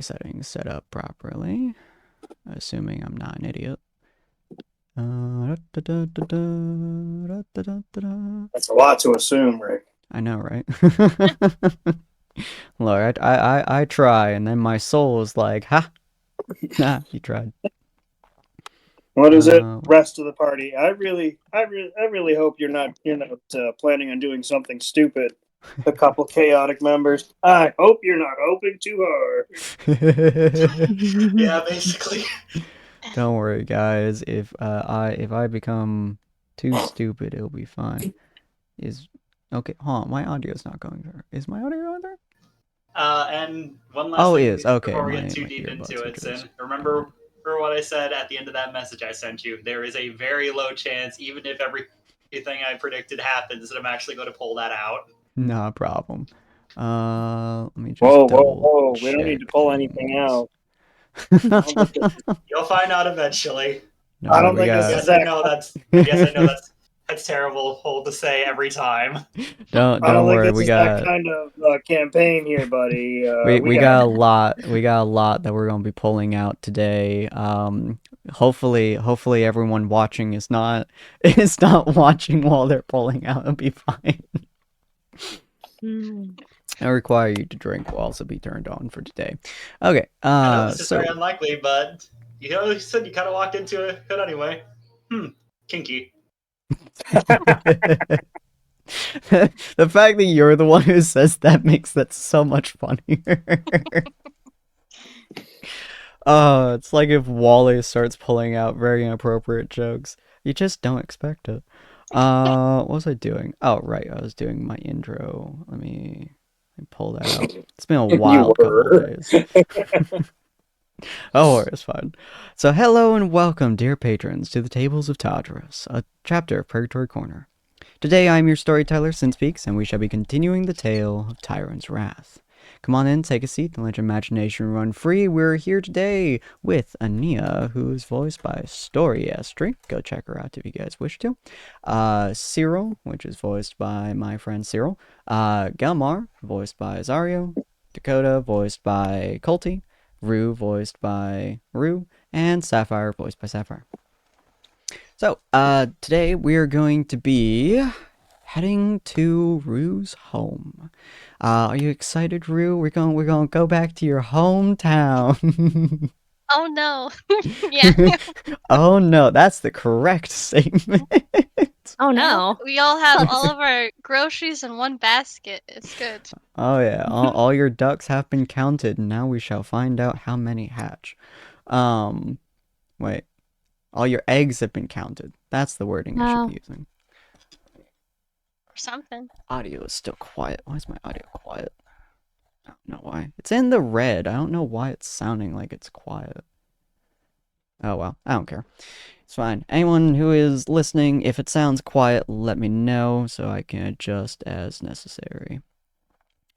settings set up properly, assuming I'm not an idiot. That's a lot to assume, Rick. I know, right? Look, I try, and then my soul is like, ha, nah, you tried. What is it? Rest of the party. I really hope you're not planning on doing something stupid. A couple chaotic members. I hope you're not hoping too hard. Yeah, basically. Don't worry, guys. If I become too stupid, it'll be fine. Okay? Hold on, my audio's not going there. Is my audio going there? And one last Oh, thing it is. Okay, before we my get too deep earbuds into are it, just Sin. Remember what I said at the end of that message I sent you. There is a very low chance, even if everything I predicted happens, that I'm actually going to pull that out. No problem. Let me just Whoa. We don't need to pull anything out. You'll find out eventually. No, I don't think this is I guess I know that's terrible hold to say every time. Don't worry, this is that kind of campaign here, buddy. we got a lot that we're gonna be pulling out today. Hopefully everyone watching is not watching while they're pulling out. It'll be fine. I require you to drink will also be turned on for today. Okay. I know this is very unlikely, but you said you kind of walked into it anyway. Kinky. The fact that you're the one who says that makes that so much funnier. It's like if Wally starts pulling out very inappropriate jokes. You just don't expect it. What was I doing? Oh, right, I was doing my intro. Let me pull that out. It's been a wild couple of days. Oh, it's fine. So, hello and welcome, dear patrons, to the Tables of Tartarus, a chapter of Purgatory Corner. Today I am your storyteller, Sinspeaks, and we shall be continuing the tale of Tyrant's Wrath. Come on in, take a seat, and let your imagination run free. We're here today with Ania, who is voiced by Storyestry. Go check her out if you guys wish to. Cyril, which is voiced by my friend Cyril. Gelmar, voiced by Azario. Dakota, voiced by Colty. Rue, voiced by Rue. And Sapphire, voiced by Sapphire. So, today we're going to be heading to Rue's home. Are you excited, Rue? We're gonna go back to your hometown. Oh no. Yeah. Oh no, that's the correct statement. Oh no. We all have all of our groceries in one basket. It's good. Oh yeah, all your ducks have been counted, and now we shall find out how many hatch. Wait. All your eggs have been counted. That's the wording I should be using. Or something. Audio is still quiet. Why is my audio quiet? I don't know why. It's in the red. I don't know why it's sounding like it's quiet. Oh well, I don't care. It's fine. Anyone who is listening, if it sounds quiet, let me know so I can adjust as necessary.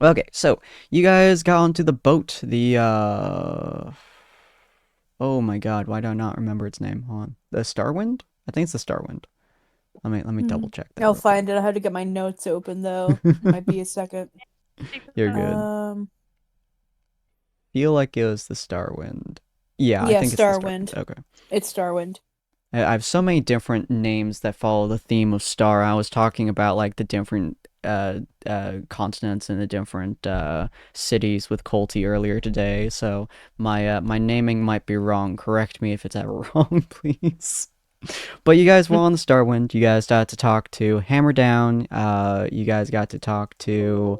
Okay, so you guys got onto the boat. Oh my god, why do I not remember its name? Hold on. The Starwind? I think it's the Starwind. Let me double check that. I'll find it. I had to get my notes open though. It might be a second. You're good. Feel like it was the Starwind. Yeah, I think Starwind. It's the Starwind. Okay. It's Starwind. I have so many different names that follow the theme of star. I was talking about like the different continents and the different cities with Colty earlier today, so my naming might be wrong. Correct me if it's ever wrong, please. But you guys were on the Starwind. You guys got to talk to Hammerdown. You guys got to talk to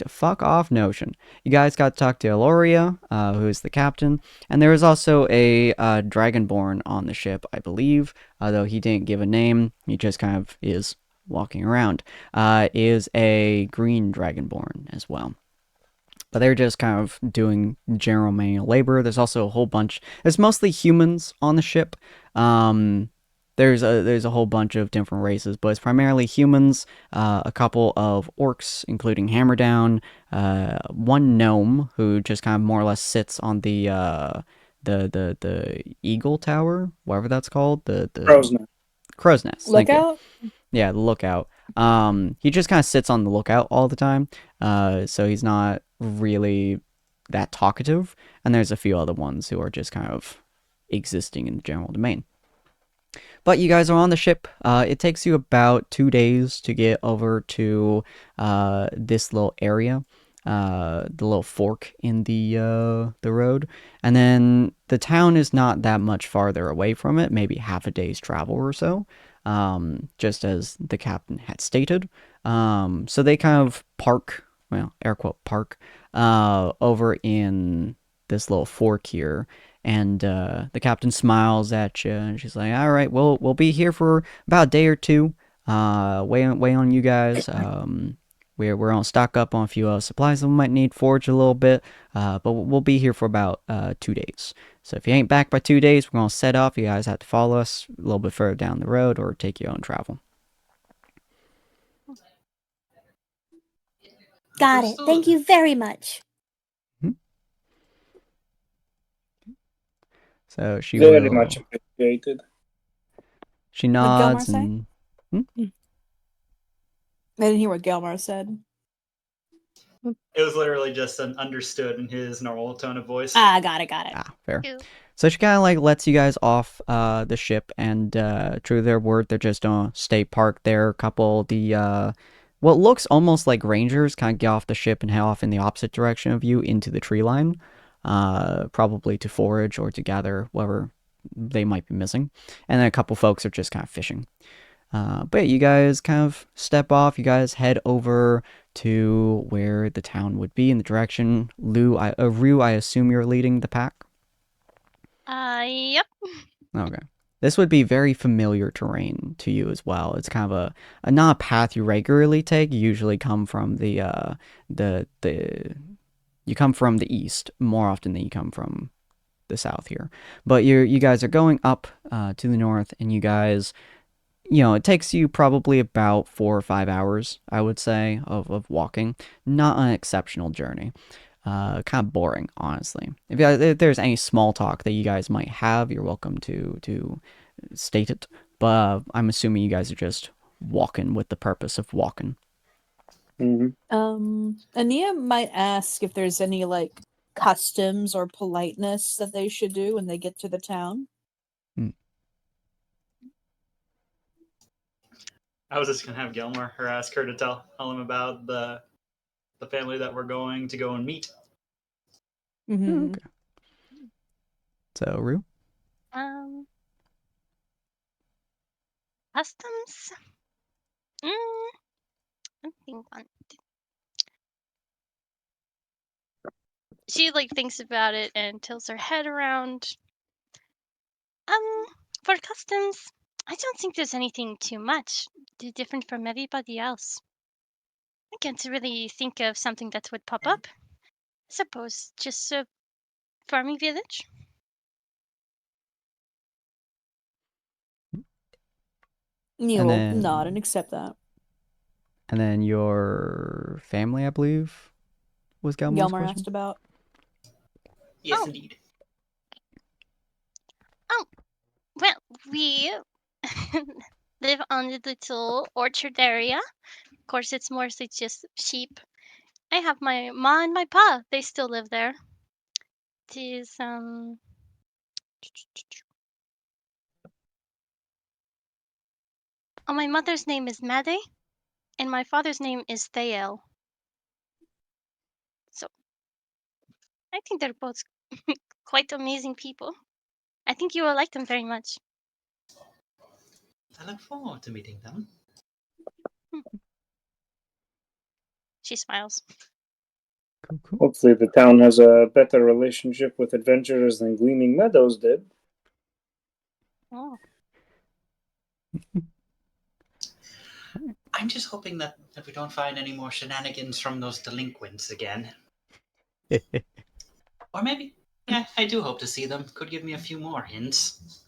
fuck off Notion. You guys got to talk to Eloria, who is the captain, and there is also a Dragonborn on the ship, I believe, though he didn't give a name. He just kind of is walking around. Is a green Dragonborn as well. But they're just kind of doing general manual labor. There's also a whole bunch. There's mostly humans on the ship. There's a whole bunch of different races, but it's primarily humans. A couple of orcs, including Hammerdown. One gnome who just kind of more or less sits on the eagle tower, whatever that's called. The crow's nest. Lookout. Yeah, the lookout. He just kind of sits on the lookout all the time. So he's not really that talkative, and there's a few other ones who are just kind of existing in the general domain. But you guys are on the ship. It takes you about 2 days to get over to this little area, the little fork in the road, and then the town is not that much farther away from it, maybe half a day's travel or so. Just as the captain had stated. So they kind of park, well, air quote park, over in this little fork here, and the captain smiles at you, and she's like, "All right, we'll be here for about a day or two. Wait on you guys. We're gonna stock up on a few supplies that we might need, forage a little bit. But we'll be here for about 2 days. So if you ain't back by 2 days, we're gonna set off. You guys have to follow us a little bit further down the road, or take your own travel." Got it. Thank you very much. So she Very will. much appreciated. She What nods Gelmar say? and. I didn't hear what Gelmar said. It was literally just an understood in his normal tone of voice. Got it. Fair. Ew. So she kind of like lets you guys off the ship, and true to their word, they're just gonna stay parked there. A couple the what looks almost like rangers kind of get off the ship and head off in the opposite direction of you into the tree line, probably to forage or to gather whatever they might be missing. And then a couple folks are just kind of fishing. But you guys kind of step off. You guys head over to where the town would be in the direction. Rue, I assume you're leading the pack. Yep. Okay. This would be very familiar terrain to you as well. It's kind of a not a path you regularly take. You usually come from the you come from the east more often than you come from the south here. But you guys are going up to the north, and you guys, it takes you probably about 4 or 5 hours, I would say, of walking. Not an exceptional journey. Kind of boring, honestly. If there's any small talk that you guys might have, you're welcome to state it. But I'm assuming you guys are just walking with the purpose of walking. Ania might ask if there's any like customs or politeness that they should do when they get to the town. I was just gonna have Gilmore or ask her to tell him about the family that we're going to go and meet. Mm-hmm. Okay. So, Rue? Customs? I think one. She like thinks about it and tilts her head around. For customs, I don't think there's anything too much different from everybody else. I can't really think of something that would pop up. Suppose just a farming village. Nia And will then- nod and accept that. And then your family, I believe, was Gelmar's Gelmar question? asked about. Yes, Oh. indeed. Well, we live on the little orchard area. Of course, it's mostly just sheep. I have my ma and my pa. They still live there. It is, Oh, my mother's name is Made, and my father's name is Thael. So, I think they're both quite amazing people. I think you will like them very much. I look forward to meeting them. She smiles. Cool. Hopefully the town has a better relationship with adventurers than Gleaming Meadows did. Oh. I'm just hoping that we don't find any more shenanigans from those delinquents again. Or maybe, yeah, I do hope to see them. Could give me a few more hints.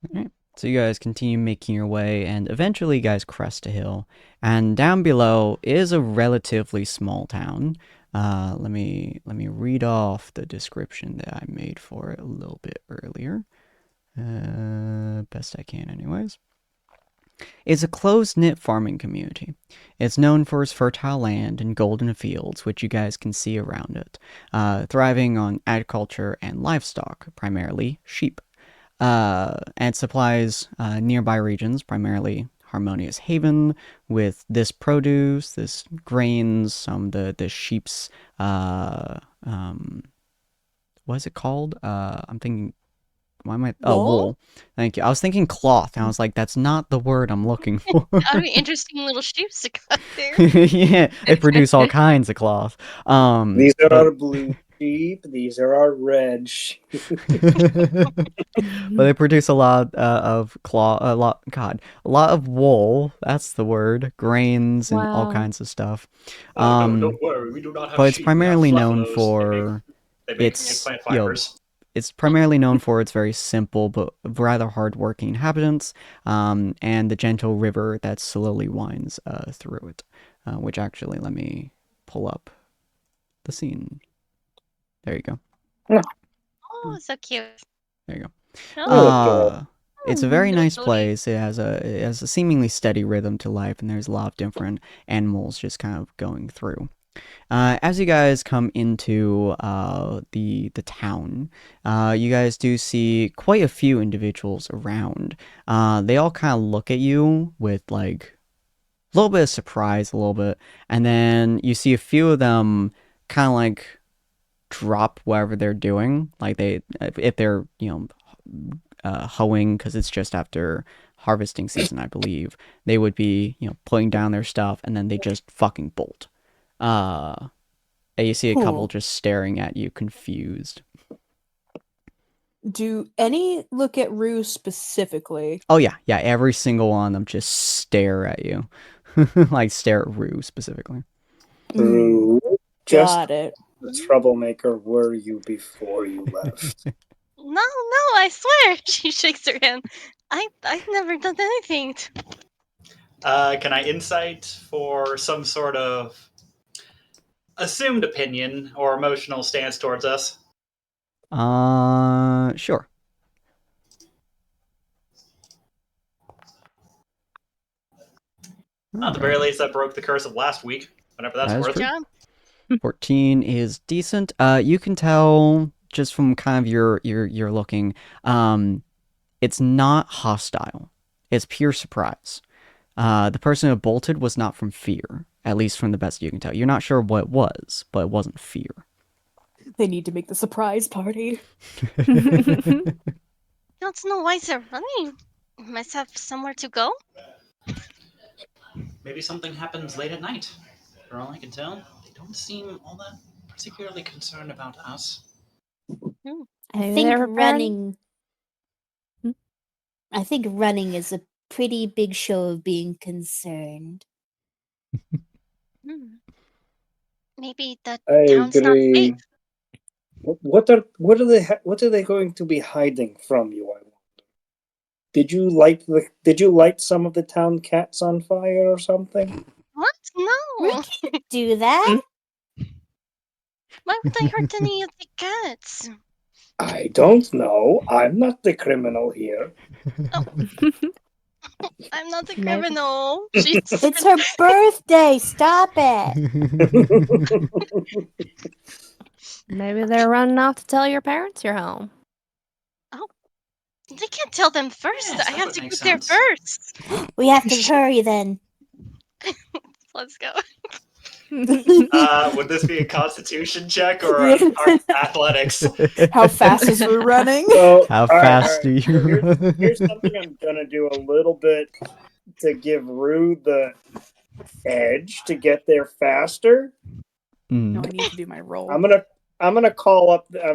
Alright. So you guys continue making your way, and eventually you guys crest a hill. And down below is a relatively small town. Let me read off the description that I made for it a little bit earlier. Best I can anyways. It's a close-knit farming community. It's known for its fertile land and golden fields, which you guys can see around it, thriving on agriculture and livestock, primarily sheep. And supplies nearby regions, primarily Harmonious Haven, with this produce, this grains, some of the sheep's, what is it called? I'm thinking, why am I? Oh, wool. Thank you. I was thinking cloth, and I was like, that's not the word I'm looking for. That would be interesting little sheeps to cut there. Yeah, they produce all kinds of cloth. These are But our blue sheep. These are our red sheep. but they produce a lot of a lot of wool. That's the word. Grains and all Wow. kinds of stuff. Oh, no, don't worry. We do not have But it's sheep. We have primarily known fluffalos. for They make its plant fibers. it's primarily known for its very simple but rather hardworking inhabitants, and the gentle river that slowly winds through it. Which actually, let me pull up the scene. There you go. Oh, so cute. There you go. Oh, It's a very little nice toady. place. It has a seemingly steady rhythm to life, and there's a lot of different animals just kind of going through. As you guys come into the town, you guys do see quite a few individuals around. They all kind of look at you with like a little bit of surprise, a little bit, and then you see a few of them kind of like drop whatever they're doing. Like if they're hoeing, because it's just after harvesting season, I believe, they would be putting down their stuff, and then they just fucking bolt. And you see a couple Cool. just staring at you, confused. Do any look at Rue specifically? Oh yeah, every single one of them just stare at you, like stare at Rue specifically. Rue, just Got it. the troublemaker were you before you left? No, I swear. She shakes her hand. I've never done anything. Can I insight for some sort of assumed opinion or emotional stance towards us? Sure. At the very least, that broke the curse of last week. Whatever that's That is worth. true. Job. 14 is decent. You can tell just from kind of your looking, it's not hostile. It's pure surprise. The person who bolted was not from fear, at least from the best you can tell. You're not sure what it was, but it wasn't fear. They need to make the surprise party. Don't know why they're running. Must have somewhere to go. Maybe something happens late at night. For all I can tell, they don't seem all that particularly concerned about us. I think running. I think running is a pretty big show of being concerned. Maybe the I town's not safe. agree. What are they going to be hiding from you? I wonder. Did you light some of the town cats on fire or something? What? No. Do that? Why would I hurt any of the cats? I don't know. I'm not the criminal here. I'm not a Maybe. criminal. It's her birthday. Stop it. Maybe they're running off to tell your parents you're home. They can't tell them first. Yes, I that have would to make get there sense. first. We have to hurry then. Let's go. Would this be a constitution check or athletics? How fast is Rue running? So, How all right, fast all right. do you So run? here's something I'm gonna do a little bit to give Rue the edge to get there faster. No, I need to do my roll. I'm gonna call up the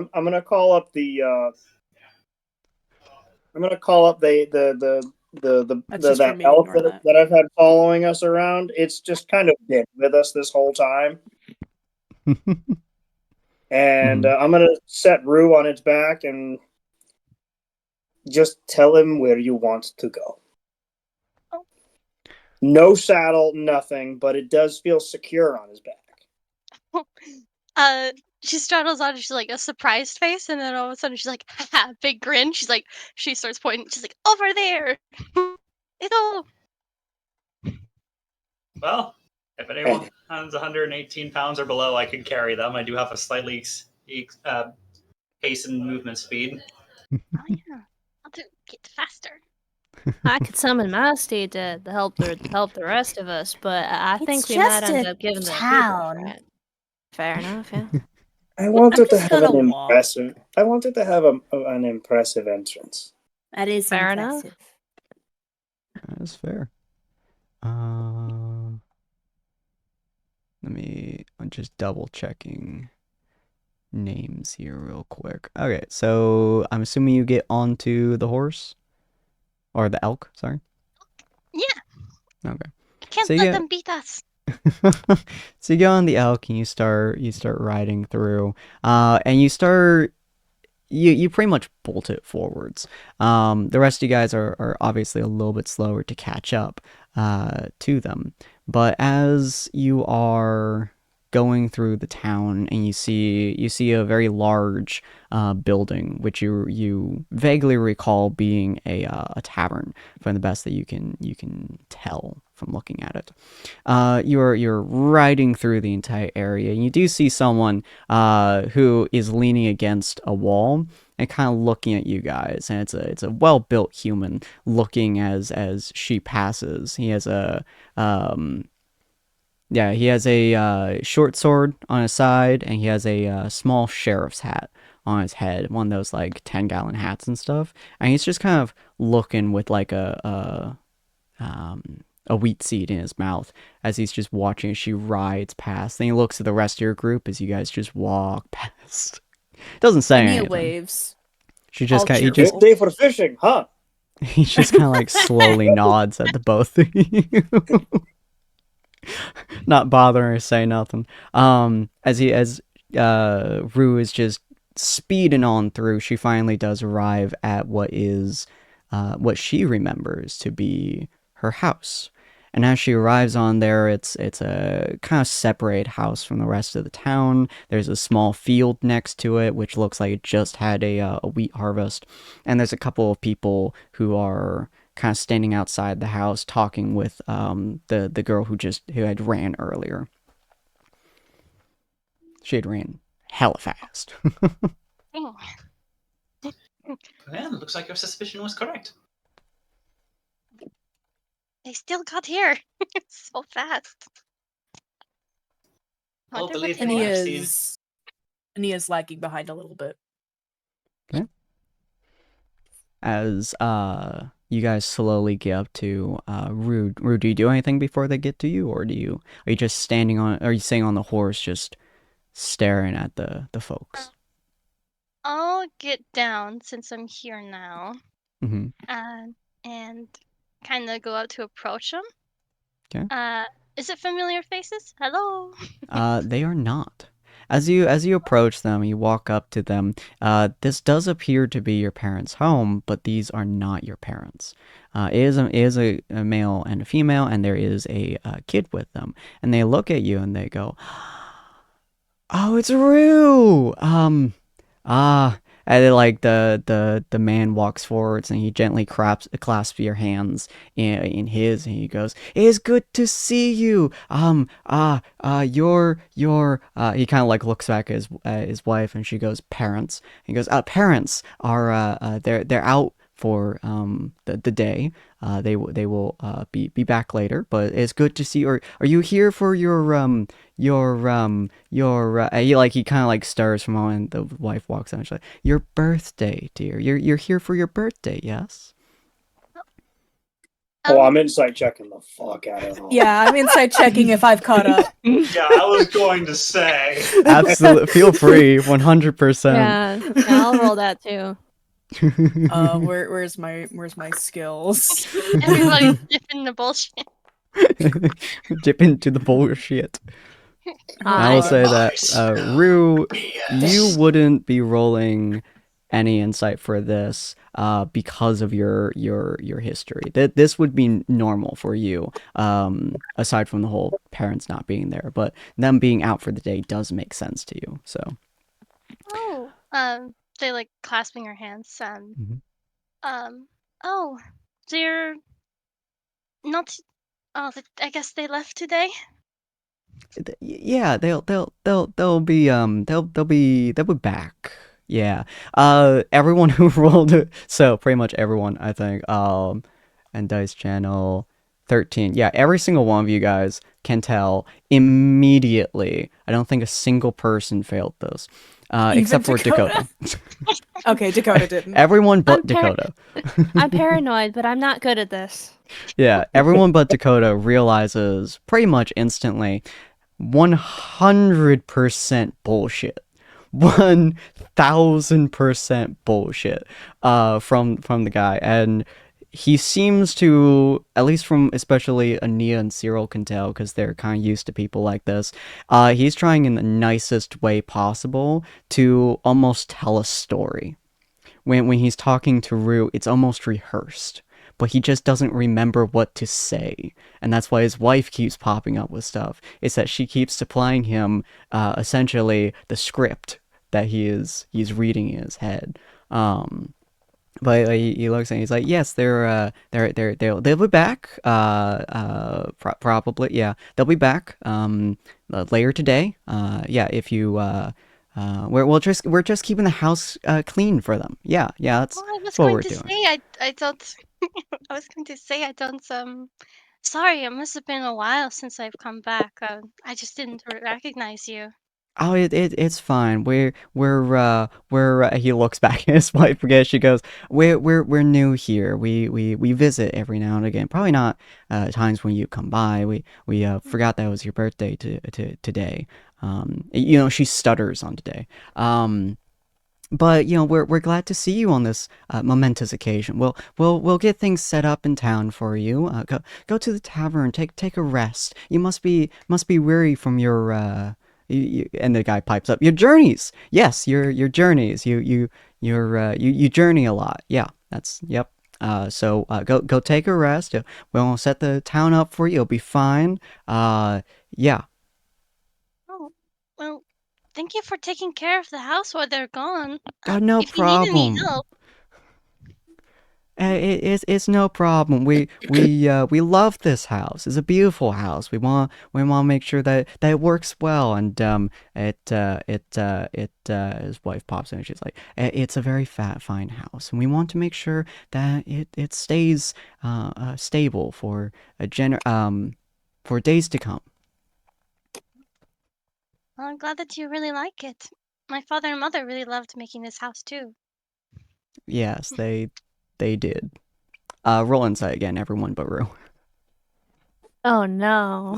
That's just for that me, elf ignore that. that I've had following us around. It's just kind of been with us this whole time. And I'm gonna set Rue on its back and just tell him where you want to go. Oh. No saddle, nothing, but it does feel secure on his back. She straddles on. She's like a surprised face, and then all of a sudden she's like, haha, big grin. She's like, she starts pointing. She's like, over there. Ito. Well, if anyone has 118 pounds or below, I can carry them. I do have a slightly hastened movement speed. Oh yeah, I'll do get faster. I could summon my steed to help the rest of us, but I think It's we might just end a up giving the people a town. try. Fair enough, yeah. I wanted to just have gonna an walk. impressive. I wanted to have an impressive entrance. That is Fair enough. impressive. That's fair. I'm just double checking names here real quick. Okay, so I'm assuming you get onto the horse or the elk. Sorry. Yeah. Okay. I can't So let yeah. them beat us. So you go on the elk and you start riding through, and you pretty much bolt it forwards. The rest of you guys are obviously a little bit slower to catch up to them. But as you are going through the town and you see a very large building, which you vaguely recall being a tavern, from the best that you can tell from looking at it. You're riding through the entire area, and you do see someone who is leaning against a wall and kind of looking at you guys. And it's a well built human looking as she passes. He has a short sword on his side, and he has a small sheriff's hat on his head, one of those like 10-gallon hats and stuff. And he's just kind of looking with like a wheat seed in his mouth as he's just watching as she rides past. Then he looks at the rest of your group as you guys just walk past. Doesn't say Ania anything. waves. She just All kind he cheerful. just Good day for fishing, huh? he just kind of like slowly nods at the both of you. Not bothering to say nothing. As Rue is just speeding on through, she finally does arrive at what she remembers to be her house. And as she arrives on there, it's a kind of separate house from the rest of the town. There's a small field next to it, which looks like it just had a wheat harvest. And there's a couple of people who are kind of standing outside the house talking with the girl who had ran earlier. She had ran hella fast. Oh. Yeah, looks like your suspicion was correct. They still got here. So fast. Well, Wonder what believe they me, want. I've seen. Ania's lagging behind a little bit. As you guys slowly get up to Rue. Rue, do you do anything before they get to you, or are you just standing on? Are you staying on the horse, just staring at the folks? I'll get down since I'm here now. Mm-hmm. And kind of go up to approach them. Okay. Is it familiar faces? Hello. They are not. As you approach them, you walk up to them. This does appear to be your parents' home, but these are not your parents. It is a male and a female, and there is a kid with them. And they look at you and they go, "Oh, it's Rue." And then, like the man walks forwards and he gently clasps your hands in his, and he goes, "It is good to see you. Your he kind of like looks back at his wife, and she goes, "Parents." He goes, "Parents are they're out for the day. They will be back later, but it's good to see. Or are you here for he kind of like stirs for a moment. The wife walks out and she's like, "Your birthday, dear. You're here for your birthday, yes?" Oh, I'm insight checking the fuck out of it. Yeah, I'm inside checking if I've caught up. Yeah, I was going to say. Absolutely, feel free, 100%. Yeah, I'll roll that too. Where's my skills? Everybody's dipping the bullshit. Dip into the bullshit. I will say that Rue, you wouldn't be rolling any insight for this because of your history. This would be normal for you, aside from the whole parents not being there, but them being out for the day does make sense to you. So Oh. They like clasping her hands. Mhm. Oh, they're not. Oh, I guess they left today. Yeah, they'll be back. Yeah. Everyone who rolled it, so pretty much everyone, I think. And Dice Channel 13. Yeah, every single one of you guys can tell immediately. I don't think a single person failed this. Even Except for Dakota? Dakota. Okay, Dakota didn't. Everyone but I'm par- Dakota. I'm paranoid, but I'm not good at this. Yeah, everyone but Dakota realizes pretty much instantly 100% bullshit. 1000% bullshit from the guy. And he seems to, at least from especially Ania and Cyril can tell, because they're kind of used to people like this, he's trying in the nicest way possible to almost tell a story. When he's talking to Rue, it's almost rehearsed, but he just doesn't remember what to say, and that's why his wife keeps popping up with stuff. It's that she keeps supplying him essentially the script that he's reading in his head. But he looks and he's like, yes, they'll be back. Probably, yeah, they'll be back. Later today. Yeah, if you we're just keeping the house clean for them. Yeah, Oh, I was that's what going we're to doing. say I don't. I was going to say I don't. Sorry, it must have been a while since I've come back. I just didn't recognize you. Oh, it's fine. He looks back at his wife again. She goes, we're new here. We visit every now and again. Probably not times when you come by. We forgot that was your birthday today. She stutters on today. But we're glad to see you on this momentous occasion. We'll get things set up in town for you. Go to the tavern. Take a rest. You must be weary from your and the guy pipes up, your journeys. Yes, your journeys. You journey a lot. Yeah, that's yep. So go take a rest. We'll set the town up for you. You'll be fine. Yeah. Oh, well, thank you for taking care of the house while they're gone. No If you need any problem. help, It's no problem. We love this house. It's a beautiful house. We want to make sure that it works well. And his wife pops in and she's like, it's a very fine house, and we want to make sure that it stays stable for for days to come. well, I'm glad that you really like it. My father and mother really loved making this house too. Yes, they did. Roll insight again, everyone but Rue. Oh no.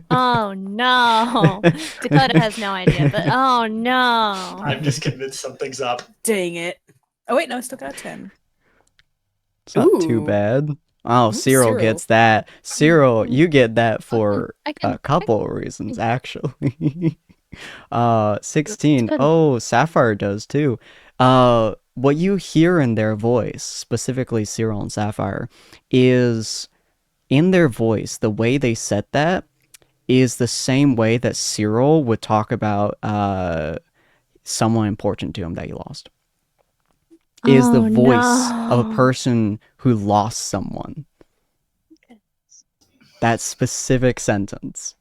Oh no. Dakota has no idea, but oh no. I'm just convinced something's up. Dang it. Oh, wait, no, I still got a 10. It's not too Ooh. bad. Oh, Cyril Cyril. gets that. Cyril, you get that for I can- a couple of reasons, actually. 16. Good. Oh, Sapphire does too. What you hear in their voice, specifically Cyril and Sapphire, is in their voice, the way they said that is the same way that Cyril would talk about someone important to him that he lost. Is the Oh, voice of a no. person who lost someone. That specific sentence.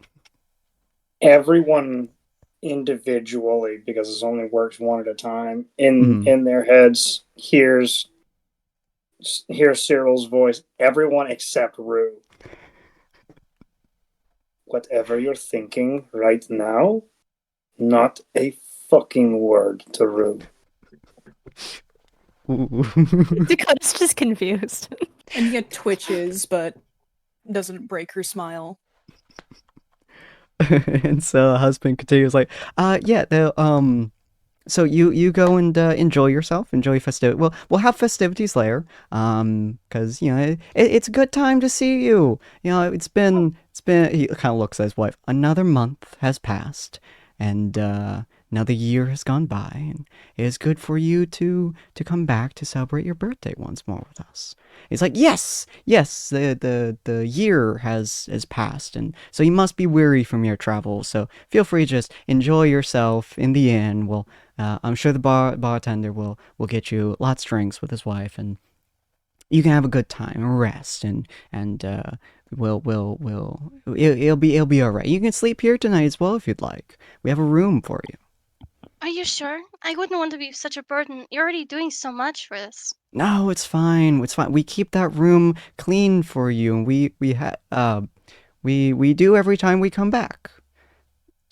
Everyone individually, because this only works one at a time, in their heads hears Cyril's voice. Everyone except Rue. Whatever you're thinking right now, not a fucking word to Rue. Dakota's just confused. And he twitches, but doesn't break her smile. And so the husband continues like, yeah, so you go and enjoy yourself, enjoy festivity. Well, we'll have festivities later, because it's a good time to see you. It's been. He kind of looks at his wife. Another month has passed, and another year has gone by, and it is good for you to come back to celebrate your birthday once more with us. It's like, yes, the year has passed, and so you must be weary from your travels. So feel free to just enjoy yourself. In the end, I'm sure the bartender will get you lots of drinks with his wife, and you can have a good time, rest, and it'll be all right. You can sleep here tonight as well if you'd like. We have a room for you. Are you sure? I wouldn't want to be such a burden. You're already doing so much for this. No, it's fine. It's fine. We keep that room clean for you, and we do every time we come back.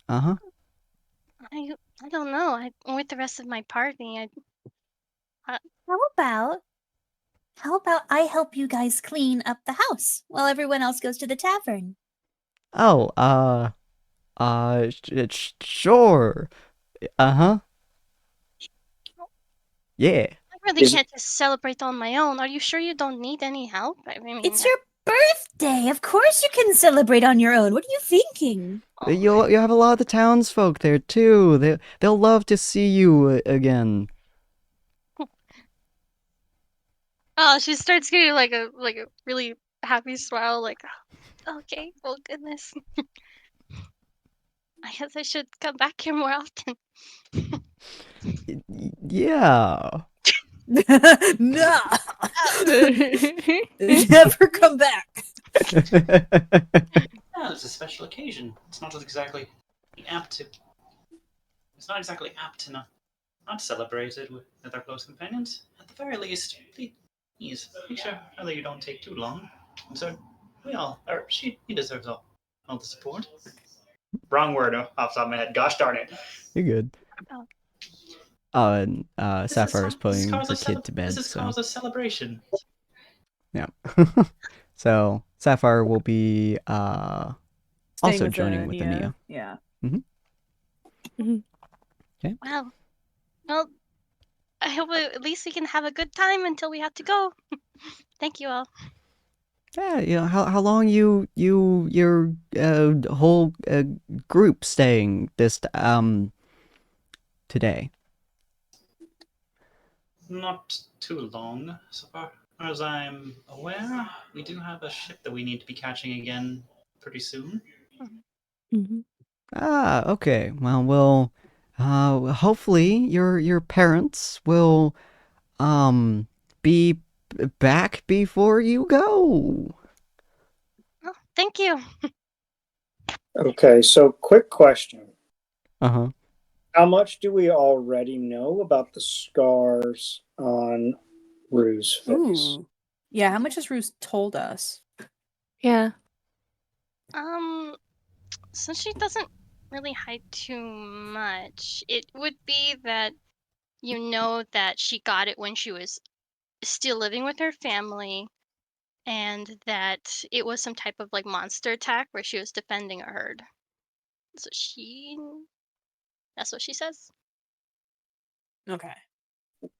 Uh-huh. I don't know. With the rest of my party, How about I help you guys clean up the house while everyone else goes to the tavern? Oh, sure. Uh-huh. Yeah. I really Is- can't just celebrate on my own. Are you sure you don't need any help? I mean, It's your birthday. Of course you can celebrate on your own. What are you thinking? You'll have a lot of the townsfolk there too. They'll love to see you again. Oh, she starts getting like a really happy smile. Like, okay, well, goodness. I guess I should come back here more often. Yeah. No. Never come back. Yeah, it's a special occasion. It's not exactly apt to. It's not exactly apt to not celebrate it with our close companions. At the very least, please make sure that you don't take too long. And so he deserves all the support. Wrong word off the top of my head. Gosh darn it. You're good. Oh. Oh, and Sapphire's putting her This kid to bed. is So cause a celebration. yeah. So Sapphire will be Staying also with joining with Nia. Ania. Yeah. Okay. Wow. Well, I hope at least we can have a good time until we have to go. Thank you all. Yeah, you know, how long your whole group staying this today? Not too long, so far as I'm aware. We do have a ship that we need to be catching again pretty soon. Ah, okay. Well, hopefully your parents will be back before you go. Oh, thank you. Okay, so quick question. Uh-huh. How much do we already know about the scars on Rue's face? Ooh. Yeah, how much has Roos told us? Yeah. Since she doesn't really hide too much, it would be that you know that she got it when she was still living with her family, and that it was some type of like monster attack where she was defending a herd. So that's what she says. Okay.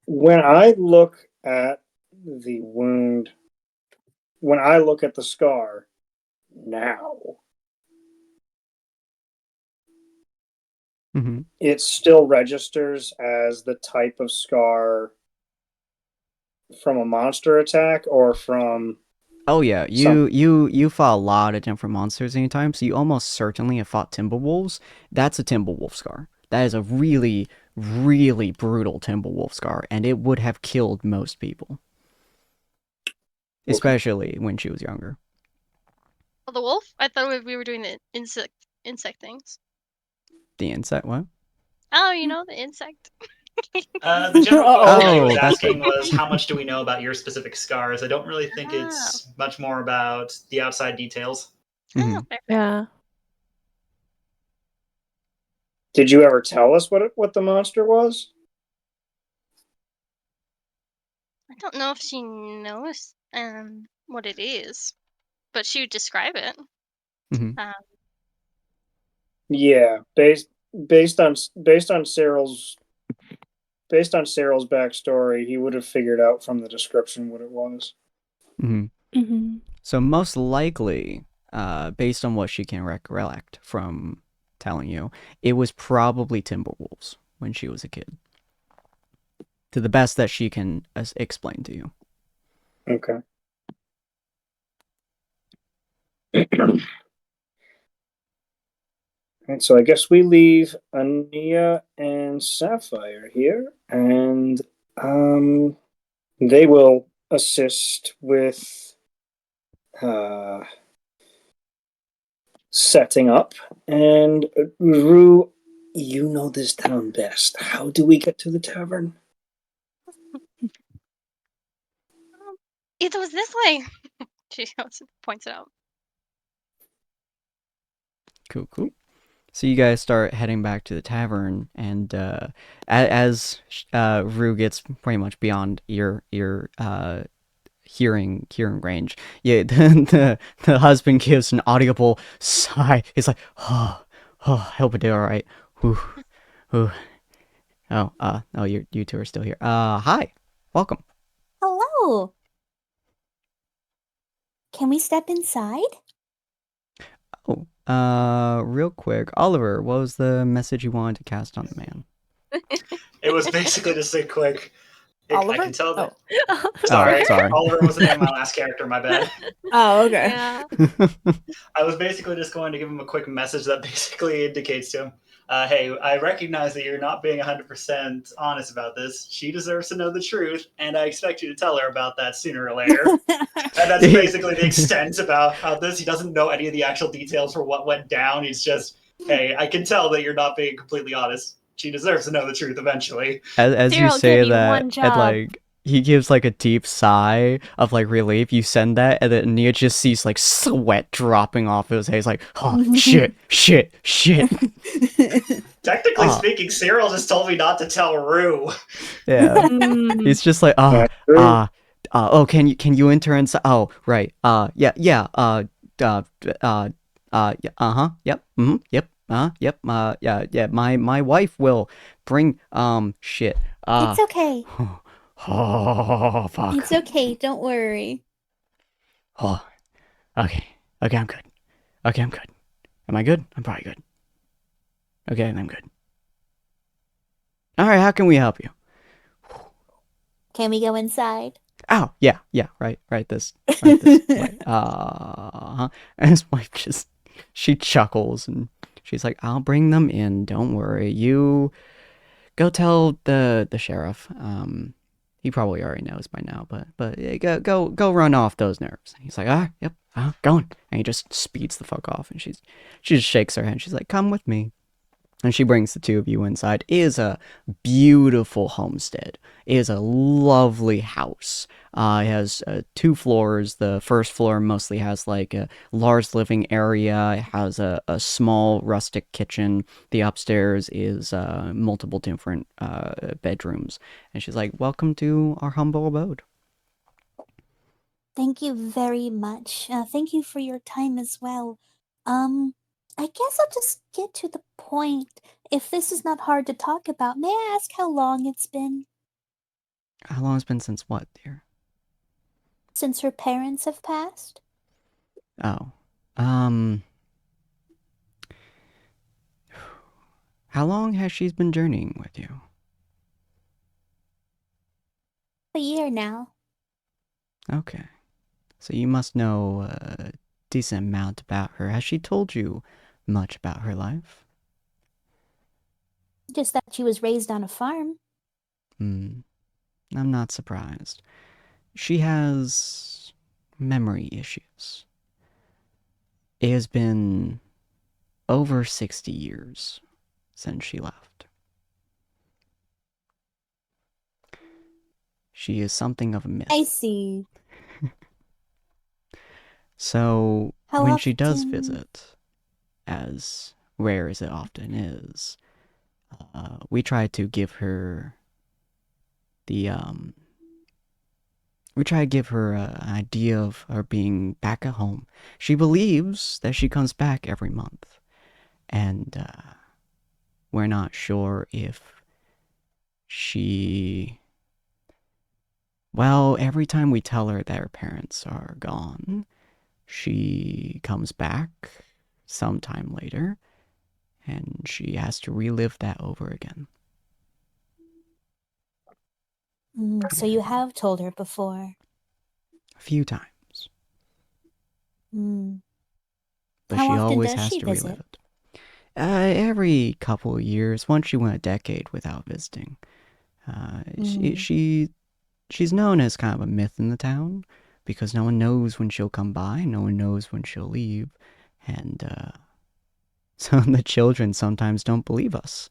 When I look at the wound, when I look at the scar now, it still registers as the type of scar from a monster attack or from. Oh yeah, you fought a lot of different monsters anytime, so you almost certainly have fought Timberwolves. That's a Timberwolf scar. That is a really, really brutal Timberwolf scar, and it would have killed most people. Especially when she was younger. Oh, the wolf? I thought we were doing the insect things. The insect, what? Oh, you know, the insect. The general question that he was that's asking right. was, how much do we know about your specific scars? I don't really think it's much more about the outside details. Oh, fair. Yeah. Did you ever tell us what the monster was? I don't know if she knows what it is, but she would describe it. Yeah, based on Cyril's backstory, he would have figured out from the description what it was. So most likely, based on what she can recollect from telling you, it was probably Timberwolves when she was a kid. To the best that she can explain to you. Okay. And so I guess we leave Ania and Sapphire here, and they will assist with setting up. And Rue, you know this town best. How do we get to the tavern? It was this way. She points it out. Cool. So you guys start heading back to the tavern, and as Rue gets pretty much beyond your hearing range, yeah, the husband gives an audible sigh. He's like, oh, I hope I did all right. Whew, whew. Oh, you two are still here. Hi, welcome. Hello. Can we step inside? Oh, real quick, Oliver, what was the message you wanted to cast on the man? It was basically just a quick. Oliver? I can tell that. Oh. Sorry, sorry. Oliver was the name of my last character. My bad. Oh, okay. Yeah. I was basically just going to give him a quick message that basically indicates to him, hey, I recognize that you're not being 100% honest about this. She deserves to know the truth, and I expect you to tell her about that sooner or later. And that's basically the extent about this. He doesn't know any of the actual details for what went down. He's just, hey, I can tell that you're not being completely honest. She deserves to know the truth eventually. As you Cyril, say give you that, one and job. like he gives like a deep sigh of like relief. You send that, and then Nia just sees like sweat dropping off his face. Like, oh shit. Technically speaking, Cyril just told me not to tell Rue. Yeah, Mm. he's just like, oh, can you enter inside? Oh, right. Yeah. Yeah. Yeah. Yep. Yep. Yep. Yeah. My wife will bring shit. It's okay. Oh, fuck. It's okay. Don't worry. Oh, okay. Okay, I'm good. Okay, I'm good. Am I good? I'm probably good. Okay, I'm good. All right, how can we help you? Can we go inside? Oh, yeah, right this way. And his wife she chuckles and she's like, I'll bring them in, don't worry. You go tell the sheriff. He probably already knows by now, but yeah, go run off those nerves. He's like, yep, going. And he just speeds the fuck off, and she just shakes her head. She's like, come with me. And she brings the two of you inside. It is a beautiful homestead. It is a lovely house. It has 2 floors. The first floor mostly has like a large living area. It has a small rustic kitchen. The upstairs is multiple different bedrooms. And she's like, welcome to our humble abode. Thank you very much. Thank you for your time as well. I guess I'll just get to the point. If this is not hard to talk about, may I ask how long it's been? How long has it been since what, dear? Since her parents have passed? Oh. How long has she been journeying with you? A year now. Okay. So you must know a decent amount about her. Has she told you much about her life? Just that she was raised on a farm. I'm not surprised. She has memory issues. It has been over 60 years since she left. She is something of a myth. I see. So How when she does often- visit, as rare as it often is, we try to give her an idea of her being back at home. She believes that she comes back every month, and we're not sure if she... Well, every time we tell her that her parents are gone, she comes back sometime later, and she has to relive that over again. So you have told her before. A few times. Mm. But How she often always does has she to visit? relive it. Every couple of years. Once she went a decade without visiting. She she's known as kind of a myth in the town because no one knows when she'll come by, no one knows when she'll leave, and so the children sometimes don't believe us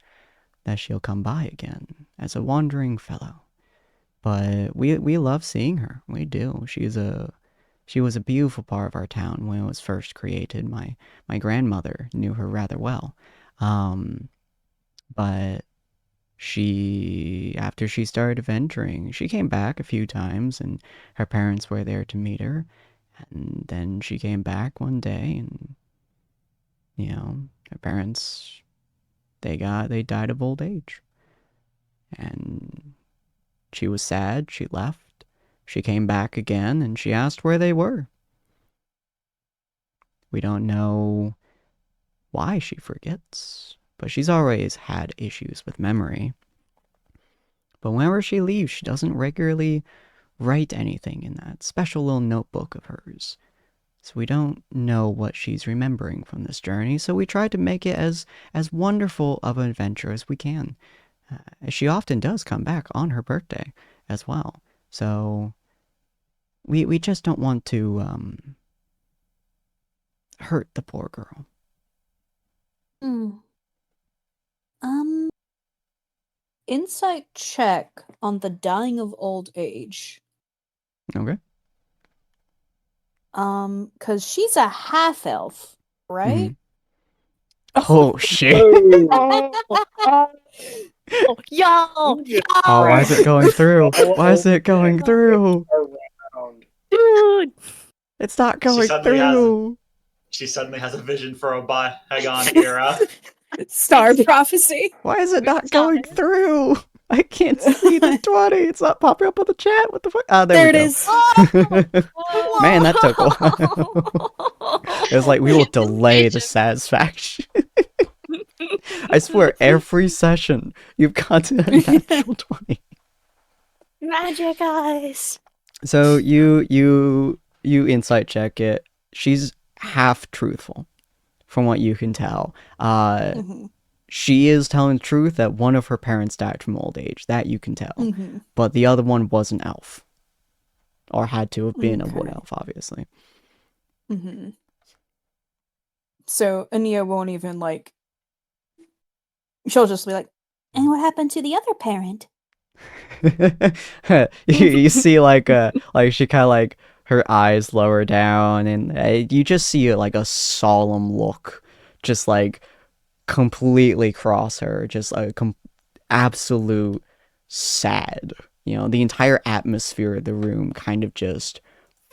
that she'll come by again as a wandering fellow. But we love seeing her. We do. She was a beautiful part of our town when it was first created. My grandmother knew her rather well. But after she started adventuring, she came back a few times and her parents were there to meet her. And then she came back one day and, her parents, they died of old age. And she was sad, she left. She came back again and she asked where they were. We don't know why she forgets, but she's always had issues with memory. But whenever she leaves, she doesn't regularly write anything in that special little notebook of hers. So we don't know what she's remembering from this journey, so we try to make it as wonderful of an adventure as we can. She often does come back on her birthday as well. So we just don't want to hurt the poor girl. Insight check on the dying of old age. Okay. Because she's a half elf, right? Oh shit! Yo! Oh, why is it going through? Why is it going through? Dude! It's not going through. She suddenly has a vision for a bot. Hang on, Kira. Star prophecy. Why is it not going through? I can't see the 20. It's not popping up on the chat. What the fuck? Ah, there we it go. is. Man, that took a while. It was like, we will delay the satisfaction. I swear, every session, you've got to a natural 20. Magic eyes. So you insight check it. She's half truthful, from what you can tell. She is telling the truth that one of her parents died from old age. That you can tell. But the other one was an elf. Or had to have been a wood elf, obviously. So Ania won't even she'll just be like, And what happened to the other parent? you see she kind of her eyes lower down and you just see a solemn look just completely cross her, just a absolute sad. The entire atmosphere of the room kind of just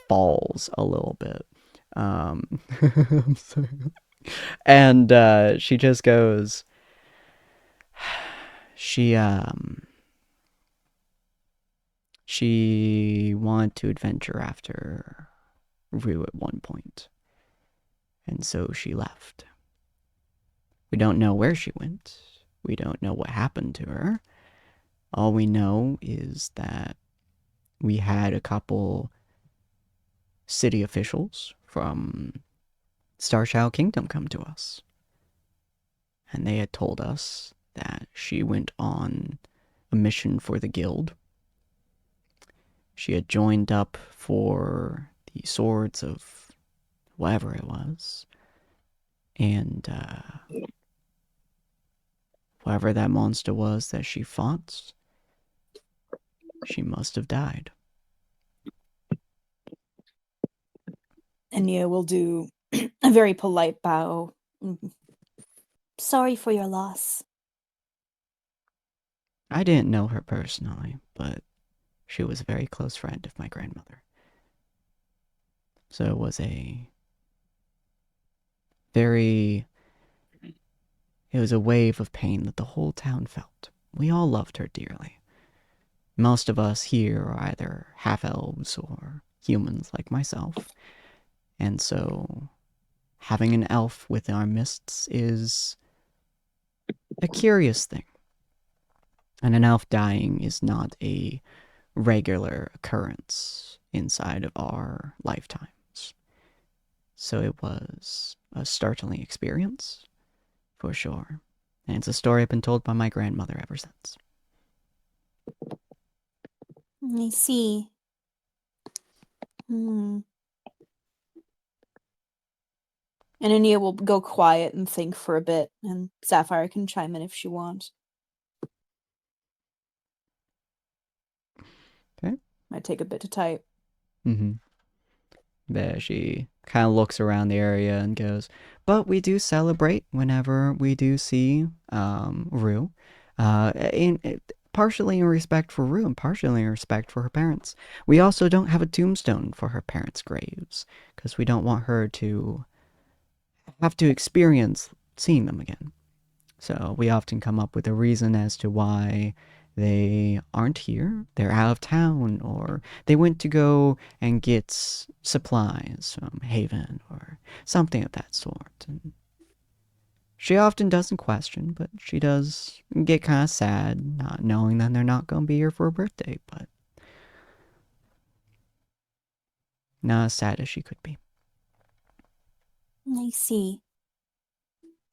falls a little bit. I'm sorry. And she just goes, she wanted to adventure after Rue at one point, and so she left. We don't know where she went. We don't know what happened to her. All we know is that we had a couple city officials from Starshadow Kingdom come to us. And they had told us that she went on a mission for the guild. She had joined up for the swords of whatever it was. And whatever that monster was that she fought, she must have died. Ania will do a very polite bow. Sorry for your loss. I didn't know her personally, but she was a very close friend of my grandmother. So it was it was a wave of pain that the whole town felt. We all loved her dearly. Most of us here are either half-elves or humans like myself. And so having an elf within our midst is a curious thing. And an elf dying is not a regular occurrence inside of our lifetimes. So it was a startling experience, for sure. And it's a story I've been told by my grandmother ever since. I see. Hmm. And Ania will go quiet and think for a bit, and Sapphire can chime in if she wants. Okay. Might take a bit to type. Mm-hmm. There, she kind of looks around the area and goes, but we do celebrate whenever we do see Rue. Partially in respect for Rue and partially in respect for her parents. We also don't have a tombstone for her parents' graves because we don't want her to have to experience seeing them again. So we often come up with a reason as to why they aren't here, they're out of town, or they went to go and get supplies from Haven, or something of that sort. And she often doesn't question, but she does get kind of sad not knowing that they're not going to be here for her birthday, but not as sad as she could be. I see.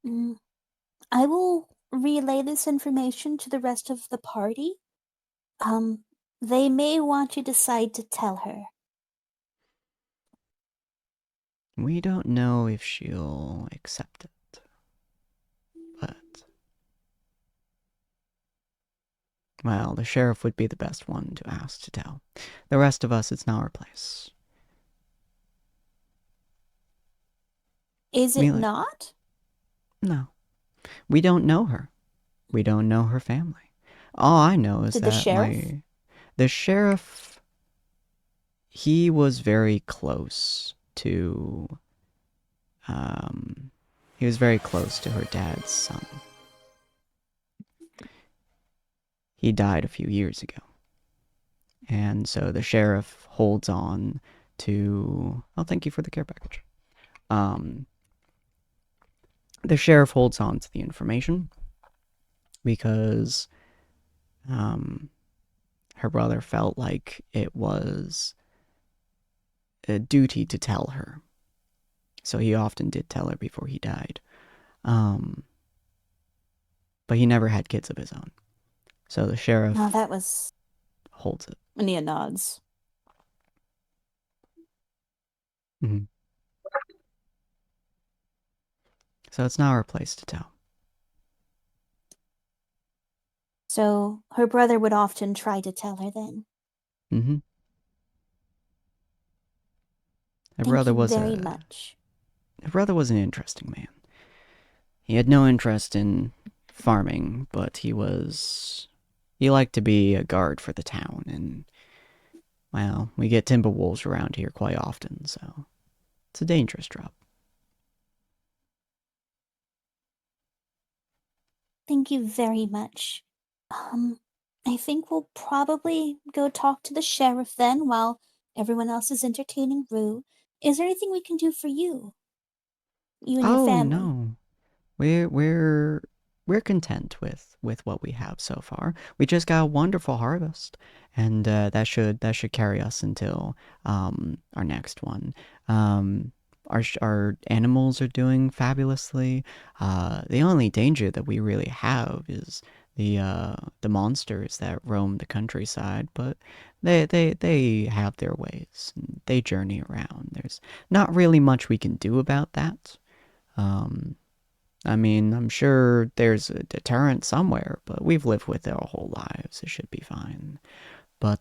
Mm. I will relay this information to the rest of the party. They may want to decide to tell her. We don't know if she'll accept it, but... Well, the sheriff would be the best one to ask to tell. The rest of us, it's not our place. Is it not? No. We don't know her. We don't know her family. All I know is Did the that sheriff? the sheriff, he was very close to, he was very close to her dad's son. He died a few years ago. And so the sheriff holds on to, oh, thank you for the care package. The sheriff holds on to the information because her brother felt like it was a duty to tell her. So he often did tell her before he died. But he never had kids of his own. So the sheriff that was... holds it. Ania nods. Mm-hmm. So it's not our place to tell. So her brother would often try to tell her then. Mm-hmm. Thank you very much. Her brother was an interesting man. He had no interest in farming, but he liked to be a guard for the town, and, well, we get timber wolves around here quite often, so it's a dangerous job. Thank you very much. I think we'll probably go talk to the sheriff then while everyone else is entertaining Rue. Is there anything we can do for you? You and your family? No. We're content with what we have so far. We just got a wonderful harvest, and that should carry us until our next one. Our animals are doing fabulously. The only danger that we really have is the monsters that roam the countryside, but they have their ways. And they journey around. There's not really much we can do about that. I mean, I'm sure there's a deterrent somewhere, but we've lived with it our whole lives. It should be fine. But,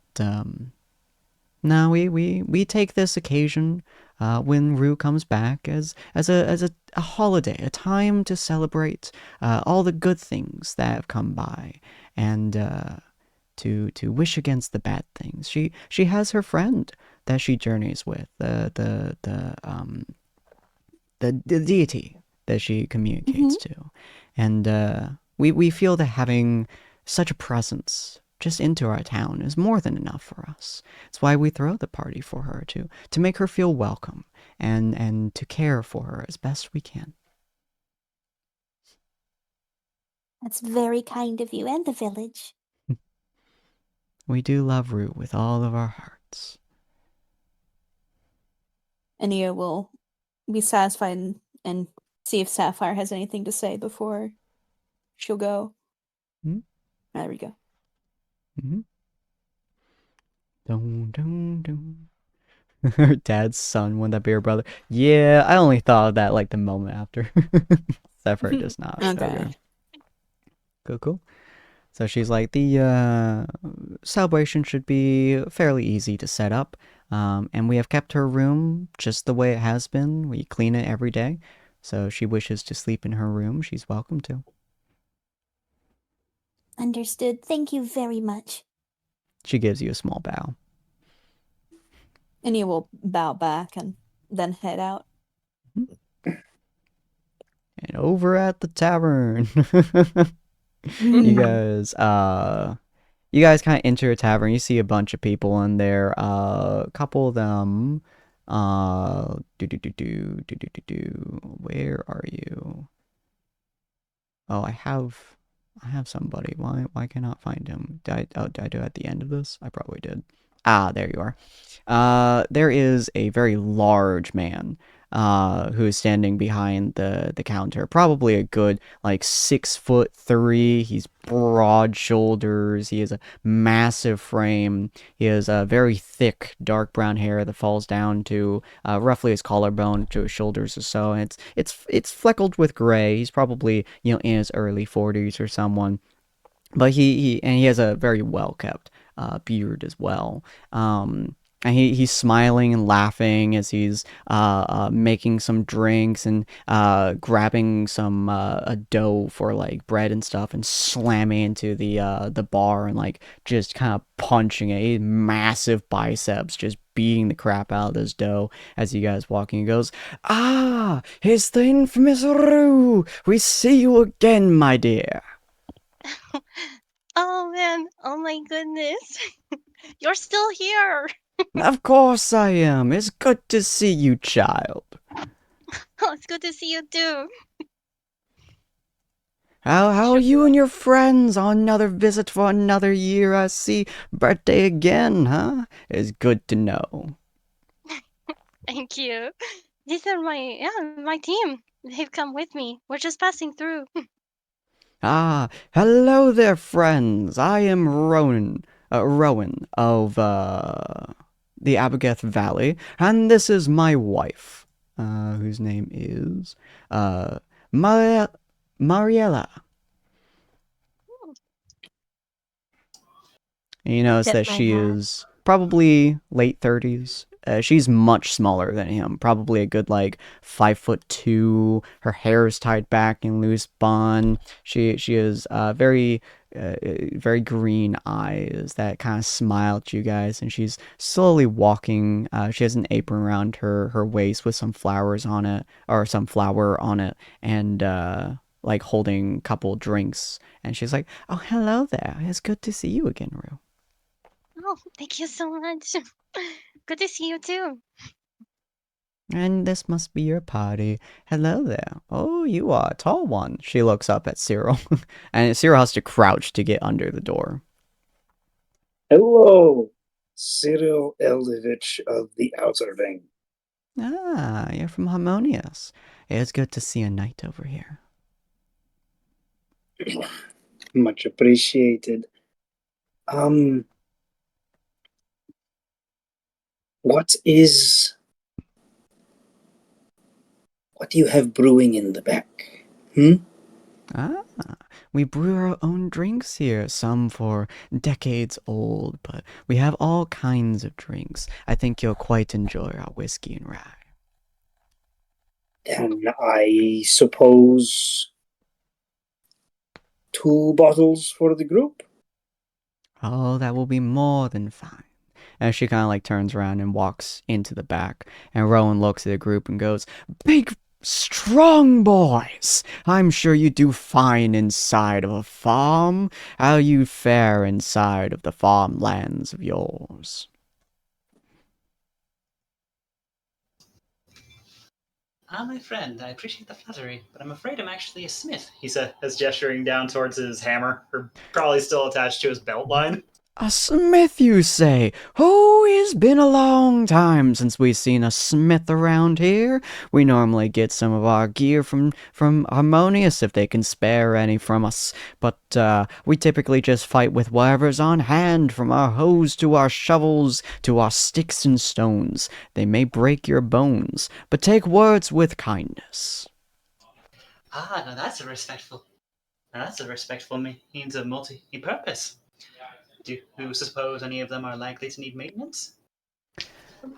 no, we take this occasion, when Rue comes back as a holiday, a time to celebrate, all the good things that have come by, and, to wish against the bad things. She has her friend that she journeys with, the deity that she communicates to. And we feel that having such a presence just into our town is more than enough for us. It's why we throw the party for her, to make her feel welcome and to care for her as best we can. That's very kind of you and the village. We do love Rue with all of our hearts. Ania will be satisfied and see if Sapphire has anything to say before she'll go. Mm-hmm. There we go. Mm-hmm. Dun, dun, dun. Her dad's son, wouldn't that be her brother? Yeah, I only thought of that like the moment after. Zephyr does not. Okay. Okay. Cool, cool. So she's like, the celebration should be fairly easy to set up. And we have kept her room just the way it has been. We clean it every day. So if she wishes to sleep in her room, she's welcome to. Understood. Thank you very much. She gives you a small bow. And he will bow back and then head out. And over at the tavern, you guys, kind of enter a tavern. You see a bunch of people in there. A couple of them, where are you? Oh, I have somebody. Why can I not find him? Did I do it at the end of this? I probably did. Ah, there you are. There is a very large man who is standing behind the counter. Probably a good like 6'3". He's broad shoulders. He has a massive frame. He has a very thick dark brown hair that falls down to roughly his collarbone to his shoulders or so. And it's fleckled with gray. He's probably in his early 40s or someone. But he has a very well kept beard as well. And he's smiling and laughing as he's making some drinks and grabbing some a dough for like bread and stuff and slamming into the bar and like just kind of punching it. He has massive biceps, just beating the crap out of this dough as you guys walking. He goes, "Ah, it's the infamous Rue. We see you again, my dear." Oh man, oh my goodness. You're still here. Of course I am. It's good to see you, child. Oh, it's good to see you too. How are you and your friends on another visit for another year? I see. Birthday again, huh? It's good to know. Thank you. These are my team. They've come with me. We're just passing through. Ah, hello there, friends. I am Rowan of the Abigath Valley, and this is my wife, whose name is Mariella. And you notice Tip that my she hat. is probably late 30s. She's much smaller than him, probably a good like 5'2". Her hair is tied back in loose bun. She has very green eyes that kind of smile at you guys, and she's slowly walking. She has an apron around her waist with some flowers on it, or some flower on it, and like holding a couple drinks. And she's like, "Oh, hello there. It's good to see you again, Rue." Oh, thank you so much. Good to see you too. And this must be your party. Hello there. Oh, you are a tall one. She looks up at Cyril. And Cyril has to crouch to get under the door. Hello, Cyril Eldovich of the Outer Ring. Ah, you're from Harmonious. It's good to see a knight over here. Much appreciated. What do you have brewing in the back? Ah, we brew our own drinks here, some for decades old, but we have all kinds of drinks. I think you'll quite enjoy our whiskey and rye. And I suppose 2 bottles for the group? Oh, that will be more than fine. And she kind of like turns around and walks into the back. And Rowan looks at the group and goes, "Big, strong boys! I'm sure you do fine inside of a farm. How you fare inside of the farmlands of yours?" Ah, my friend, I appreciate the flattery, but I'm afraid I'm actually a smith, he says, gesturing down towards his hammer, or probably still attached to his belt line. A smith, you say? Oh, it's been a long time since we've seen a smith around here. We normally get some of our gear from Harmonious if they can spare any from us. But we typically just fight with whatever's on hand, from our hoes to our shovels to our sticks and stones. They may break your bones, but take words with kindness. Ah, now that's a respectful. Now that's a respectful means of multi-purpose. Do you suppose any of them are likely to need maintenance?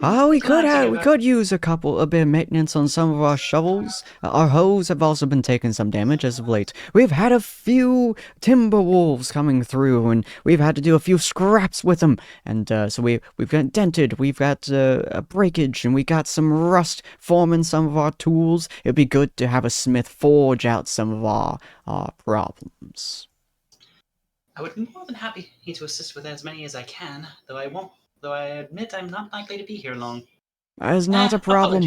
Oh, Glad to give we her. could use a bit of maintenance on some of our shovels. Our hoes have also been taking some damage as of late. We've had a few timber wolves coming through, and we've had to do a few scraps with them. And so we've got dented, we've got a breakage, and we got some rust forming some of our tools. It'd be good to have a smith forge out some of our problems. I would be more than happy to assist with as many as I can, though I won't. Though I admit I'm not likely to be here long. That is not a problem.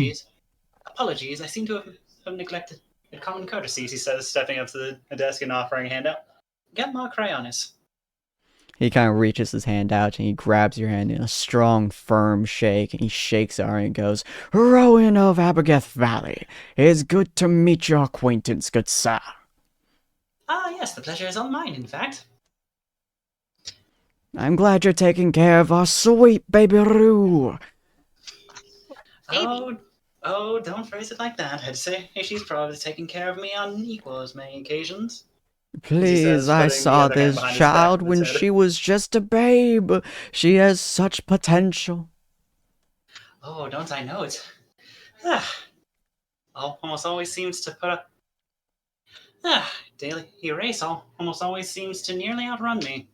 Apologies. I seem to have neglected a common courtesies. He says, stepping up to the desk and offering a handout. Get more crayons. He kind of reaches his hand out and he grabs your hand in a strong, firm shake, and he shakes it and goes, Rowan of Abergeth Valley, it is good to meet your acquaintance, good sir. Ah, yes, the pleasure is all mine, in fact. I'm glad you're taking care of our sweet baby Roo. Baby. Oh, don't phrase it like that. I'd say she's probably taken care of me on equal as many occasions. Please, I saw this child when she was just a babe. She has such potential. Oh, don't I know it? Almost always seems to put up. Daily race almost always seems to nearly outrun me.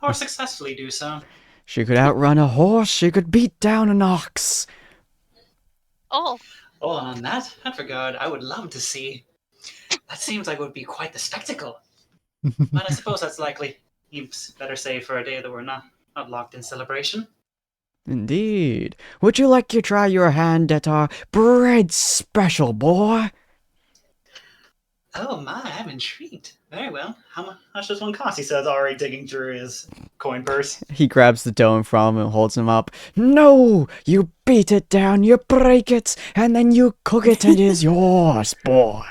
or successfully do so. She could outrun a horse, she could beat down an ox. Oh. Oh, on that regard, I would love to see. That seems like it would be quite the spectacle. But I suppose that's likely. You'd better save for a day that we're not locked in celebration. Indeed. Would you like to try your hand at our bread special, boy? Oh my, I'm intrigued. Very well. How much does one cost? He says, already digging through his coin purse. He grabs the dough in front of him and holds him up. No! You beat it down, you break it, and then you cook it and it is yours, boy.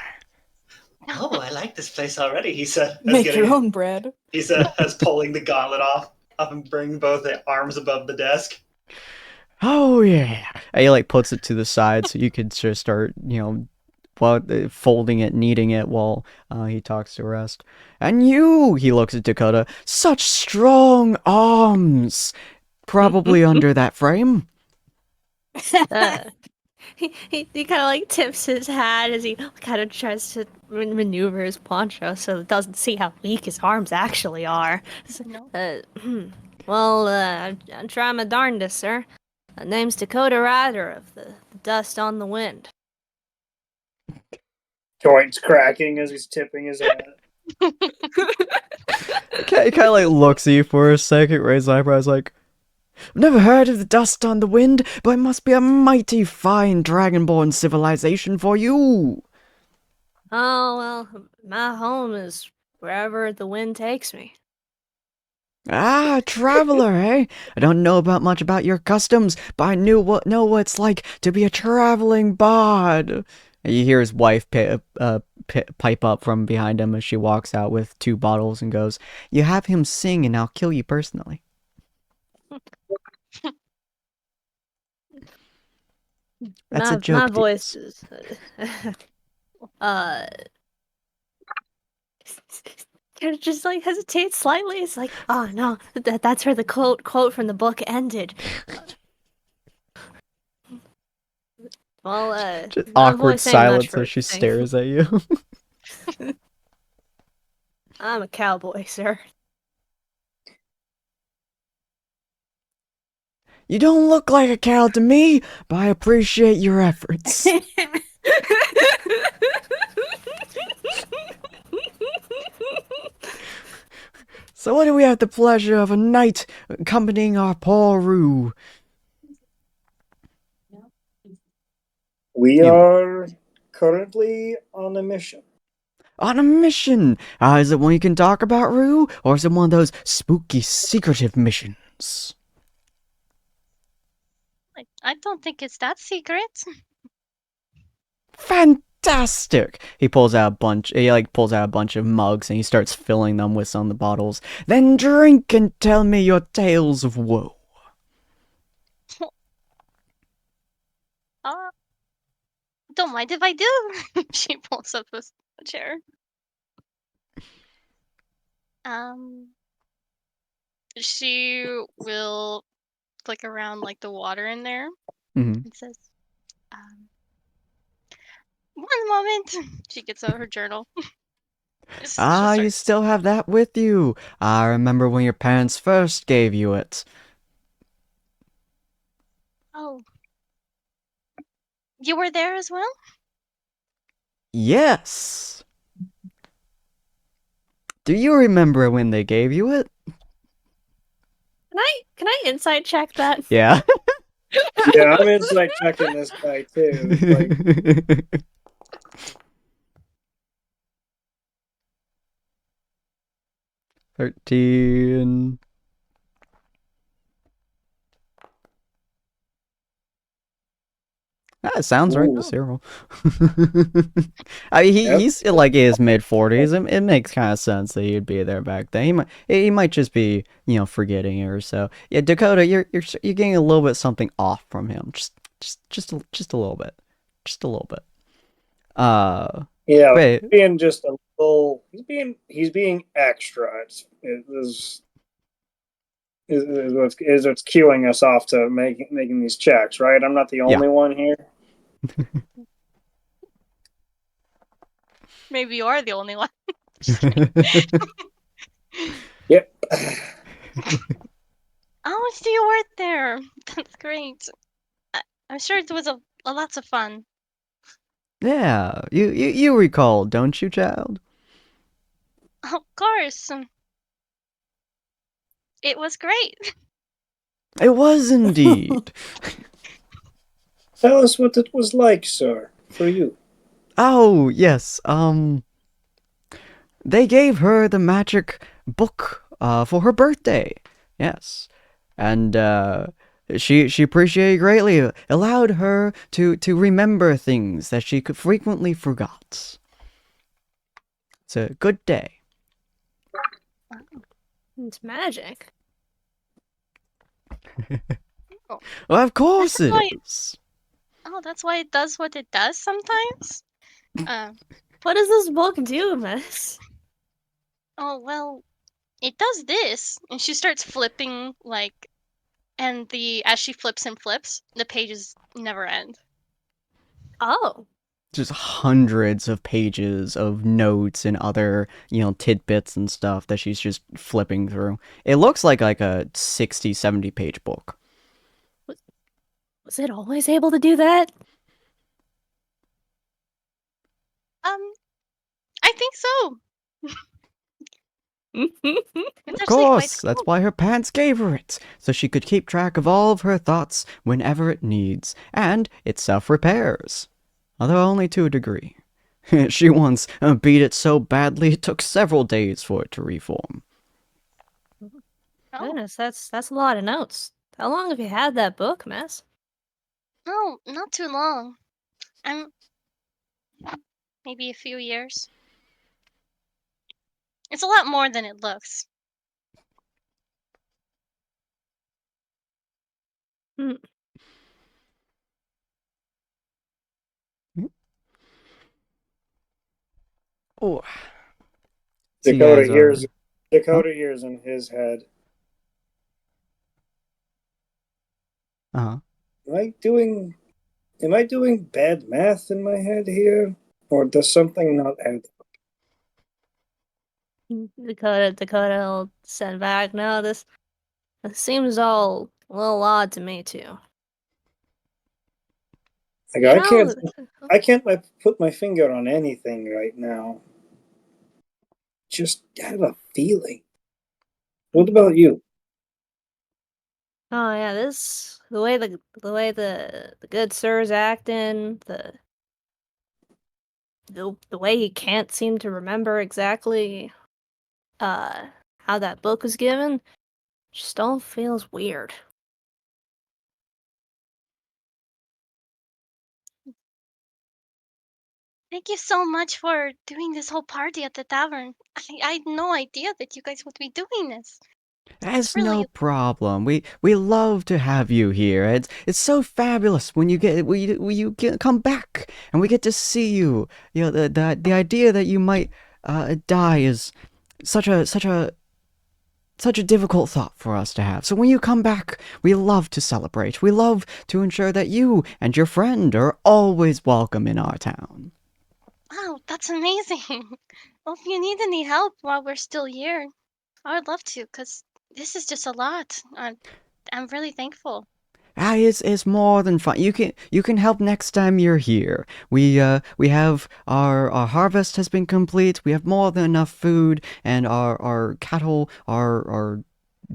Oh, I like this place already, he said. Make your own bread. He said, as pulling the gauntlet off and bringing both the arms above the desk. Oh, yeah. And he, puts it to the side so you could just start, folding it, kneading it while he talks to the rest. And you, he looks at Dakota, such strong arms. Probably under that frame. He kind of tips his hat as he kind of tries to maneuver his poncho so it doesn't see how weak his arms actually are. I'm trying my darndest, sir. My name's Dakota Rider of the Dust on the Wind. Joints cracking as he's tipping his hat. He kind of looks at you for a second, raises eyebrows I've never heard of the Dust on the Wind, but it must be a mighty fine dragonborn civilization for you. Oh, well, my home is wherever the wind takes me. Ah, traveler, eh? I don't know much about your customs, but I know what it's like to be a traveling bard. And you hear his wife pipe up from behind him as she walks out with 2 bottles and goes, You have him sing and I'll kill you personally. That's a joke. My voice is... kind of just hesitates slightly. It's oh no, that's where the quote from the book ended. Well, just awkward silence as she stares at you. I'm a cowboy, sir. You don't look like a cow to me, but I appreciate your efforts. So what do we have the pleasure of a knight accompanying our poor Roo? We are currently on a mission. On a mission. Is it one you can talk about, Rue? Or is it one of those spooky, secretive missions? I don't think it's that secret. Fantastic! He pulls out a bunch. He pulls out a bunch of mugs and he starts filling them with some of the bottles. Then drink and tell me your tales of woe. Don't mind if I do. She pulls up a chair. She will flick around like the water in there Mm-hmm. and says, "One moment." She gets out her journal. You still have that with you. I remember when your parents first gave you it. Oh, you were there as well? Yes. Do you remember when they gave you it? Can I insight check that? Yeah. Yeah, I'm insight checking this guy too. Like, 13. That sounds right ooh, to Cyril. I mean, yep. he's like in his mid-40s. It makes kind of sense that he'd be there back then. He might just be, forgetting it or so. Yeah, Dakota, you're getting a little bit something off from him. Just a little bit. Just a little bit. Yeah, Wait. being just a little. He's being extra. Is what's cueing us off to making these checks, right? I'm not the Yeah. only one here. Maybe you are the only one. Yep. How much do you work there? That's great. I'm sure it was a lots of fun. Yeah, you recall, don't you, child? Of course. It was great. It was indeed. Tell us what it was like, sir, for you. Oh, yes, they gave her the magic book, for her birthday. Yes. And, she appreciated greatly. It allowed her to remember things that she could frequently forgot. It's a good day. It's magic. Well, of course That's it why. is. Oh, that's why it does what it does sometimes. What does this book do, miss? Oh well, it does this, and she starts flipping and as she flips and flips, the pages never end. Oh. Just hundreds of pages of notes and other, tidbits and stuff that she's just flipping through. It looks like a 60, 70 page book. Was it always able to do that? I think so. It's Of actually quite course, that's cool. why her parents gave her it, so she could keep track of all of her thoughts whenever it needs, and it self-repairs. Although only to a degree. She once beat it so badly it took several days for it to reform. Oh, Goodness, that's a lot of notes. How long have you had that book, miss? no, not too long. I'm maybe a few years. It's a lot more than it looks. Hmm. Oh, so you Dakota guys are. hears. Huh? Dakota hears in his head. Uh-huh. Am I doing? Am I doing bad math in my head here, or does something not add? Dakota will send back. No, this seems all a little odd to me too. Like You know, I can't like put my finger on anything right now. Just have a feeling. What about you? oh yeah, this the way the good sir's acting, the way he can't seem to remember exactly how that book was given just all feels weird. Thank you so much for doing this whole party at the tavern. I had no idea that you guys would be doing this. That's It's no really problem. We love to have you here. It's so fabulous when you come back and we get to see you. You know the idea that you might die is such a such a difficult thought for us to have. So when you come back, we love to celebrate. We love to ensure that you and your friend are always welcome in our town. wow, that's amazing. Well, if you need any help while we're still here, I would love to, because this is just a lot. I'm really thankful. It's more than fun. You can help next time you're here. We have our harvest has been complete. We have more than enough food, and our cattle are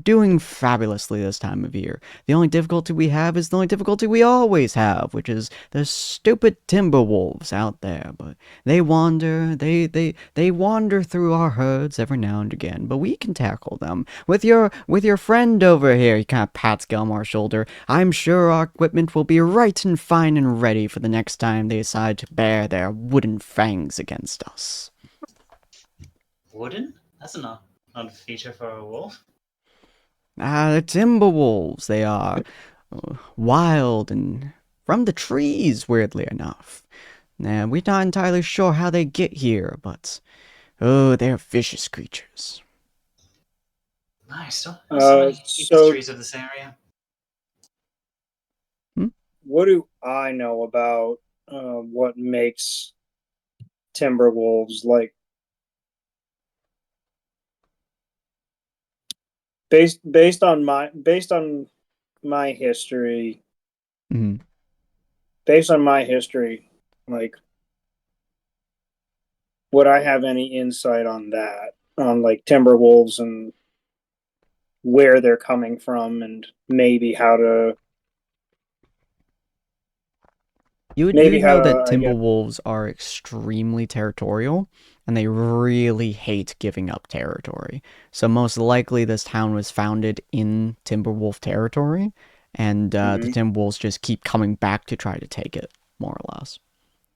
doing fabulously this time of year. The only difficulty we have is the only difficulty we always have, which is the stupid timber wolves out there. But they wander, they wander through our herds every now and again. But we can tackle them with your friend over here. He kind of pats Gelmar's shoulder. I'm sure our equipment will be right and fine and ready for the next time they decide to bare their wooden fangs against us. Wooden? That's not a feature for a wolf. The timber wolves, they are wild and from the trees, weirdly enough. Now, we're not entirely sure how they get here, but oh, they're vicious creatures. Nice. So many histories of this area. What do I know about what makes timber wolves like? Based on my history, Mm-hmm. based on my history, like, would I have any insight on that, on like timber wolves and where they're coming from, and maybe how to You maybe how know that to I timber guess. wolves are extremely territorial, and they really hate giving up territory. So most likely, this town was founded in timber wolf territory, and the Mhm. timber wolves just keep coming back to try to take it, more or less.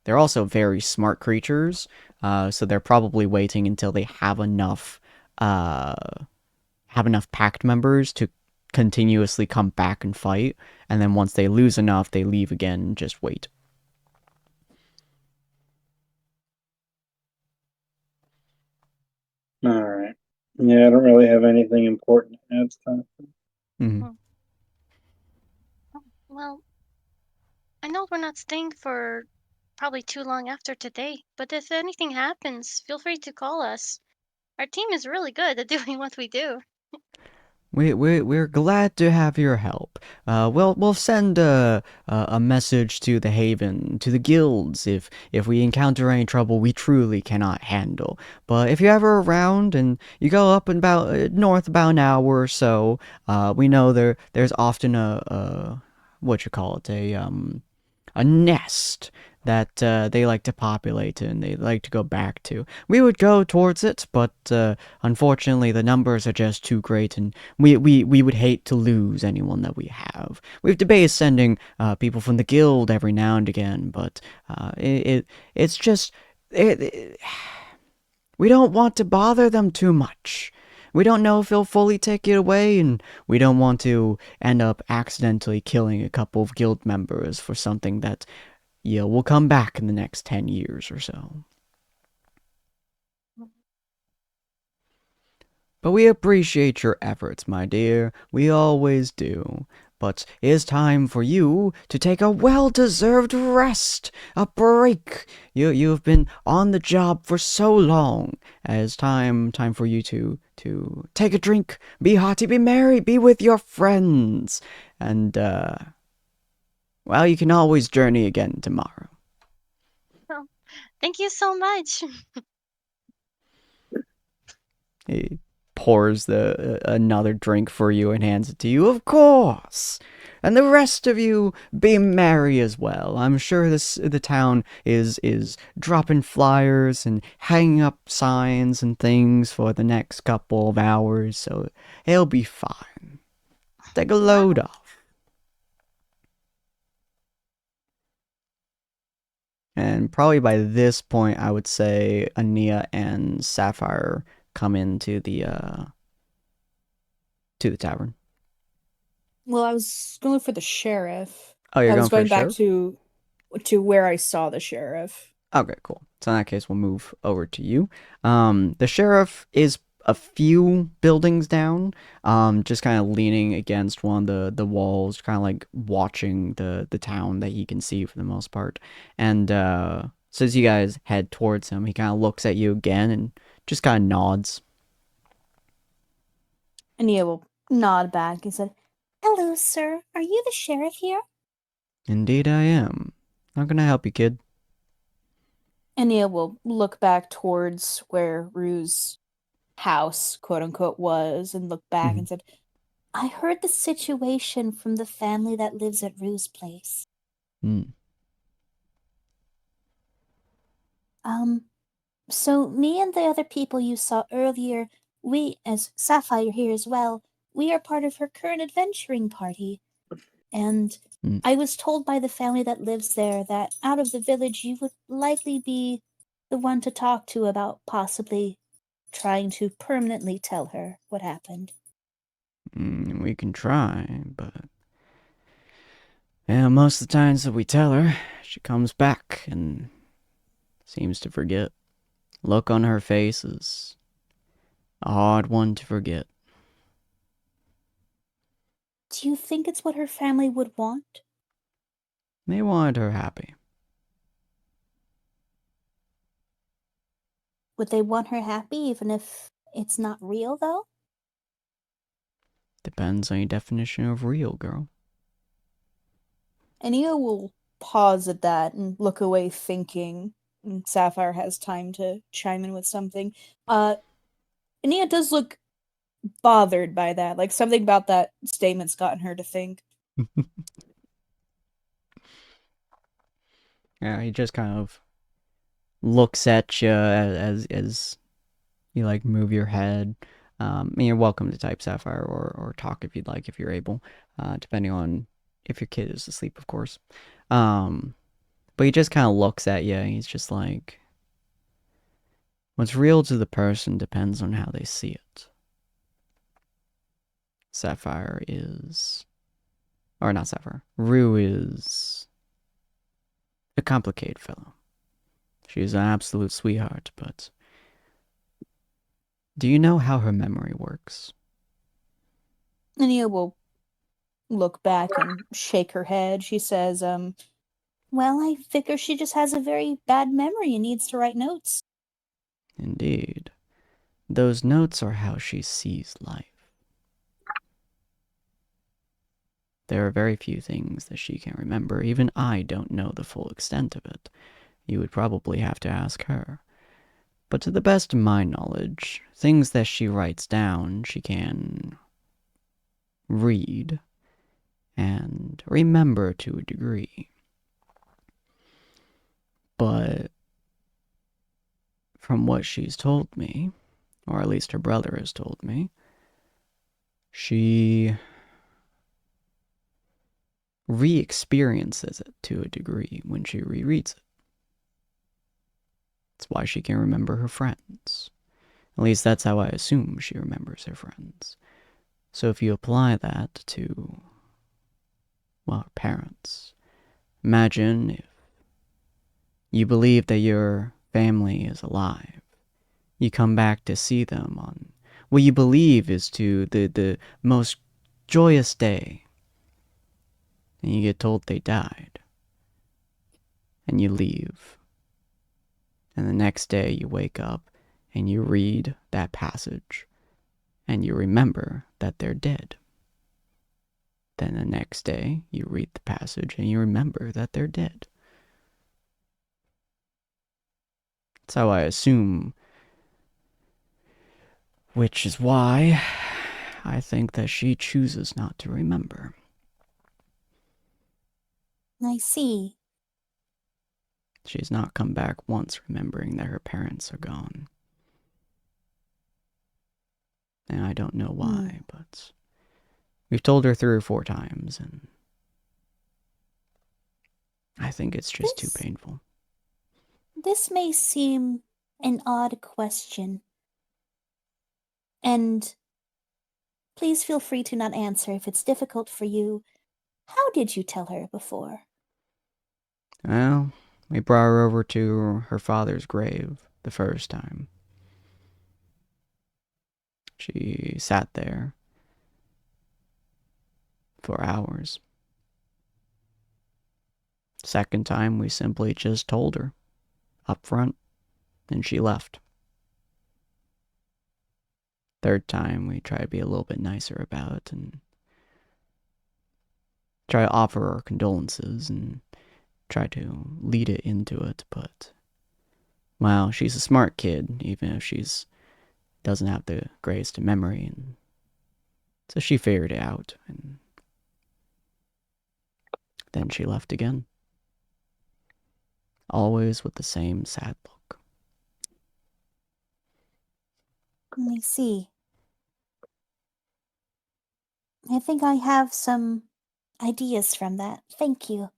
They're also very smart creatures, so they're probably waiting until they uh, have enough pact members to continuously come back and fight, and then once they lose enough, they leave again and just wait. All right. Yeah, I don't really have anything important to add to that. Mm-hmm. Well, I know we're not staying for probably too long after today, but if anything happens, feel free to call us. Our team is really good at doing what we do. We're glad to have your help. We'll send a message to the Haven, to the guilds, if we encounter any trouble we truly cannot handle. But if you're ever around and you go up and about north about an hour or so, we know there's often a what you call it, a nest that they like to populate and they like to go back to. We would go towards it, but unfortunately the numbers are just too great, and we would hate to lose anyone that we have. We've debated sending people from the guild every now and again, but it's just we don't want to bother them too much. We don't know if he'll fully take it away, and we don't want to end up accidentally killing a couple of guild members for something that, will come back in the next 10 years or so. But we appreciate your efforts, my dear. We always do. But it is time for you to take a well-deserved rest, a break. You've been on the job for so long. It's time for you to take a drink, be hearty, be merry, be with your friends, and well, you can always journey again tomorrow. Thank you so much. Hey. pours the another drink for you and hands it to you. Of course. And the rest of you be merry as well. I'm sure the town is dropping flyers and hanging up signs and things for the next couple of hours, so it'll be fine. Take a load off. And probably by this point, I would say Ania and Sapphire come into the tavern. Well, I was going for the sheriff. Oh, you're I going was for a going back sheriff? to where I saw the sheriff. Okay, cool. So in that case, we'll move over to you. The sheriff is a few buildings down, just kind of leaning against one of the walls, kind of like watching the town that he can see for the most part. And so as you guys head towards him, he kind of looks at you again and just kind of nods. Ania will nod back and said, Hello, sir. Are you the sheriff here? Indeed, I am. How can I help you, kid? Ania will look back towards where Rue's house, quote unquote, was and look back and said, I heard the situation from the family that lives at Rue's place. Hmm. So me and the other people you saw earlier, we, as Sapphire here as well, we are part of her current adventuring party. And I was told by the family that lives there that out of the village you would likely be the one to talk to about possibly trying to permanently tell her what happened. We can try, but yeah, most of the times that we tell her, she comes back and seems to forget. Look on her face is a hard one to forget. Do you think it's what her family would want? They wanted her happy. Would they want her happy even if it's not real, though? Depends on your definition of real, girl. Ania will pause at that and look away thinking. And Sapphire has time to chime in with something. Ania does look bothered by that. Like something about that statement's gotten her to think. Yeah, he just kind of looks at you as you like move your head. You're welcome to type Sapphire or talk if you'd like, if you're able, depending on if your kid is asleep, of course. But he just kind of looks at you. He's just like, what's real to the person depends on how they see it. Sapphire is, or not Sapphire, Rue is a complicated fellow. She's an absolute sweetheart, but do you know how her memory works? Ania will look back and shake her head. She says, Well, I figure she just has a very bad memory and needs to write notes. Indeed. Those notes are how she sees life. There are very few things that she can remember. Even I don't know the full extent of it. You would probably have to ask her. But to the best of my knowledge, things that she writes down, she can read and remember to a degree. But from what she's told me, or at least her brother has told me, she re-experiences it to a degree when she rereads it. That's why she can remember her friends. At least that's how I assume she remembers her friends. So if you apply that to, well, her parents, imagine if you believe that your family is alive. You come back to see them on what you believe is to the most joyous day, and you get told they died, and you leave. And the next day you wake up and you read that passage and you remember that they're dead. Then the next day you read the passage and you remember that they're dead. That's how I assume Which is why I think that she chooses not to remember. I see. She's not come back once remembering that her parents are gone. And I don't know why, but we've told her 3 or 4 times, and I think it's just too painful. This may seem an odd question, and please feel free to not answer if it's difficult for you. How did you tell her before? Well, we brought her over to her father's grave the first time. She sat there for hours. Second time, we simply just told her up front, and she left. Third time, we tried to be a little bit nicer about it and try to offer our condolences and try to lead it into it, but, well, she's a smart kid, even if she's doesn't have the greatest memory, and so she figured it out, and then she left again. Always with the same sad look. I see. I think I have some ideas from that. Thank you.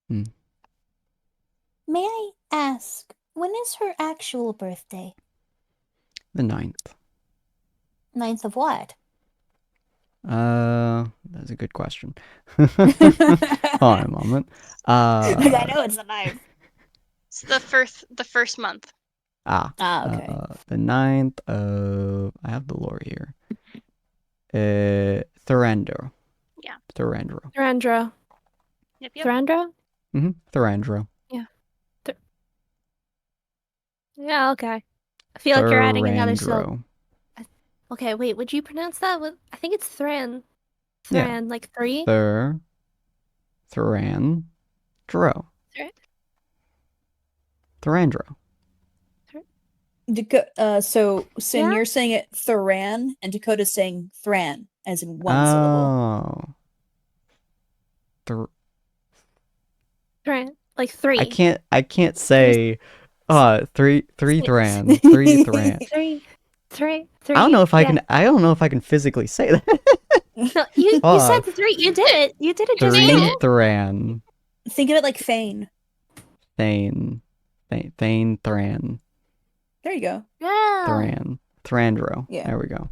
Hmm. May I ask, when is her actual birthday? The 9th. 9th of what? That's a good question. Hold on a moment. I know it's the 9th. It's the first month. Okay. The 9th of... I have the lore here. Thorandro. Yeah. Thorandro. Tyrandro. Yep. Tyrandro? Mm-hmm. Thorandro. Yeah. Yeah, okay. I feel like you're adding another syllable. Okay, wait, would you pronounce that with... I think it's Thran. Yeah. Like 3? Thorandro. Thorandro. So Sin, Yeah? you're saying it Thuran, and Dakota's saying Thran, as in one syllable. Thran. Like 3. I can't say three Thran. 3 Thran. 3. I don't know if I can physically say that. No, you said 3. You did it. You did it just 3 now. Thran. Think of it like Thane. Thane Thran. There you go. Yeah. Thrandro. Yeah. There we go.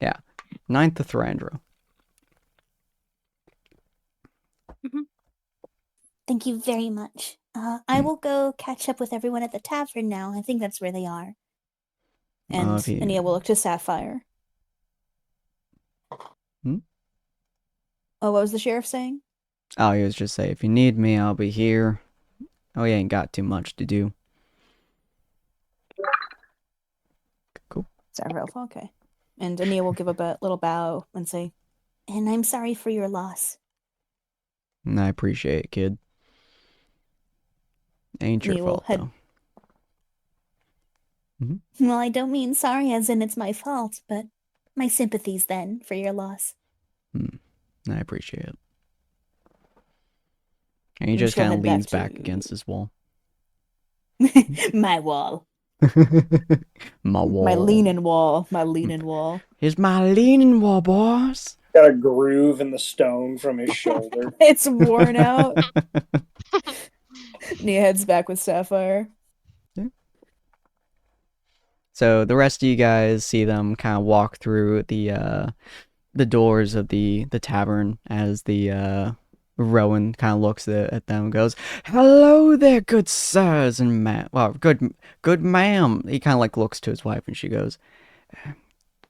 Yeah. 9th of Thrandro. Thank you very much. I will go catch up with everyone at the tavern now. I think that's where they are. And Ania will look to Sapphire. Hmm? Oh, what was the sheriff saying? Oh, he was just saying, if you need me, I'll be here. Oh, you ain't got too much to do. Cool. Sapphire, okay. And Ania will give a little bow and say, and I'm sorry for your loss. I appreciate it, kid. Ain't your fault, though. Well, I don't mean sorry as in it's my fault, but my sympathies then for your loss. I appreciate it. And he just kind of leans back against his wall. My wall. My wall. My leaning wall. My leaning wall. Here's my leaning wall, boss. Got a groove in the stone from his shoulder. It's worn out. Nia heads back with Sapphire. Yeah. So the rest of you guys see them kind of walk through the doors of the tavern as the Rowan kind of looks at them and goes, "Hello there, good sirs and good ma'am." He kind of like looks to his wife and she goes,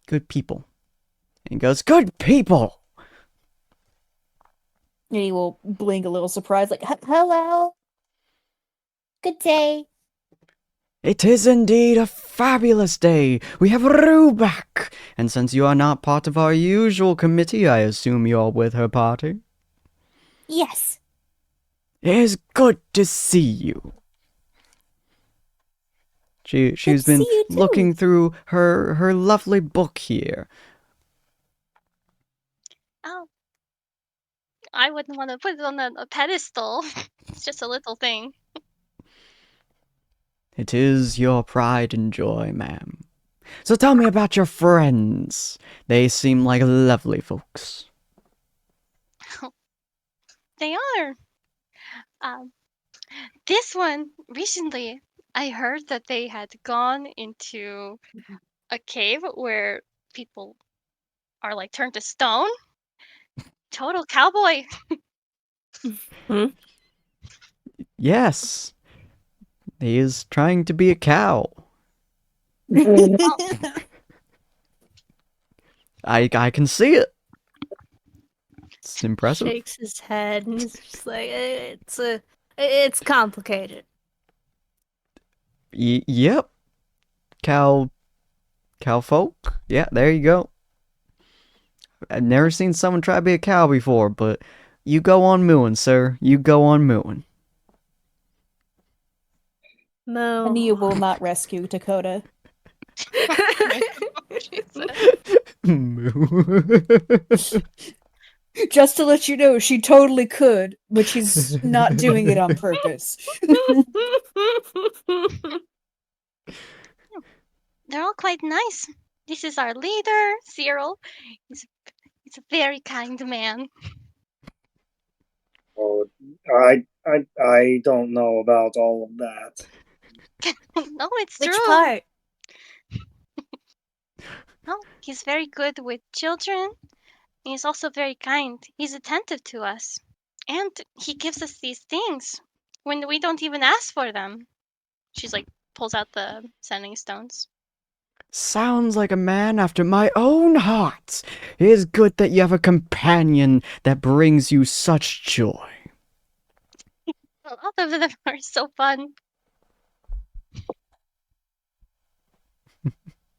"Good people." And he goes, "Good people." And he will blink a little surprised, like, "Hello. Good day." "It is indeed a fabulous day. We have Rue back. And since you are not part of our usual committee, I assume you're with her party?" Yes. "It is good to see you." She's to see been you too. looking through her lovely book here. Oh, I wouldn't want to put it on a pedestal. It's just a little thing. It is your pride and joy, ma'am. So tell me about your friends. They seem like lovely folks. They are. Um, this one recently, I heard that they had gone into a cave where people are like turned to stone. Total cowboy. Yes, he is trying to be a cow. I can see it. It's impressive. Shakes his head and he's just like, it's complicated. Yep. Cow folk. Yeah, there you go. I've never seen someone try to be a cow before, but you go on mooing, sir. You go on mooing. Moo. Ania will not rescue Dakota. Moo. Just to let you know, she totally could, but she's not doing it on purpose. They're all quite nice. This is our leader, Cyril. He's a very kind man. Oh, I don't know about all of that. No, it's Which true. part? No, he's very good with children. He's also very kind. He's attentive to us. And he gives us these things when we don't even ask for them. She's like, pulls out the sending stones. Sounds like a man after my own heart. It is good that you have a companion that brings you such joy. All of them are so fun.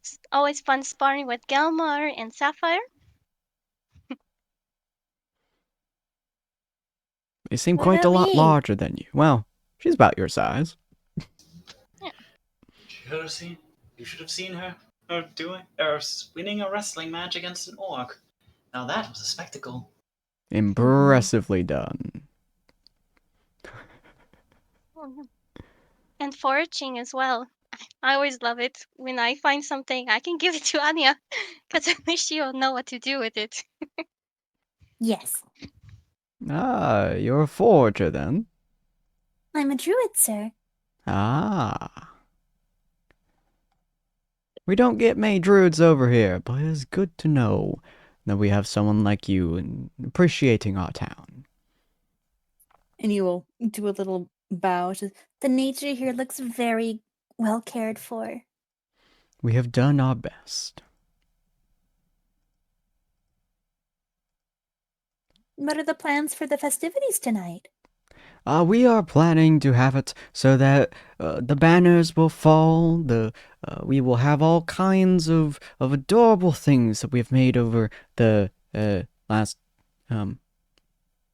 It's always fun sparring with Gelmar and Sapphire. They seem What quite a about lot me? larger than you. Well, she's about your size. You should have seen her winning a wrestling match against an orc. Now that was a spectacle. Impressively done. And foraging as well. I always love it. When I find something, I can give it to Anya. Because at least she'll know what to do with it. Yes. Ah, you're a forger then? I'm a druid, sir. Ah. We don't get many druids over here, but it's good to know that we have someone like you and appreciating our town. And you will do a little bow. The nature here looks very well cared for. We have done our best. What are the plans for the festivities tonight? We are planning to have it so that the banners will fall. We will have all kinds of adorable things that we've made over the last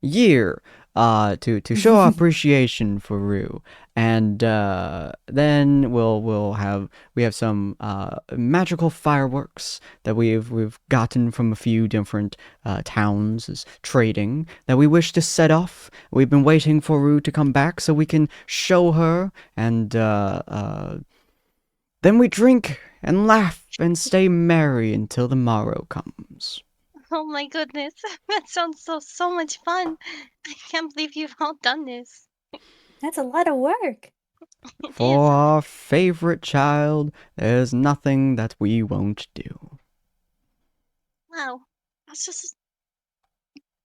year to show our appreciation for Rue. And then we have some magical fireworks that we've gotten from a few different towns as trading that we wish to set off. We've been waiting for Rue to come back so we can show her, and then we drink and laugh and stay merry until the morrow comes. Oh my goodness. That sounds so much fun. I can't believe you've all done this. That's a lot of work. It For is. our favorite child, there's nothing that we won't do. Wow. That's just.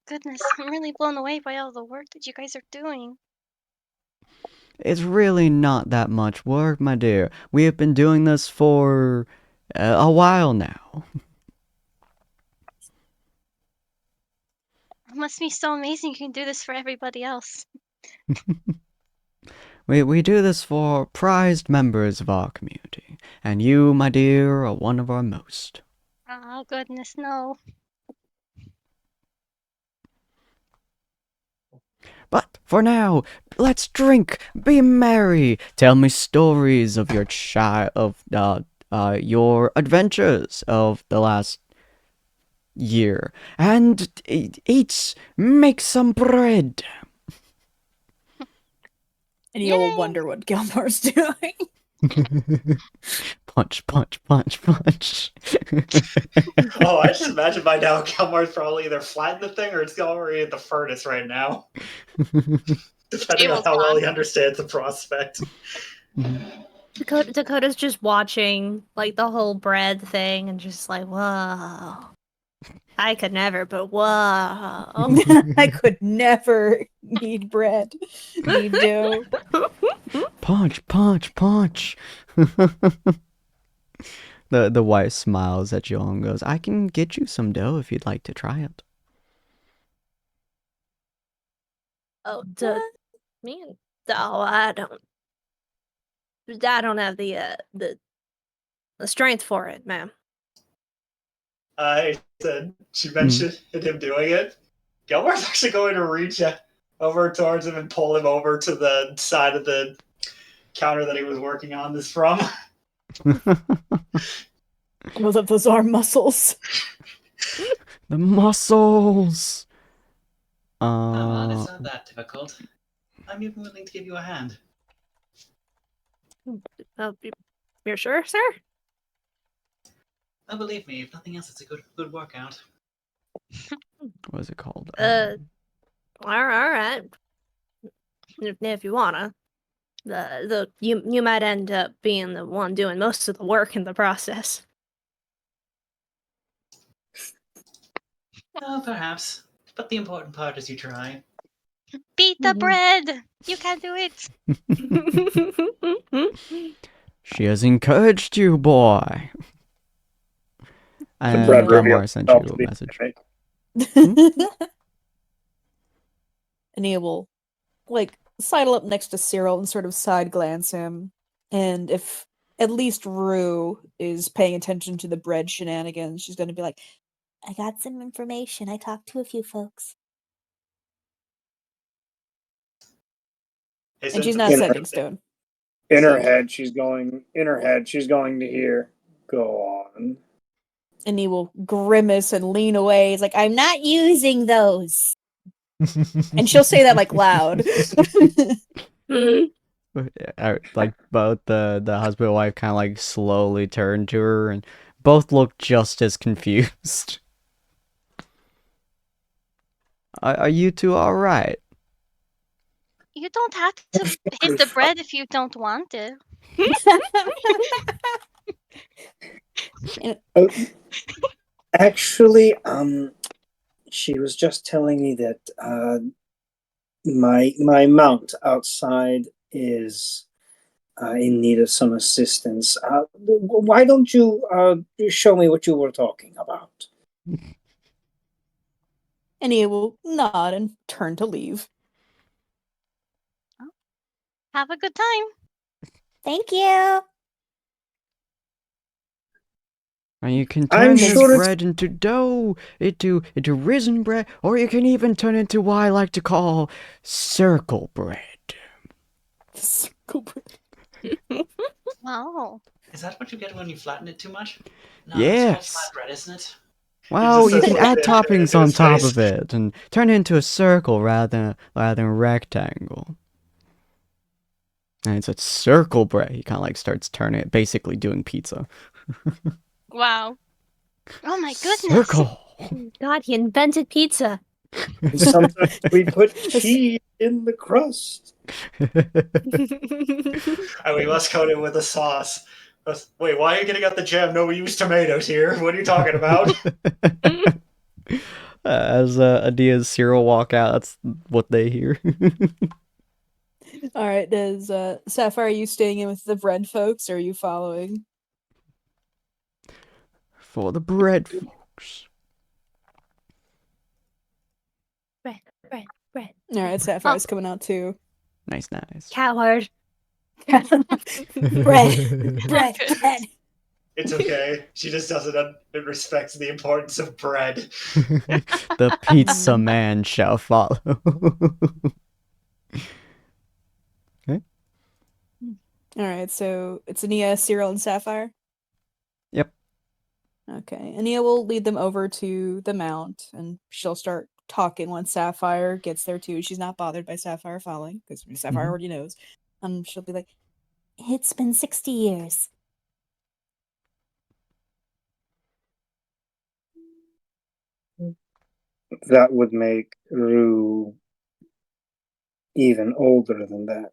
Goodness. I'm really blown away by all the work that you guys are doing. It's really not that much work, my dear. We have been doing this for a while now. It must be so amazing you can do this for everybody else. We do this for prized members of our community, and you, my dear, are one of our most. Oh, goodness, no. But for now, let's drink, be merry. Tell me stories of your adventures of the last year, and eat, make some bread. And you'll Yay. wonder what Gilmore's doing. Punch, punch, punch, punch. Oh, I just imagine by now Kelmar's probably either flattened the thing or it's already at the furnace right now. Depending on Table's how well gone. he understands the prospect. Dakota's just watching like the whole bread thing and just like, whoa. I could never, but whoa. I could never need bread. Need dough. Punch, punch, punch. The wife smiles at Joel and goes, I can get you some dough if you'd like to try it. Oh, me? Oh, I don't have the strength for it, ma'am. I said she mentioned him doing it. Gilmore's actually going to reach over towards him and pull him over to the side of the counter that he was working on this from. Was up those arm muscles. The muscles. Come on, it's not that difficult. I'm even willing to give you a hand. You're sure, sir? Oh, believe me, if nothing else, it's a good workout. What is it called? All right. If you wanna, you might end up being the one doing most of the work in the process. Oh, perhaps. But the important part is you try. Beat the bread. You can do it. She has encouraged you, boy. And bread Gilmore reveal sent you to a be message. right. And he will, like, sidle up next to Cyril and sort of side glance him. And if at least Rue is paying attention to the bread shenanigans, she's going to be like, I got some information. I talked to a few folks. Hey, and she's since not In set her- in stone. In her head, she's going to hear, go on. And he will grimace and lean away. He's like, I'm not using those. And she'll say that like loud. Like both the husband and wife kind of like slowly turn to her, and both look just as confused. Are you two all right? You don't have to hit the bread if you don't want to. Oh, actually, she was just telling me that my mount outside is in need of some assistance. Why don't you show me what you were talking about? And he will nod and turn to leave. Have a good time. Thank you. And you can I'm turn this sure it's- bread into dough, into risen bread, or you can even turn into what I like to call circle bread. Circle bread. Wow. Is that what you get when you flatten it too much? No, Yes. it's called flat bread, isn't it? Well, just you says can like add that toppings into on his top face. of it and turn it into a circle rather than a rectangle. And it's a circle bread. He kind of like starts turning it, basically doing pizza. Wow. Oh my goodness. Circle. God, he invented pizza. Sometimes we put cheese in the crust. And we must coat it with a sauce. Wait, why are you getting out the jam? No, we use tomatoes here. What are you talking about? As Adia and Cyril walk out, that's what they hear. All right, does Sapphire, are you staying in with the bread folks, or are you following? For the bread folks. Bread. All right, Sapphire's coming out too. Nice, nice. Coward. bread. It's okay. She just doesn't. It respects the importance of bread. The pizza man shall follow. Okay. All right, so it's Ania, Cyril, and Sapphire. Yep. Okay, Ania will lead them over to the mount, and she'll start talking once Sapphire gets there too. She's not bothered by Sapphire following because Sapphire already knows. She'll be like, It's been 60 years. That would make Rue even older than that.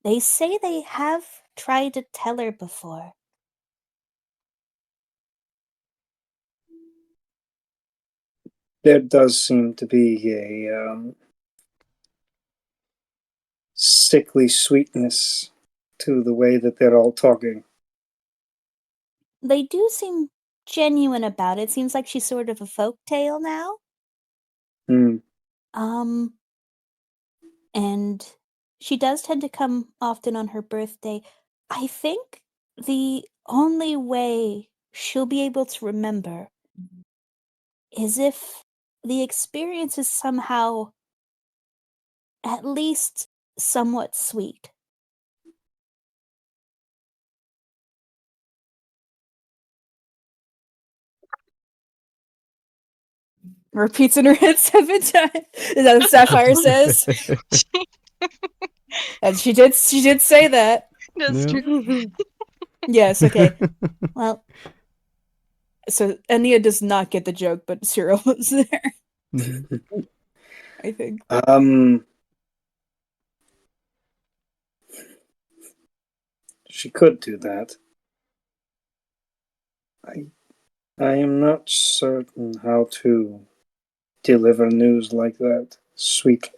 They say they have tried to tell her before. There does seem to be a sickly sweetness to the way that they're all talking. They do seem genuine about it. Seems like she's sort of a folk tale now. Hmm. And she does tend to come often on her birthday. I think the only way she'll be able to remember is if the experience is somehow at least somewhat sweet. repeats in her head 7 times. Is that what Sapphire says? And she did say that. That's true. Yes, okay. Well, So Ania does not get the joke, but Cyril was there, I think. She could do that. I am not certain how to deliver news like that sweetly.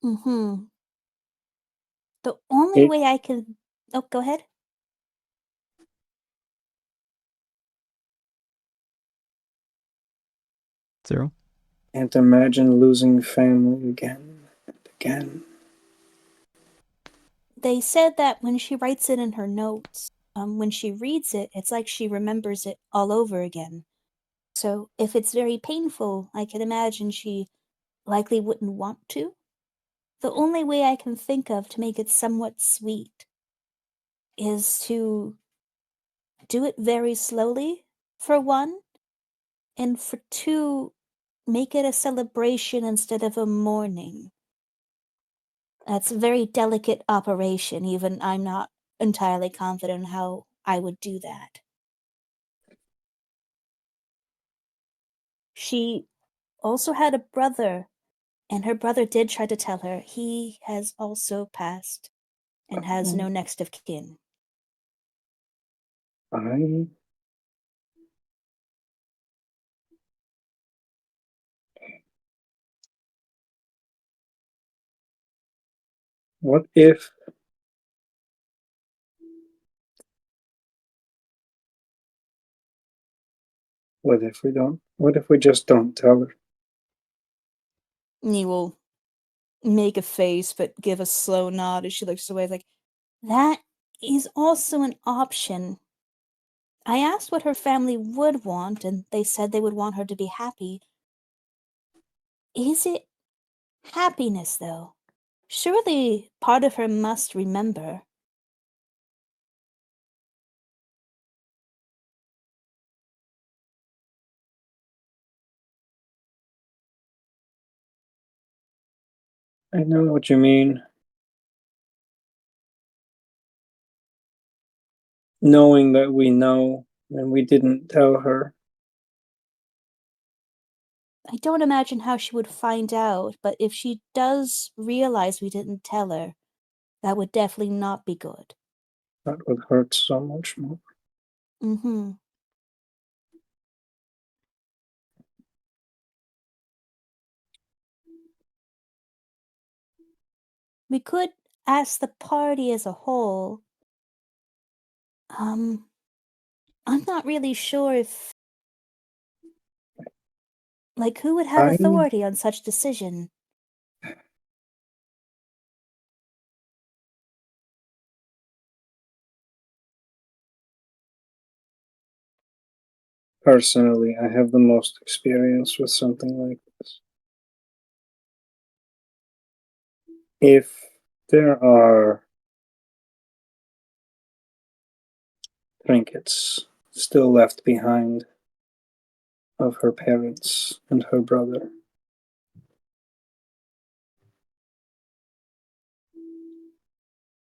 the only way I can. Oh, go ahead. Zero. Can't imagine losing family again and again. They said that when she writes it in her notes, when she reads it, it's like she remembers it all over again. So if it's very painful, I can imagine she likely wouldn't want to. The only way I can think of to make it somewhat sweet is to do it very slowly, for one, and for two, make it a celebration instead of a mourning. That's a very delicate operation, even I'm not entirely confident how I would do that. She also had a brother, and her brother did try to tell her. He has also passed and has no next of kin. I What if what if we just don't tell her? And he will make a face but give a slow nod as she looks away, like, That is also an option. I asked what her family would want, and they said they would want her to be happy. Is it happiness, though? Surely part of her must remember. I know what you mean. Knowing that we know and we didn't tell her. I don't imagine how she would find out, but if she does realize we didn't tell her, that would definitely not be good. That would hurt so much more. Mm-hmm. We could ask the party as a whole. I'm not really sure if, like, who would have I authority on such decision? personally, I have the most experience with something like this. If there are trinkets still left behind of her parents and her brother,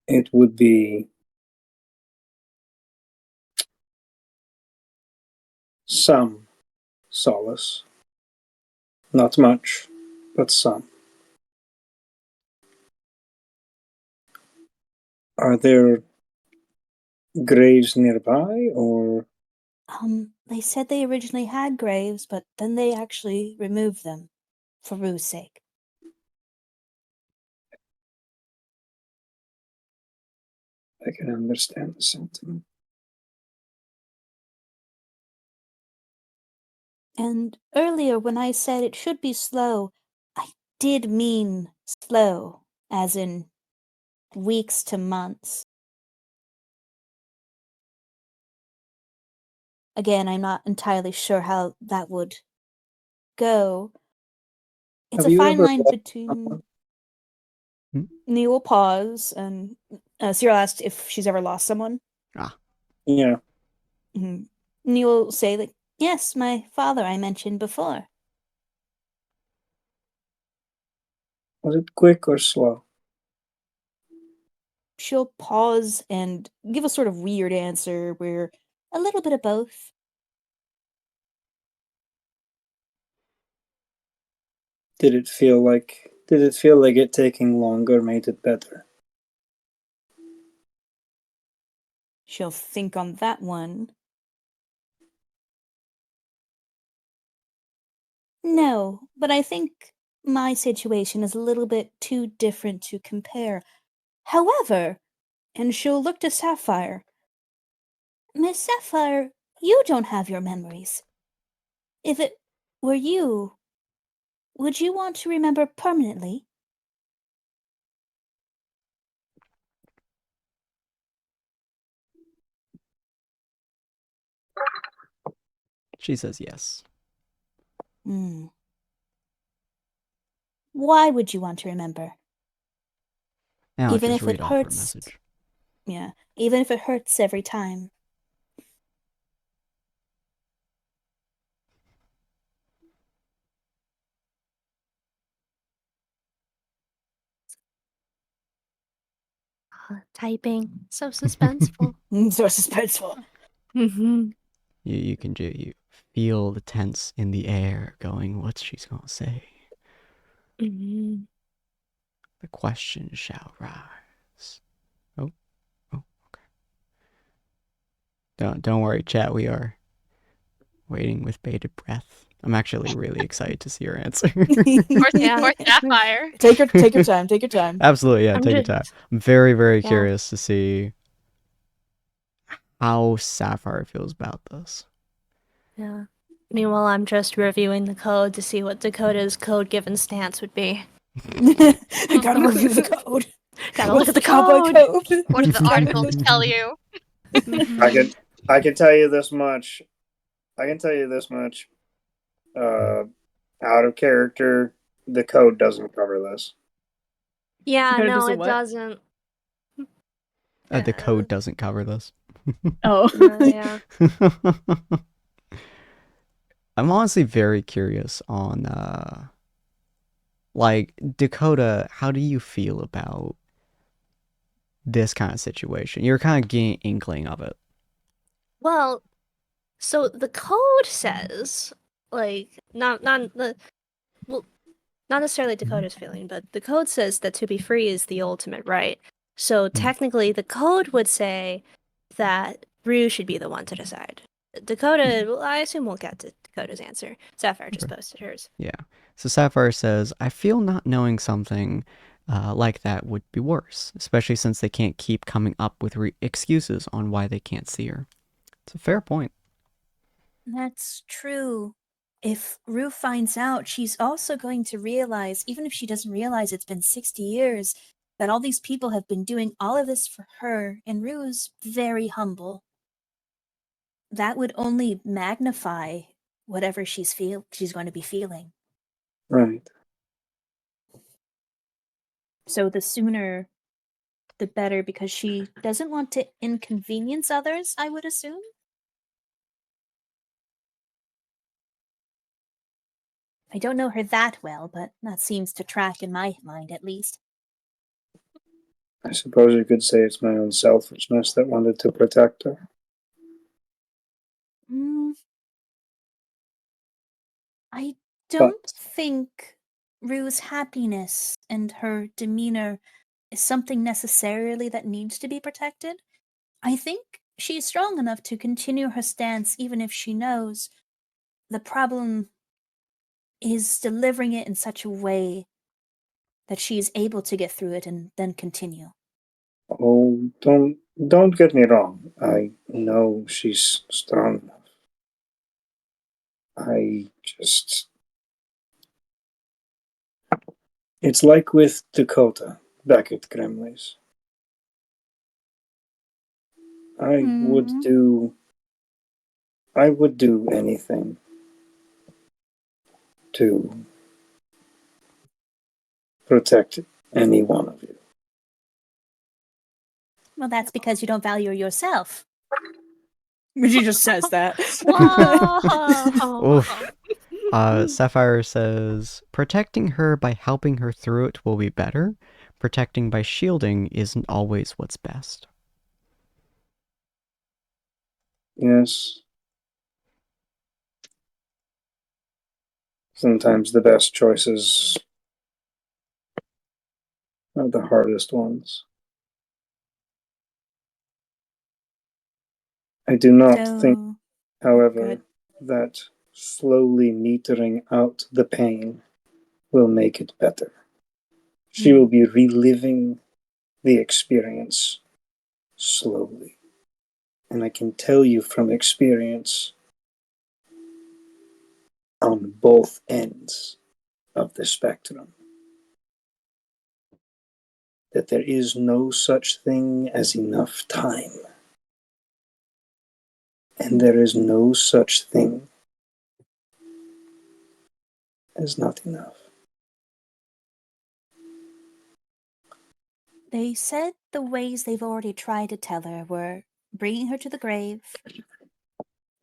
it would be some solace. Not much, but some. Are there graves nearby, or They said they originally had graves, but then they actually removed them for Rue's sake. I can understand the sentiment? And earlier, when I said it should be slow, I did mean slow, as in weeks to months. Again, I'm not entirely sure how that would go. It's Have a you fine ever line lost between. someone? Neil will pause, and Cyril asked if she's ever lost someone. Ah, Yeah. Mm-hmm. Neil will say, like, yes, my father I mentioned before. Was it quick or slow? She'll pause and give a sort of weird answer where a little bit of both. Did it feel like it taking longer made it better? She'll think on that one. No, but I think my situation is a little bit too different to compare. However, and she'll look to Sapphire. Miss Sapphire, you don't have your memories. If it were you, would you want to remember permanently? she says yes. Hmm. Why would you want to remember? Now I'll Even just if it read off her hurts. message. Yeah, even if it hurts every time. Typing. So suspenseful. So suspenseful. Mm-hmm. You feel the tense in the air going, what's she's gonna say? Mm-hmm. The question shall rise. Oh, okay. Don't worry, chat, we are waiting with bated breath. I'm actually really excited to see her answer. Yeah. Or Sapphire. Take your time. Take your time. Absolutely, yeah, I'm take your just- time. I'm very, very Yeah. curious to see how Sapphire feels about this. Yeah. Meanwhile, I'm just reviewing the code to see what Dakota's code-given stance would be. Gotta review the code. Gotta What's look at the cowboy code. code? What do the articles tell you? I can tell you this much. Out of character, the code doesn't cover this. Yeah, Dakota no, doesn't it what? doesn't. The code doesn't cover this. Oh. Yeah. I'm honestly very curious on, like, Dakota, how do you feel about this kind of situation? You're kind of getting an inkling of it. Well, so the code says, like, not necessarily Dakota's feeling, but the code says that to be free is the ultimate right. So technically, the code would say that Rue should be the one to decide. Dakota, well, I assume we'll get to Dakota's answer. Sapphire just posted hers. Yeah. So Sapphire says, I feel not knowing something like that would be worse, especially since they can't keep coming up with excuses on why they can't see her. It's a fair point. That's true. If Rue finds out, she's also going to realize, even if she doesn't realize it's been 60 years, that all these people have been doing all of this for her, and Rue's very humble. That would only magnify whatever she's going to be feeling. Right. So the sooner, the better, because she doesn't want to inconvenience others, I would assume? I don't know her that well, but that seems to track in my mind, at least. I suppose you could say it's my own selfishness that wanted to protect her. I don't think Rue's happiness and her demeanor is something necessarily that needs to be protected. I think she's strong enough to continue her stance even if she knows the problem is delivering it in such a way that she is able to get through it and then continue. Oh, don't get me wrong. I know she's strong enough. It's like with Dakota back at Grimley's. I would do anything to protect any one of you. Well, that's because you don't value yourself. She just says that. Oof. Sapphire says, protecting her by helping her through it will be better. Protecting by shielding isn't always what's best. Yes. Sometimes the best choices are the hardest ones. I do not think, however, that slowly metering out the pain will make it better. She will be reliving the experience slowly. And I can tell you from experience, on both ends of the spectrum, that there is no such thing as enough time. And there is no such thing as not enough. They said the ways they've already tried to tell her were bringing her to the grave,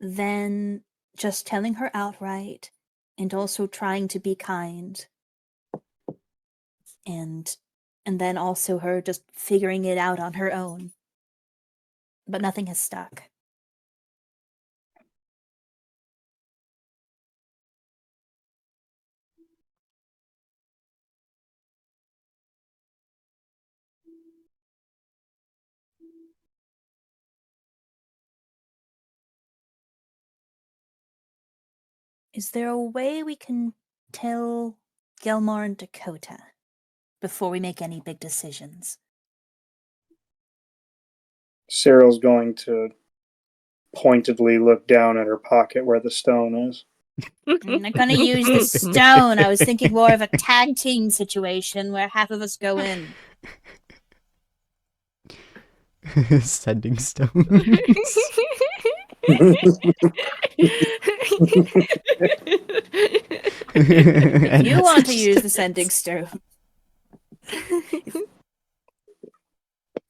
then just telling her outright, and also trying to be kind. And then also her just figuring it out on her own. But nothing has stuck. Is there a way we can tell Gelmar and Dakota before we make any big decisions? Cyril's going to pointedly look down at her pocket where the stone is. I'm not gonna use the stone. I was thinking more of a tag team situation where half of us go in. Sending stones. If you want to use the sending stone.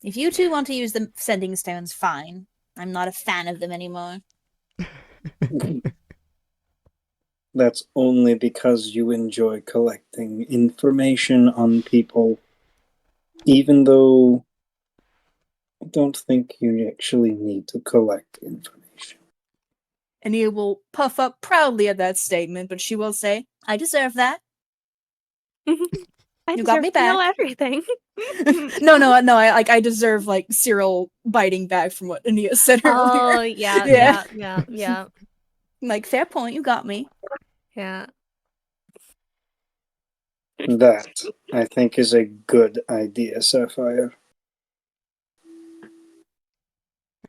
If you two want to use the sending stones, fine. I'm not a fan of them anymore. That's only because you enjoy collecting information on people, even though I don't think you actually need to collect information. Ania will puff up proudly at that statement, but she will say, I deserve that. You got me back. To know everything. No, I deserve like Cyril biting back from what Ania said earlier. Oh, yeah. Like, fair point, you got me. Yeah. That, I think, is a good idea, Sapphire.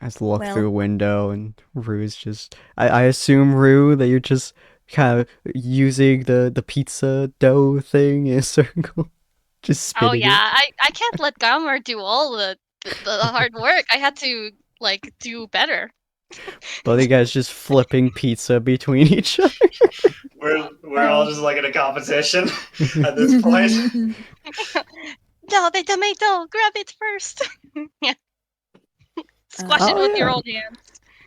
I just look through a window and Rue's just... I assume, Rue, that you're just kind of using the pizza dough thing in a circle. Just spinning Oh yeah, I can't let Gamer do all the hard work. I had to like do better. Both of you guys just flipping pizza between each other. We're all just like in a competition at this point. No, the tomato! Grab it first! Yeah. Squash it Oh, with your yeah. old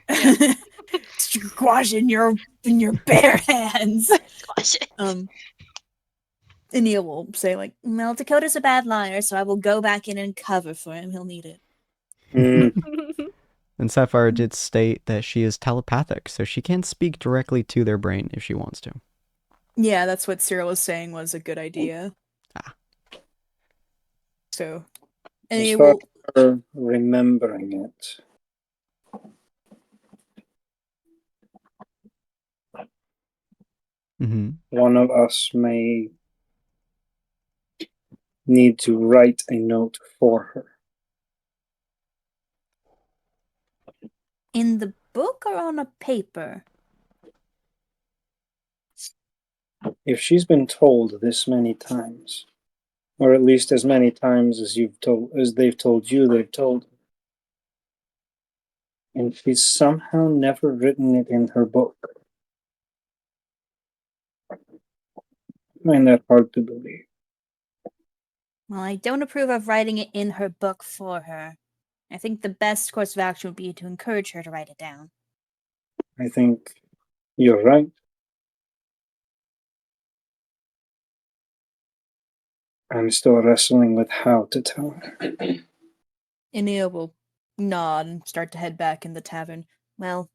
hands. Squash in your bare hands. Squash it. Ania will say like, "Well, Dakota's a bad liar, so I will go back in and cover for him. He'll need it." And Sapphire did state that she is telepathic, so she can speak directly to their brain if she wants to. Yeah, that's what Cyril was saying was a good idea. Ah. So, As Ania far will. as her remembering it, one of us may need to write a note for her. In the book or on a paper? If she's been told this many times, or at least as many times as they've told you, they've told her, and she's somehow never written it in her book, I find that hard to believe. Well, I don't approve of writing it in her book for her. I think the best course of action would be to encourage her to write it down. I think you're right. I'm still wrestling with how to tell her. Ania will nod and start to head back in the tavern. Well,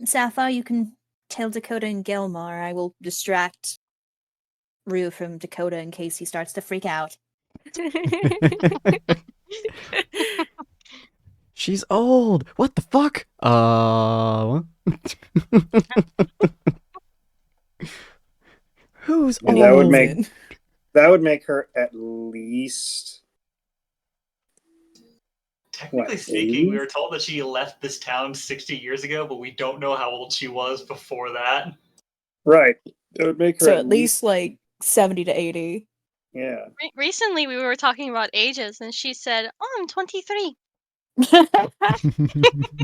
Sapphire, you can tell Dakota and Gelmar. I will distract Rue from Dakota in case he starts to freak out. She's old. What the fuck? Who's And old? that would make her at least. Technically speaking, we were told that she left this town 60 years ago, but we don't know how old she was before that. Right. That would make her So at least like 70 to 80. Yeah. Recently, we were talking about ages, and she said, "Oh, I'm 23."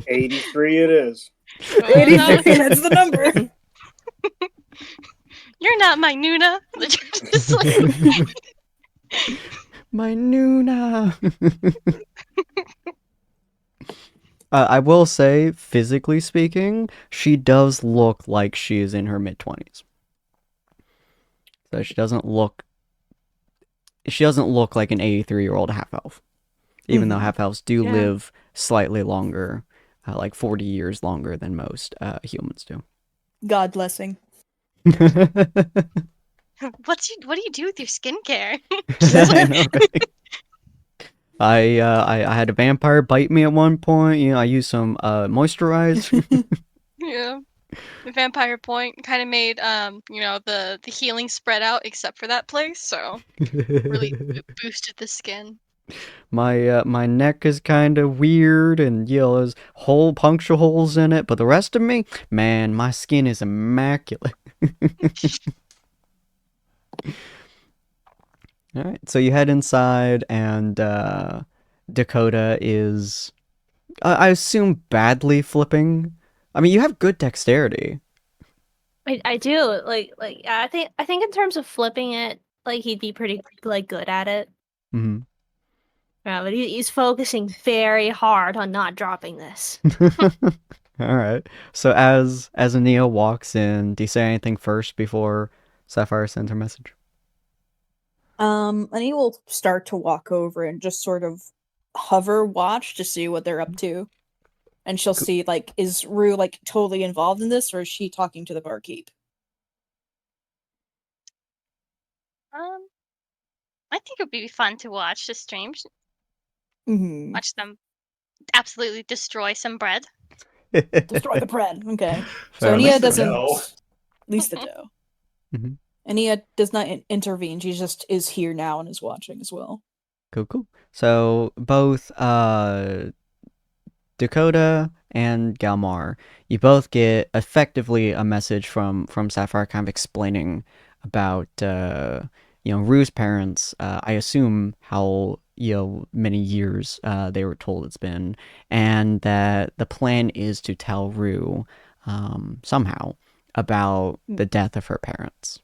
83 it is. 83, that's the number. You're not my Nuna. Just like... My Nuna. I will say, physically speaking, she does look like she is in her mid-20s. So she doesn't look like an 83-year-old half-elf. Even though half-elves do live slightly longer, like 40 years longer than most humans do. God blessing. What do you do with your skincare? I know, right? I had a vampire bite me at one point. You know, I used some moisturize. Yeah. The Vampire Point kind of made the healing spread out except for that place, so really boosted the skin. My neck is kind of weird, and there's puncture holes in it, but the rest of me, man, my skin is immaculate. All right, so you head inside, and Dakota is, I assume, badly flipping. I mean, you have good dexterity. I do like I think in terms of flipping it, like he'd be pretty like good at it. Mm-hmm. Yeah, but he's focusing very hard on not dropping this. All right. So as Anea walks in, do you say anything first before Sapphire sends her message? Ania will start to walk over and just sort of hover watch to see what they're up to. And she'll see, like, is Rue, like, totally involved in this, or is she talking to the barkeep? I think it would be fun to watch the streams. Mm-hmm. Watch them absolutely destroy some bread. Destroy the bread. Okay. Fair So Ania enough. doesn't. No. At least the dough. Mm-hmm. Ania does not intervene. She just is here now and is watching as well. Cool. So both Dakota and Galmar, you both get effectively a message from Sapphire kind of explaining about Rue's parents. I assume how many years they were told it's been, and that the plan is to tell Rue somehow about the death of her parents.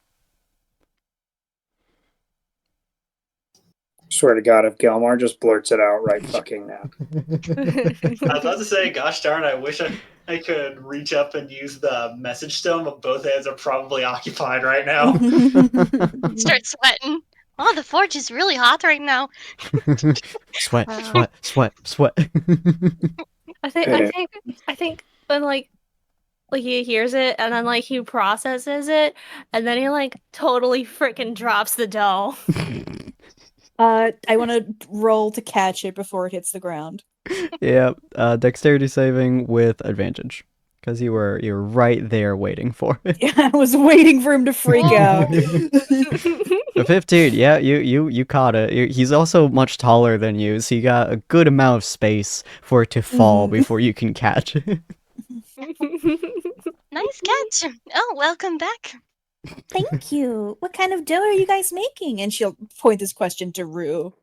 Swear to God, if Gelmar just blurts it out right fucking now. I was about to say, gosh darn, I wish I could reach up and use the message stone, but both hands are probably occupied right now. Start sweating. Oh, the forge is really hot right now. Sweat, Wow. sweat, sweat, sweat. I think when like he hears it and then like he processes it and then he like totally freaking drops the dough. I want to roll to catch it before it hits the ground. Yeah, dexterity saving with advantage. Because you were right there waiting for it. Yeah, I was waiting for him to freak out. A 15, yeah, you caught it. He's also much taller than you, so you got a good amount of space for it to fall before you can catch it. Nice catch. Oh, welcome back. Thank you. What kind of dough are you guys making? And she'll point this question to Rue.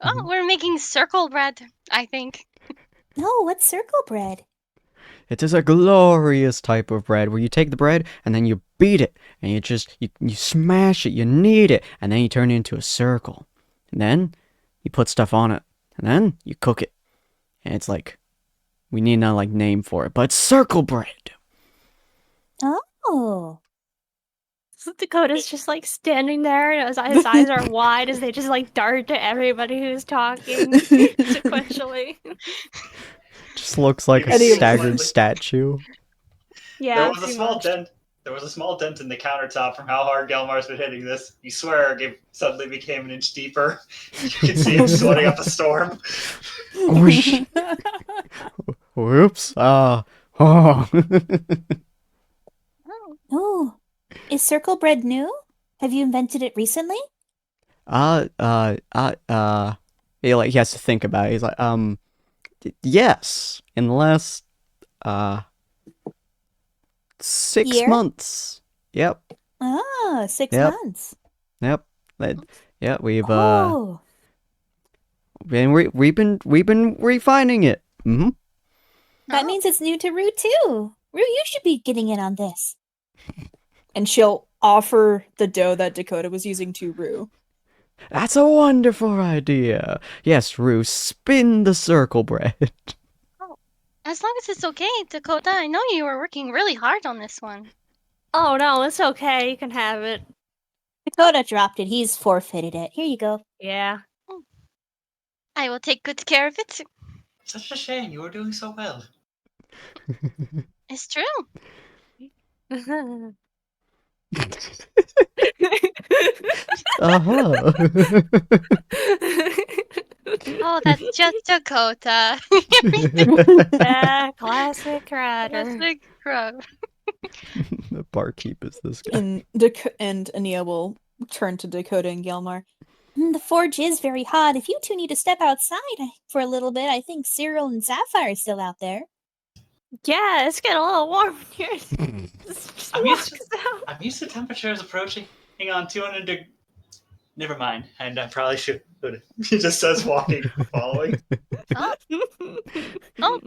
Oh, we're making circle bread, I think. Oh, what's circle bread? It is a glorious type of bread where you take the bread and then you beat it and you smash it, you knead it, and then you turn it into a circle. And then you put stuff on it. And then you cook it. And it's like, we need no like name for it, but it's circle bread. Oh. Dakota's just like standing there and his eyes are wide as they just like dart to everybody who's talking sequentially. Just looks like a Any of staggered them. statue. Yeah, There was a pretty small much. dent. There was a small dent in the countertop from how hard Gelmar's been hitting this. You swear it suddenly became an inch deeper. You can see him sweating up a storm. Whoosh. Whoops. Oh. Oh. Is circle bread new? Have you invented it recently? He has to think about it. He's like, yes, in the last, 6 Year? months. Yep, Ah, 6 Yep. months. yep, yeah, we've Oh. we've been refining it. Mm-hmm. That Oh. means it's new to Rue too. Rue, you should be getting in on this. And she'll offer the dough that Dakota was using to Rue. That's a wonderful idea. Yes, Rue, spin the circle bread. As long as it's okay, Dakota, I know you were working really hard on this one. Oh no, it's okay. You can have it. Dakota dropped it. He's forfeited it. Here you go. Yeah. I will take good care of it. Such a shame. You were doing so well. It's true. Uh-huh. Oh, that's just Dakota. Yeah, classic rider. Classic crow. The barkeep is this guy. And Ania will turn to Dakota and Gelmar. The forge is very hot. If you two need to step outside for a little bit, I think Cyril and Sapphire are still out there. Yeah, it's getting a little warm here. Just I'm walk used down. I'm used to temperatures approaching. Hang on, 200 degrees. Never mind. And I probably should. He just says walking, following. Oh,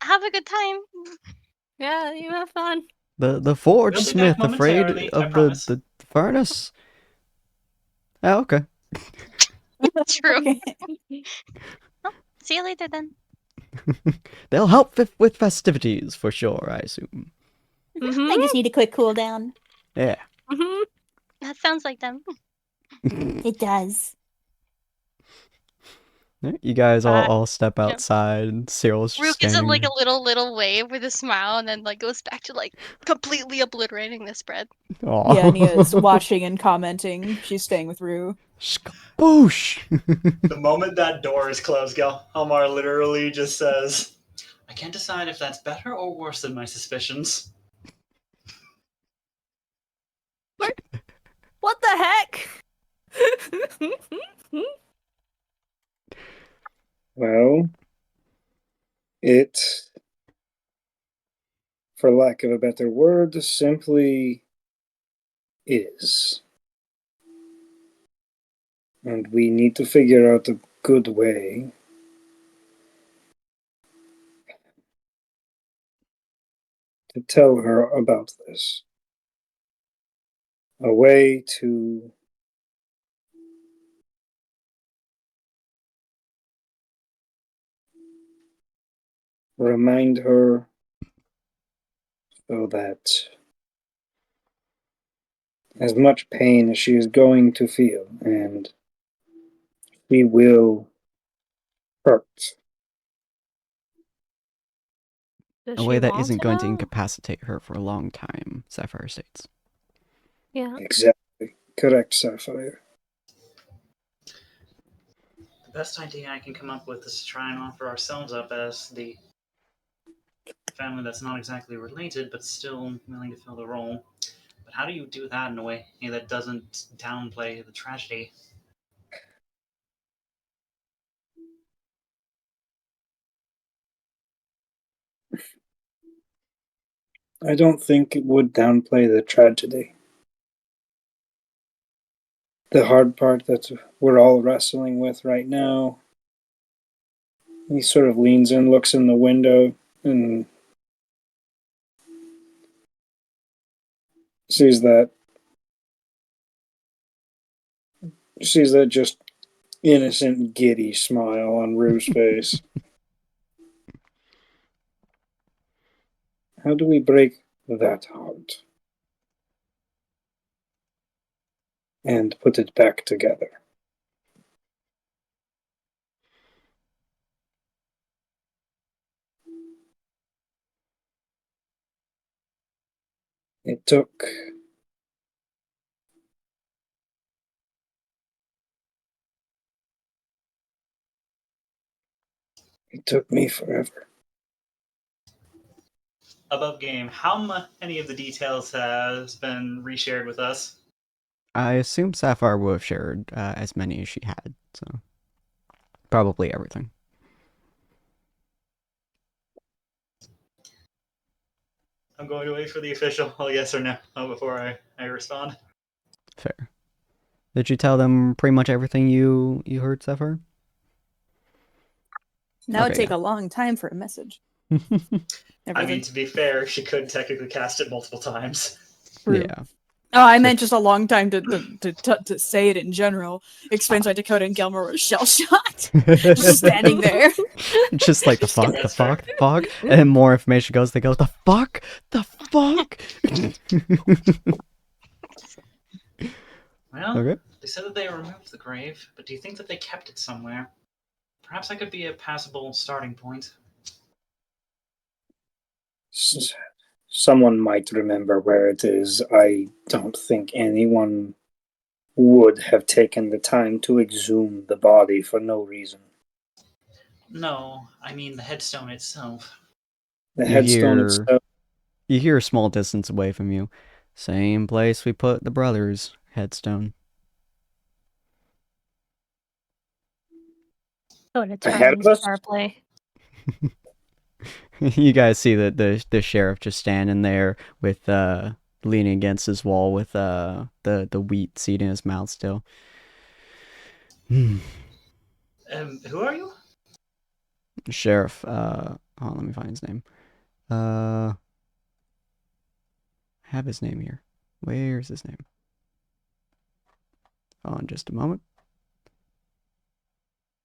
have a good time. Yeah, you have fun. The forge We'll be smith back afraid momentarily, I of promise. the furnace. Oh, okay. True. Okay. See you later then. They'll help with festivities for sure, I assume. I just need a quick cool down. Yeah. Mm-hmm. That sounds like them. It does. You guys all step Yeah. outside, and Cyril's just Rook gives it standing like there. a little wave with a smile and then like goes back to like completely obliterating this bread. Aw. Yeah, Nia's watching and commenting. She's staying with Rue. Boosh! The moment that door is closed, Gelmar literally just says, I can't decide if that's better or worse than my suspicions. What the heck? Well, it, for lack of a better word, simply is. And we need to figure out a good way to tell her about this. A way to remind her so that as much pain as she is going to feel, and she will hurt. Does A she way that want isn't to going to know? incapacitate her for a long time, Sapphire states. Yeah. Exactly. Correct, Sapphire. The best idea I can come up with is to try and offer ourselves up as the family that's not exactly related, but still willing to fill the role. But how do you do that in a way that doesn't downplay the tragedy? I don't think it would downplay the tragedy. The hard part that we're all wrestling with right now. He sort of leans in, looks in the window, and sees that just innocent, giddy smile on Rue's face. How do we break that heart and put it back together? It took me forever. Above game, how many of the details has been reshared with us? I assume Sapphire would have shared as many as she had, so probably everything. I'm going to wait for the official yes or no before I respond. Fair. Did you tell them pretty much everything you heard, Sapphire? That would Okay, take a long time for a message. I Everything. mean, to be fair, she could technically cast it multiple times. True. Yeah. Oh, I meant just a long time to say it in general. Explains why Dakota and Gilmore were shell shocked, just standing there. Just like the fuck, Yeah, the that's fair. fuck, the fuck, and then more information goes. They go, the fuck, the fuck. Well, Okay. they said that they removed the grave, but do you think that they kept it somewhere? Perhaps I could be a passable starting point. Someone might remember where it is. I don't think anyone would have taken the time to exhume the body for no reason. No, I mean the headstone itself. The You headstone hear, itself. you hear a small distance away from you. Same place we put the brothers' headstone. Oh, to Ahead turn of us? star play. You guys see that the sheriff just standing there with leaning against his wall with the wheat seed in his mouth still. Who are you? Sheriff, hold on, let me find his name. I have his name here. Where's his name? Hold on just a moment.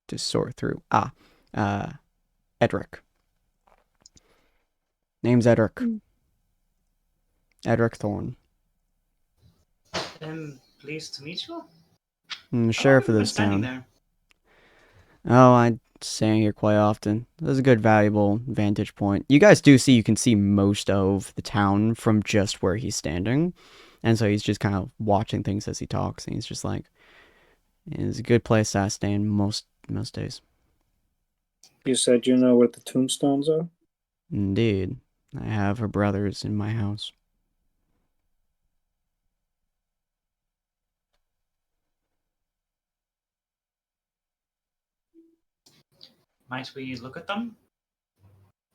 To sort through. Edric. Name's Edric. Mm. Edric Thorne. Pleased to meet you. Sheriff of I'm this standing town. there. Oh, I stand here quite often. There's a good, valuable vantage point. You guys do see, you can see most of the town from just where he's standing. And so he's just kind of watching things as he talks. And he's just like, it's a good place I stand most days. You said you know where the tombstones are? Indeed. I have her brothers in my house. Might we look at them?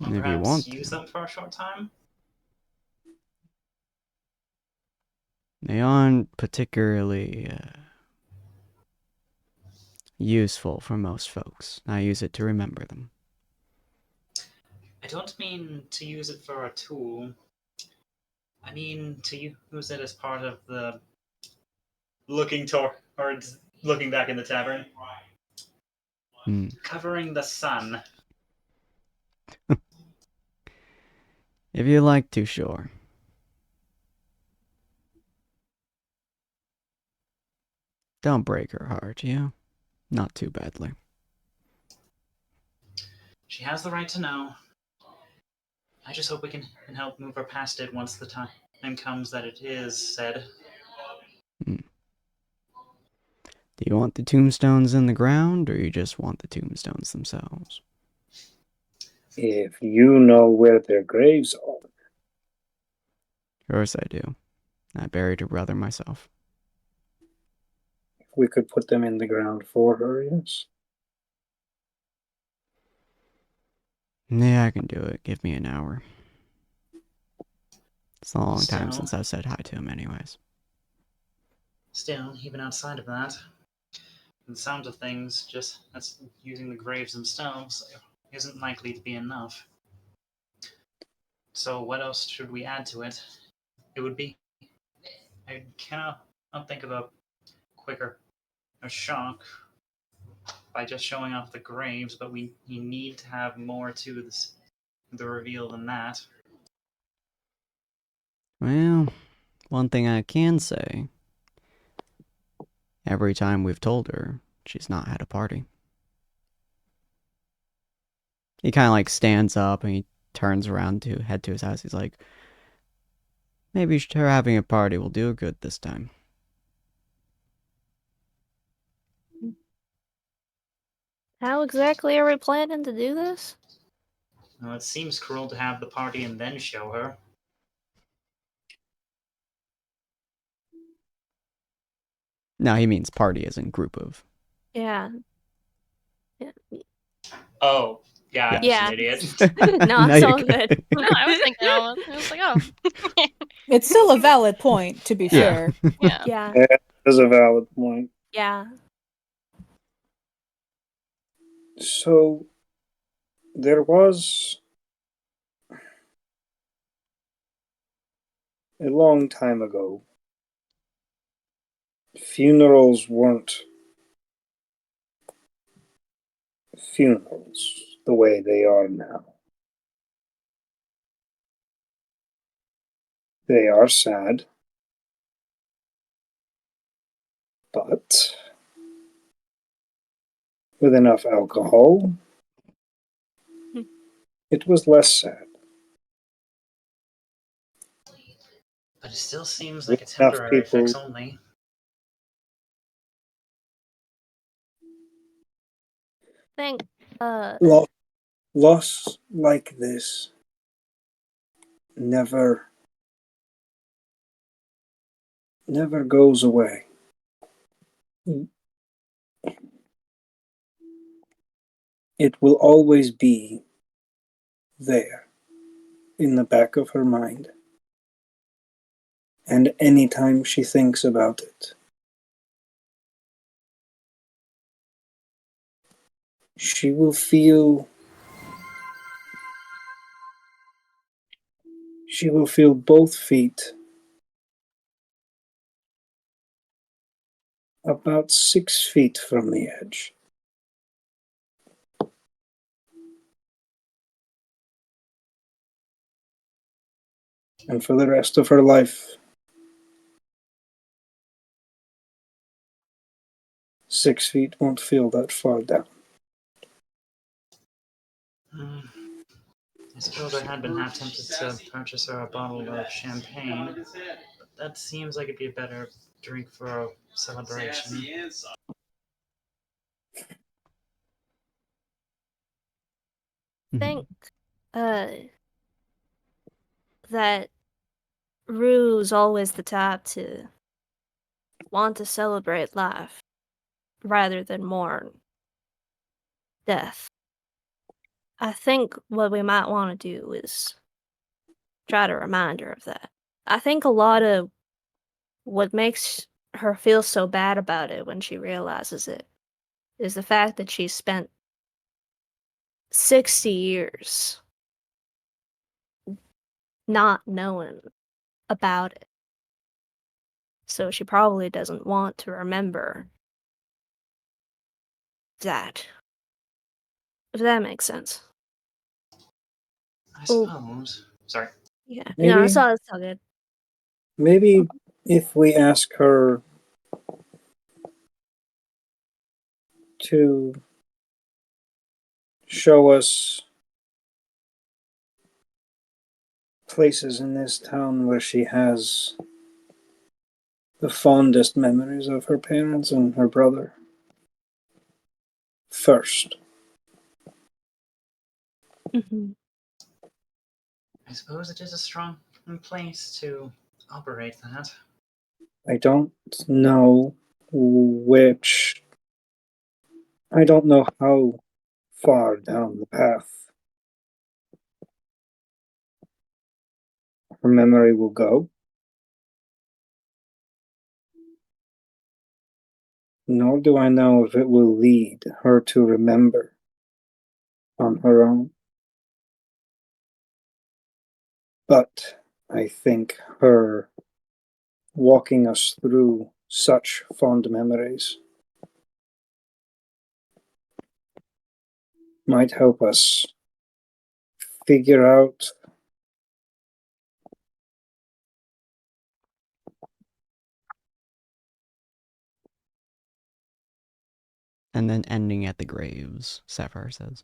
Or If you perhaps want. use them for a short time? They aren't particularly useful for most folks. I use it to remember them. I don't mean to use it for a tool. I mean to use it as part of the towards looking back in the tavern. Hmm. Covering the sun. If you like to, sure. Don't break her heart, yeah? Not too badly. She has the right to know. I just hope we can help move her past it once the time comes that it is said. Do you want the tombstones in the ground, or you just want the tombstones themselves? If you know where their graves are. Of course I do. I buried her brother myself. We could put them in the ground for her, yes. Yeah, I can do it. Give me an hour. It's a long time Still- since I've said hi to him anyways. Still, even outside of that, the sound of things, just that's using the graves themselves, isn't likely to be enough. So what else should we add to it? It would be... I cannot think of a quicker shock by just showing off the graves, but we need to have more to the reveal than that. Well, one thing I can say, every time we've told her, she's not had a party. He kind of like stands up and he turns around to head to his house. He's like, maybe her having a party will do her good this time. How exactly are we planning to do this? Well, it seems cruel to have the party and then show her. No, he means party as in group of. Yeah. Yeah. Oh, yeah, I'm just Yeah. an idiot. No, No, it's you're all good. No, I was thinking all. I was like, oh, It's still a valid point, to be Yeah. fair. yeah. Yeah. That's a valid point. Yeah. So, there was a long time ago. Funerals weren't funerals the way they are now. They are sad, but with enough alcohol, it was less sad. But it still seems With like a enough temporary fix people, only. Think, loss like this never goes away. It will always be there in the back of her mind. And anytime she thinks about it, she will feel both feet about 6 feet from the edge. And for the rest of her life, 6 feet won't feel that far down. I suppose I had been half tempted to purchase her a bottle of champagne, but that seems like it'd be a better drink for a celebration. think, uh, that Rue's always the type to want to celebrate life rather than mourn death. I think what we might want to do is try to remind her of that. I think a lot of what makes her feel so bad about it when she realizes it is the fact that she spent 60 years not knowing about it. So she probably doesn't want to remember that. If that makes sense. I suppose. Sorry. Yeah. Maybe, No, it's all good. maybe if we ask her to show us places in this town where she has the fondest memories of her parents and her brother first. Mm-hmm. I suppose it is a strong place to operate that. I don't know which. I don't know how far down the path her memory will go. Nor do I know if it will lead her to remember on her own. But I think her walking us through such fond memories might help us figure out And then ending at the graves, Sapphire says.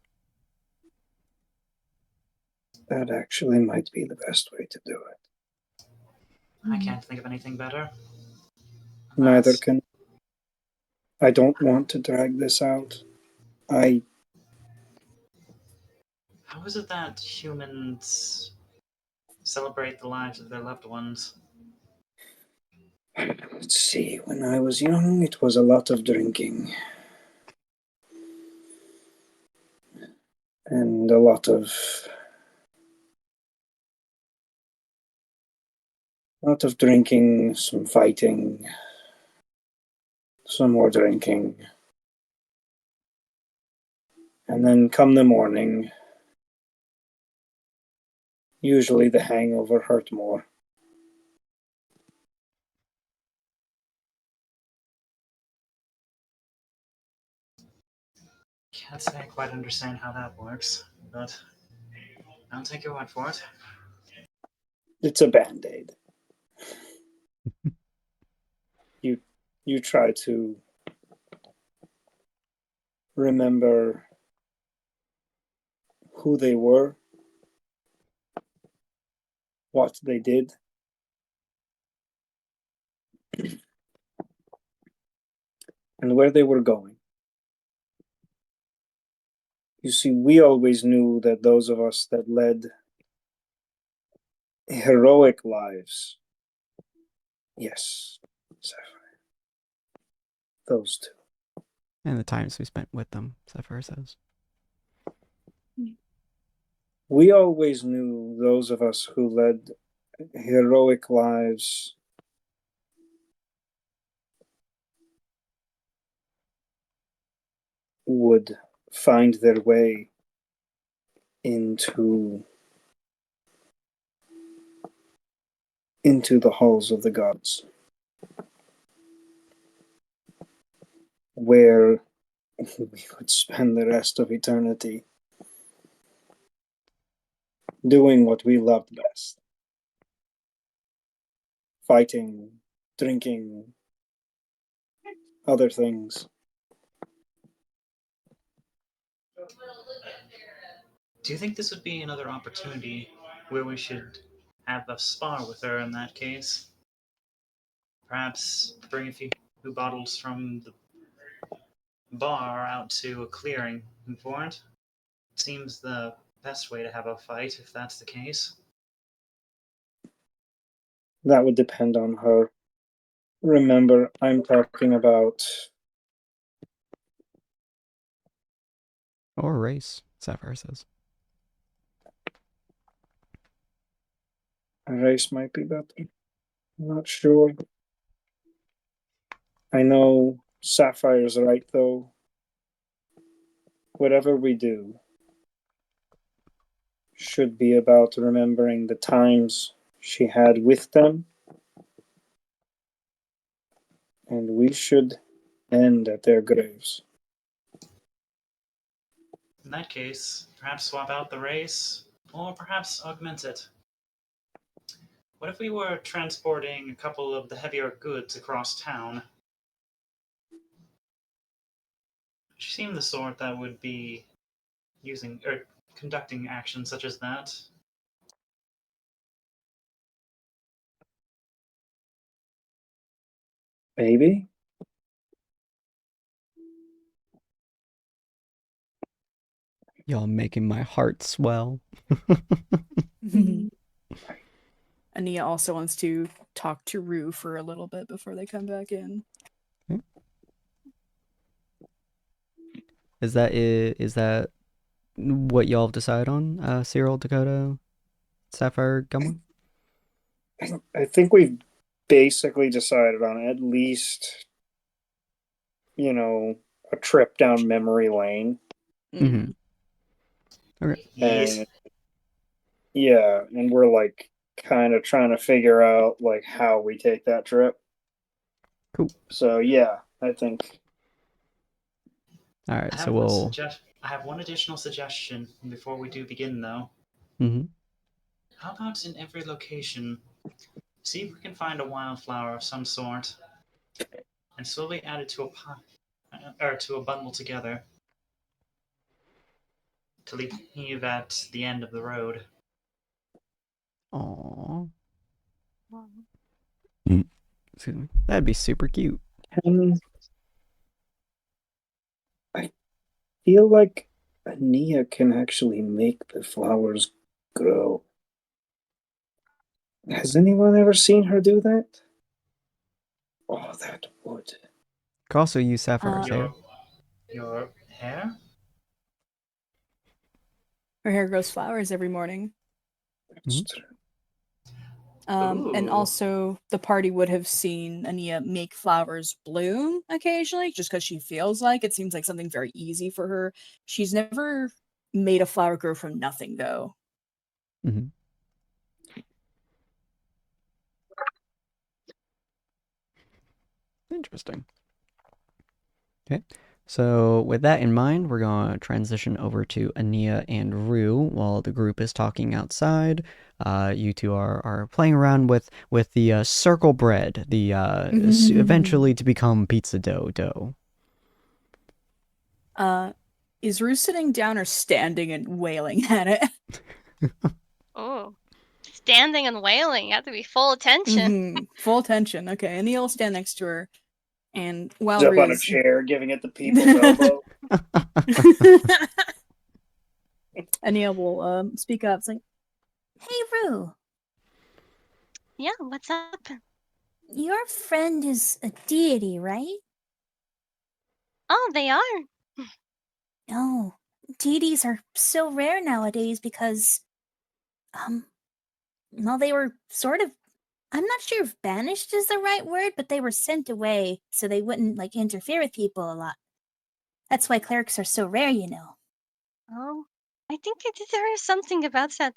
that actually might be the best way to do it. I can't think of anything better. Neither Unless, can. I don't want to drag this out. I how is it that humans celebrate the lives of their loved ones? let's see, when I was young it was a lot of drinking. And a lot of drinking, some fighting, some more drinking. And then come the morning, usually the hangover hurt more. Can't say I quite understand how that works, but I'll take your word for it. It's a band-aid. You try to remember who they were, what they did, and where they were going. You see, we always knew that those of us that led heroic lives, yes, Sapphire, those two. And the times we spent with them, Sapphire says. We always knew those of us who led heroic lives would find their way into the halls of the gods, where we would spend the rest of eternity doing what we loved best. Fighting, drinking, other things. Do you think this would be another opportunity where we should have a spar with her in that case? Perhaps bring a few bottles from the bar out to a clearing for it? Seems the best way to have a fight if that's the case. That would depend on her. Remember, I'm talking about Or race, Sapphire says. a race might be better. I'm not sure. I know Sapphire's right, though. Whatever we do should be about remembering the times she had with them, and we should end at their graves. In that case, perhaps swap out the race, or perhaps augment it. What if we were transporting a couple of the heavier goods across town? She seemed the sort that would be using or conducting actions such as that. Maybe. Y'all making my heart swell. Ania also wants to talk to Rue for a little bit before they come back in. Is that what y'all have decided on? Cyril, Dakota, Sapphire, Gumwin? I think we've basically decided on at least, a trip down memory lane. Mm-hmm. Okay. Yes. And yeah, and we're like kind of trying to figure out like how we take that trip. Cool. So yeah, I think. All right. I So have we'll. I have one additional suggestion before we do begin, though. Mm-hmm. How about in every location, see if we can find a wildflower of some sort, and slowly add it to a pile, or to a bundle together, to leave at the end of the road. Aww. Wow. Excuse me. That'd be super cute. I feel like Ania can actually make the flowers grow. Has anyone ever seen her do that? Oh, that would. Could also use Sapphire's hair. Your hair? Her hair grows flowers every morning. That's true. And Ooh. also, the party would have seen Ania make flowers bloom occasionally, just because she feels like it seems like something very easy for her. She's never made a flower grow from nothing, though. Mm-hmm. Interesting. Okay. So with that in mind, we're going to transition over to Ania and Rue while the group is talking outside. You two are playing around with the circle bread, the eventually to become pizza dough. Is Rue sitting down or standing and wailing at it? Oh, standing and wailing. You have to be full attention. Full attention. Okay, Ania will stand next to her, and while Up on a Rue's chair, giving it the people's elbow. Ania will speak up. It's like, Hey, Rue, Yeah, what's up? your friend is a deity, right? Oh, they are. Oh, deities are so rare nowadays because, well, they were sort of, I'm not sure if banished is the right word, but they were sent away so they wouldn't, like, interfere with people a lot. That's why clerics are so rare, you know. Oh, I think I did hear something about that.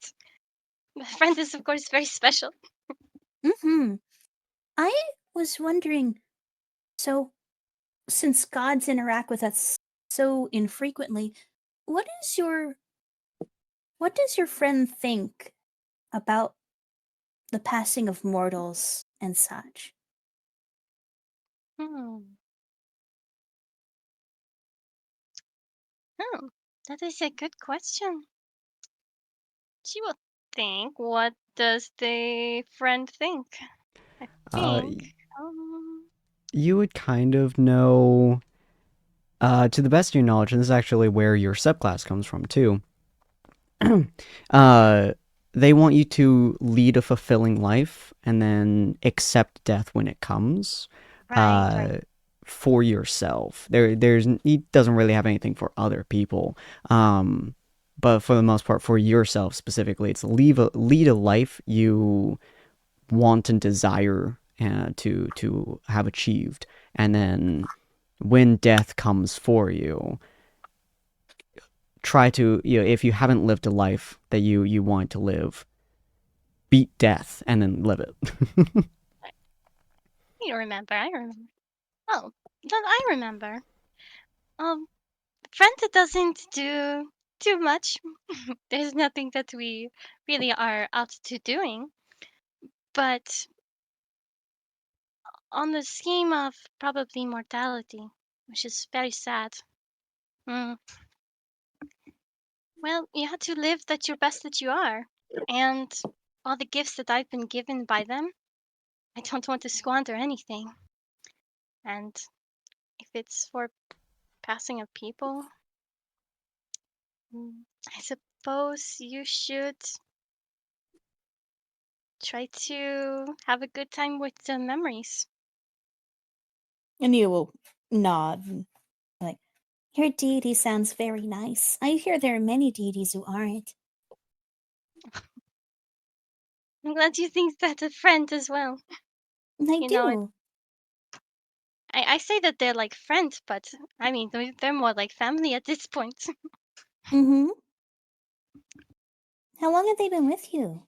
My friend is, of course, very special. Mm-hmm. I was wondering, so, since gods interact with us so infrequently, what is your what does your friend think about the passing of mortals and such? Hmm. Oh, that is a good question. She will think. What does the friend think? I think. You would kind of know, to the best of your knowledge, and this is actually where your subclass comes from too. They want you to lead a fulfilling life and then accept death when it comes. Right. For yourself. He doesn't really have anything for other people. But for the most part, for yourself specifically, it's lead a life you want and desire to have achieved, and then when death comes for you, try to, if you haven't lived a life that you want to live, beat death and then live it. I remember. Oh, then I remember. Friend doesn't do too much. There's nothing that we really are out to doing. But on the scheme of probably mortality, which is very sad. Mm. Well, you had to live that you're best that you are. And all the gifts that I've been given by them, I don't want to squander anything. And if it's for passing of people, I suppose you should try to have a good time with the memories. And you will nod. Like, Your deity sounds very nice. I hear there are many deities who aren't. I'm glad you think that a friend as well. I You know, do. I say that they're like friends, but I mean, they're more like family at this point. Mm-hmm. How long have they been with you?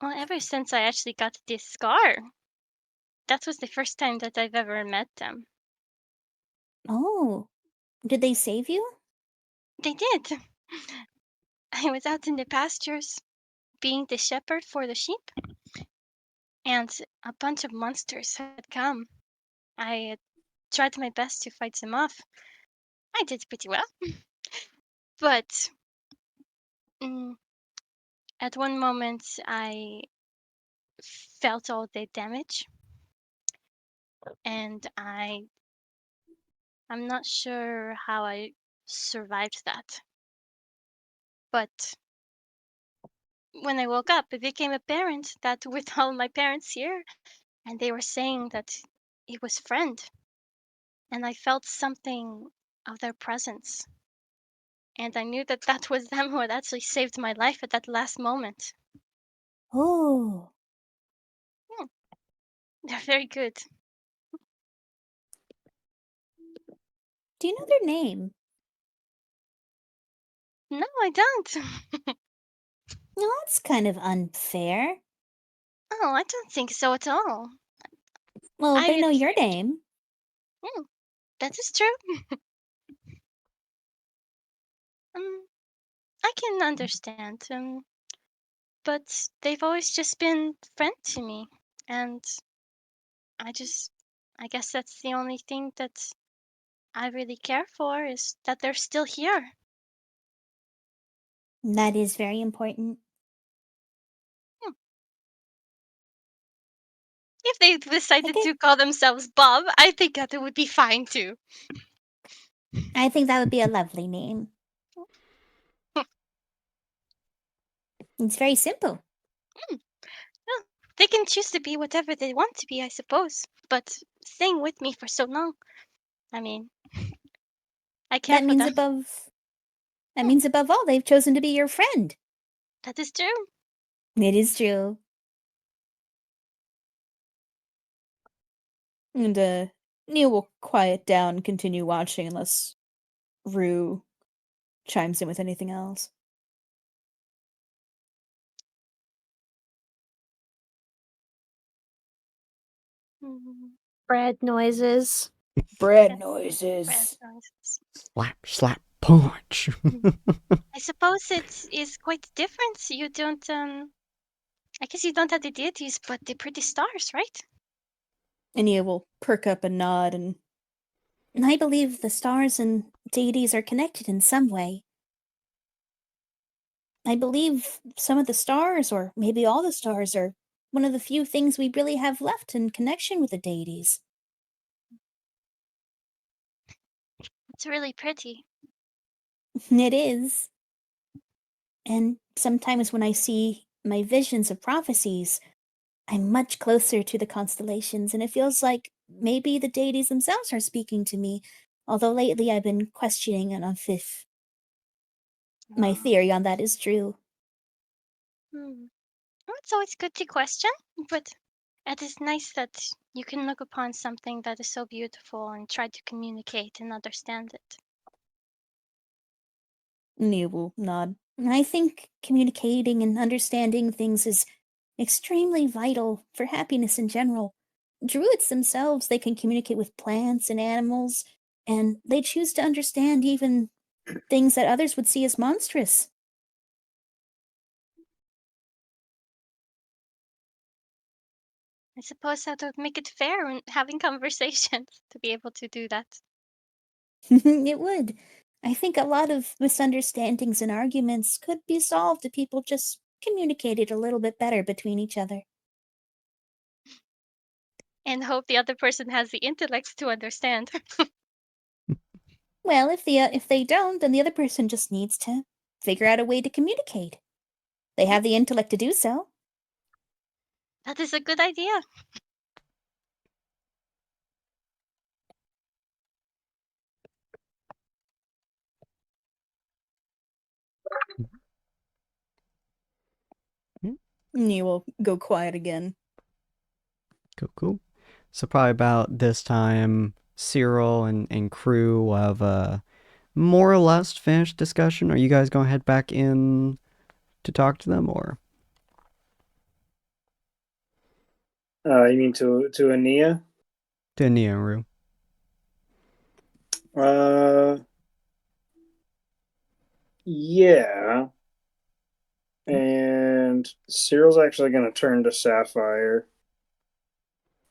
Well, ever since I actually got this scar, that was the first time that I've ever met them. Oh, did they save you? They did. I was out in the pastures, being the shepherd for the sheep, and a bunch of monsters had come. I tried my best to fight them off. I did pretty well, but mm, at one moment I felt all the damage, and I'm not sure how I survived that. But when I woke up, it became apparent that with all my parents here, and they were saying that it was friend, and I felt something of their presence. And I knew that that was them who had actually saved my life at that last moment. Oh, They're very good. do you know their name? No, I don't. No, that's kind of unfair. Oh, I don't think so at all. Well, I they know really, your name. that is true. I can understand. But they've always just been friend to me, and I just, I guess that's the only thing that I really care for is that they're still here. That is very important. If they decided Okay. to call themselves Bob, I think that it would be fine too. I think that would be a lovely name. It's very simple. Well, they can choose to be whatever they want to be, I suppose. But staying with me for so long, I mean, I care That for means them. above that means above all they've chosen to be your friend. That is true. It is true. and Neil will quiet down and continue watching unless Rue chimes in with anything else. Bread noises. Bread Yes, breath noises. noises. Slap, slap, punch. I suppose it is quite different. You don't, I guess you don't have the deities, but the pretty stars, right? And Neil will perk up and nod and I believe the stars and deities are connected in some way. I believe some of the stars, or maybe all the stars, are one of the few things we really have left in connection with the deities. It's really pretty. It is. And sometimes when I see my visions of prophecies, I'm much closer to the constellations, and it feels like maybe the deities themselves are speaking to me. Although lately I've been questioning on if my theory on that is true. Hmm. Well, it's always good to question, but it is nice that you can look upon something that is so beautiful and try to communicate and understand it. Neil will nod. I think communicating and understanding things is extremely vital for happiness in general. Druids themselves, they can communicate with plants and animals, and they choose to understand even things that others would see as monstrous. I suppose that would make it fair when having conversations to be able to do that. It would. I think a lot of misunderstandings and arguments could be solved if people just communicated a little bit better between each other. And hope the other person has the intellect to understand. Well, if they don't, then the other person just needs to figure out a way to communicate. They have the intellect to do so. That is a good idea. You will go quiet again. Cool. So probably about this time, Cyril and crew will have more or less finished discussion. Are you guys going to head back in to talk to them, or? You mean to Ania? To Nia and Rue. Yeah. And Cyril's actually going to turn to Sapphire.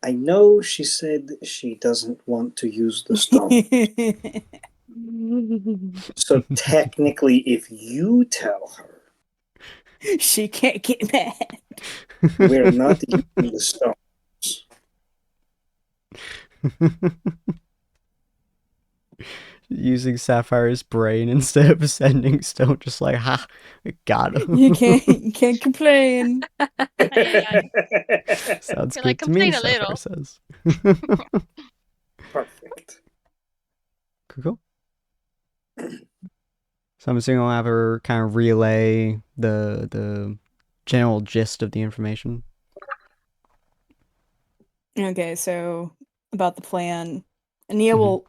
I know she said that she doesn't want to use the stone. So technically, if you tell her She can't get mad. we're not using the stones, Using Sapphire's brain instead of sending stone, just like, ha, I got him. You can't complain. Sounds You're good like, to me, complain a Sapphire little. says. perfect. Cool. So I'm assuming I'll have her kind of relay the general gist of the information. Okay, so about the plan, Ania will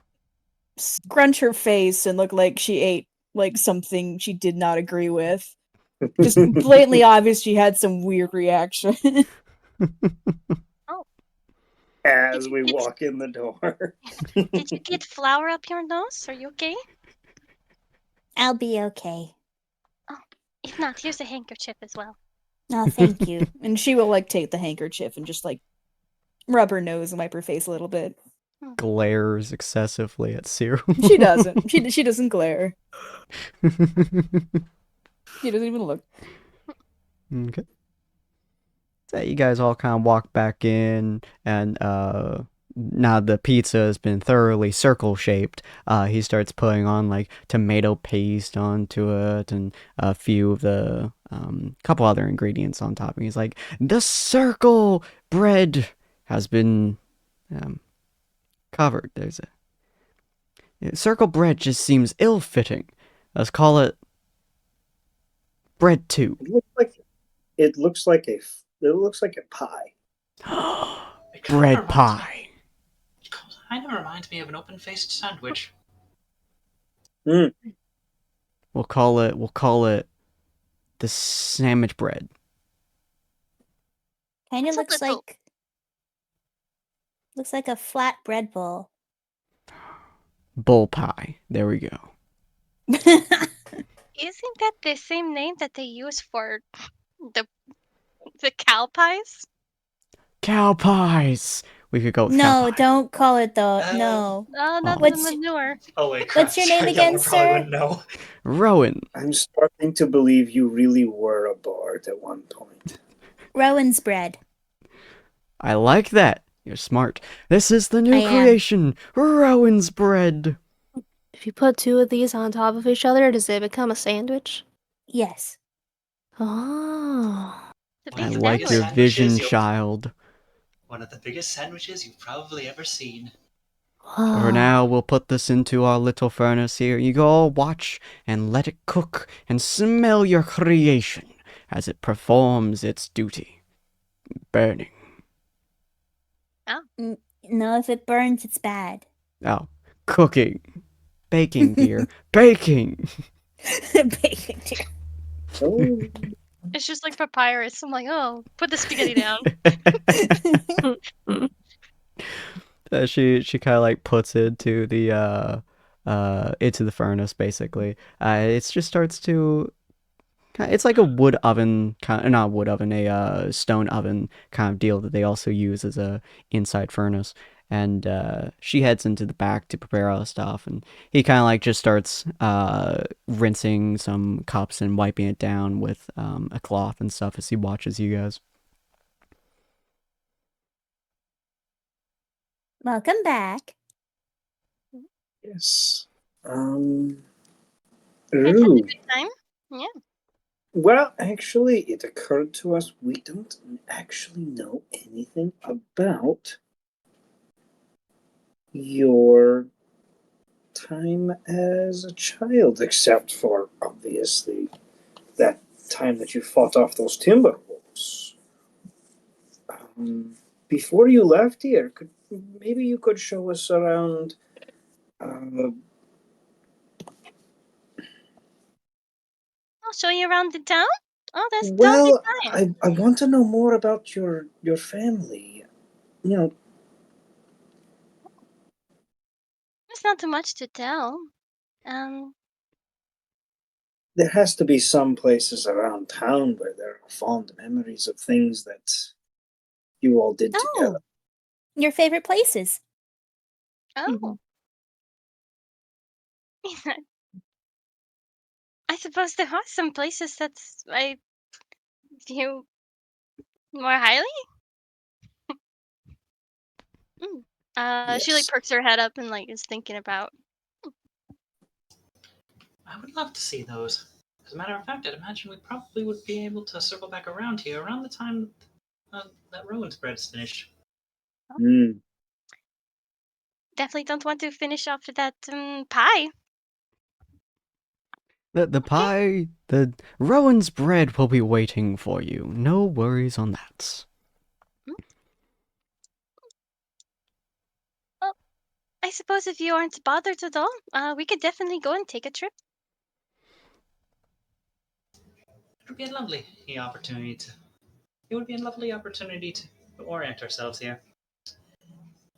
scrunch her face and look like she ate like something she did not agree with. Just blatantly obvious she had some weird reaction. As we walk in the door. Did you get flour up your nose? Are you okay? I'll be okay. If not, here's a handkerchief as well. Oh, thank you. And she will like take the handkerchief and just like rub her nose and wipe her face a little bit. Glares excessively at Cyril. She doesn't. She doesn't glare. She doesn't even look. Okay. So you guys all kind of walk back in, and now the pizza has been thoroughly circle shaped. He starts putting on like tomato paste onto it and a few of the couple other ingredients on top. And he's like, the circle bread has been covered. There's a circle bread just seems ill-fitting. Let's call it bread 2. It looks like a pie. Bread pie. It kind of reminds me of an open-faced sandwich. Mm. We'll call it the sandwich bread. Kind of It's a looks little- like a flat bread bowl. Bull pie. There we go. Isn't that the same name that they use for the cow pies? Cow pies. We could go with cow No, pie. don't call it though. No. No, not Oh. the manure. Oh wait, What's your name again, sir? No. Rowan. I'm starting to believe you really were a bard at one point. Rowan's bread. I like that. You're smart. This is the new I am. creation. Rowan's bread. If you put two of these on top of each other, does it become a sandwich? Yes. Oh. The One I of big the like biggest your sandwich. vision, sandwiches you'll- child. One of the biggest sandwiches you've probably ever seen. For now, we'll put this into our little furnace here. You go all watch and let it cook and smell your creation as it performs its duty. Burning. No, if it burns, it's bad. Oh, cooking. Baking, dear. Baking. Bacon too. Oh, It's just like papyrus. I'm like, oh, put the spaghetti down. She kind of like puts it to the into the furnace basically. It just starts to It's like a wood oven, not wood oven, a stone oven kind of deal that they also use as a inside furnace. And she heads into the back to prepare all the stuff, and he kind of like just starts rinsing some cups and wiping it down with a cloth and stuff as he watches you guys. Welcome back. Yes. Guys had a Ooh. good time? Yeah. Well, actually, it occurred to us we don't actually know anything about your time as a child, except for, obviously, that time that you fought off those timber wolves. Before you left here, maybe you could show us around. I'll show you around the town. Oh, that's totally Well, fine. I want to know more about your family. You know, There's not too much to tell. there has to be some places around town where there are fond memories of things that you all did together. Oh, your favorite places. Oh. I suppose there are some places that I view more highly. She like Yes. perks her head up and like is thinking about. I would love to see those. As a matter of fact, I'd imagine we probably would be able to circle back around here around the time that rowan spread's finished. Mm. Definitely don't want to finish off with that pie. The pie, the Rowan's bread will be waiting for you. No worries on that. Well, I suppose if you aren't bothered at all, we could definitely go and take a trip. It would be a lovely opportunity to. It would be a lovely opportunity to orient ourselves here.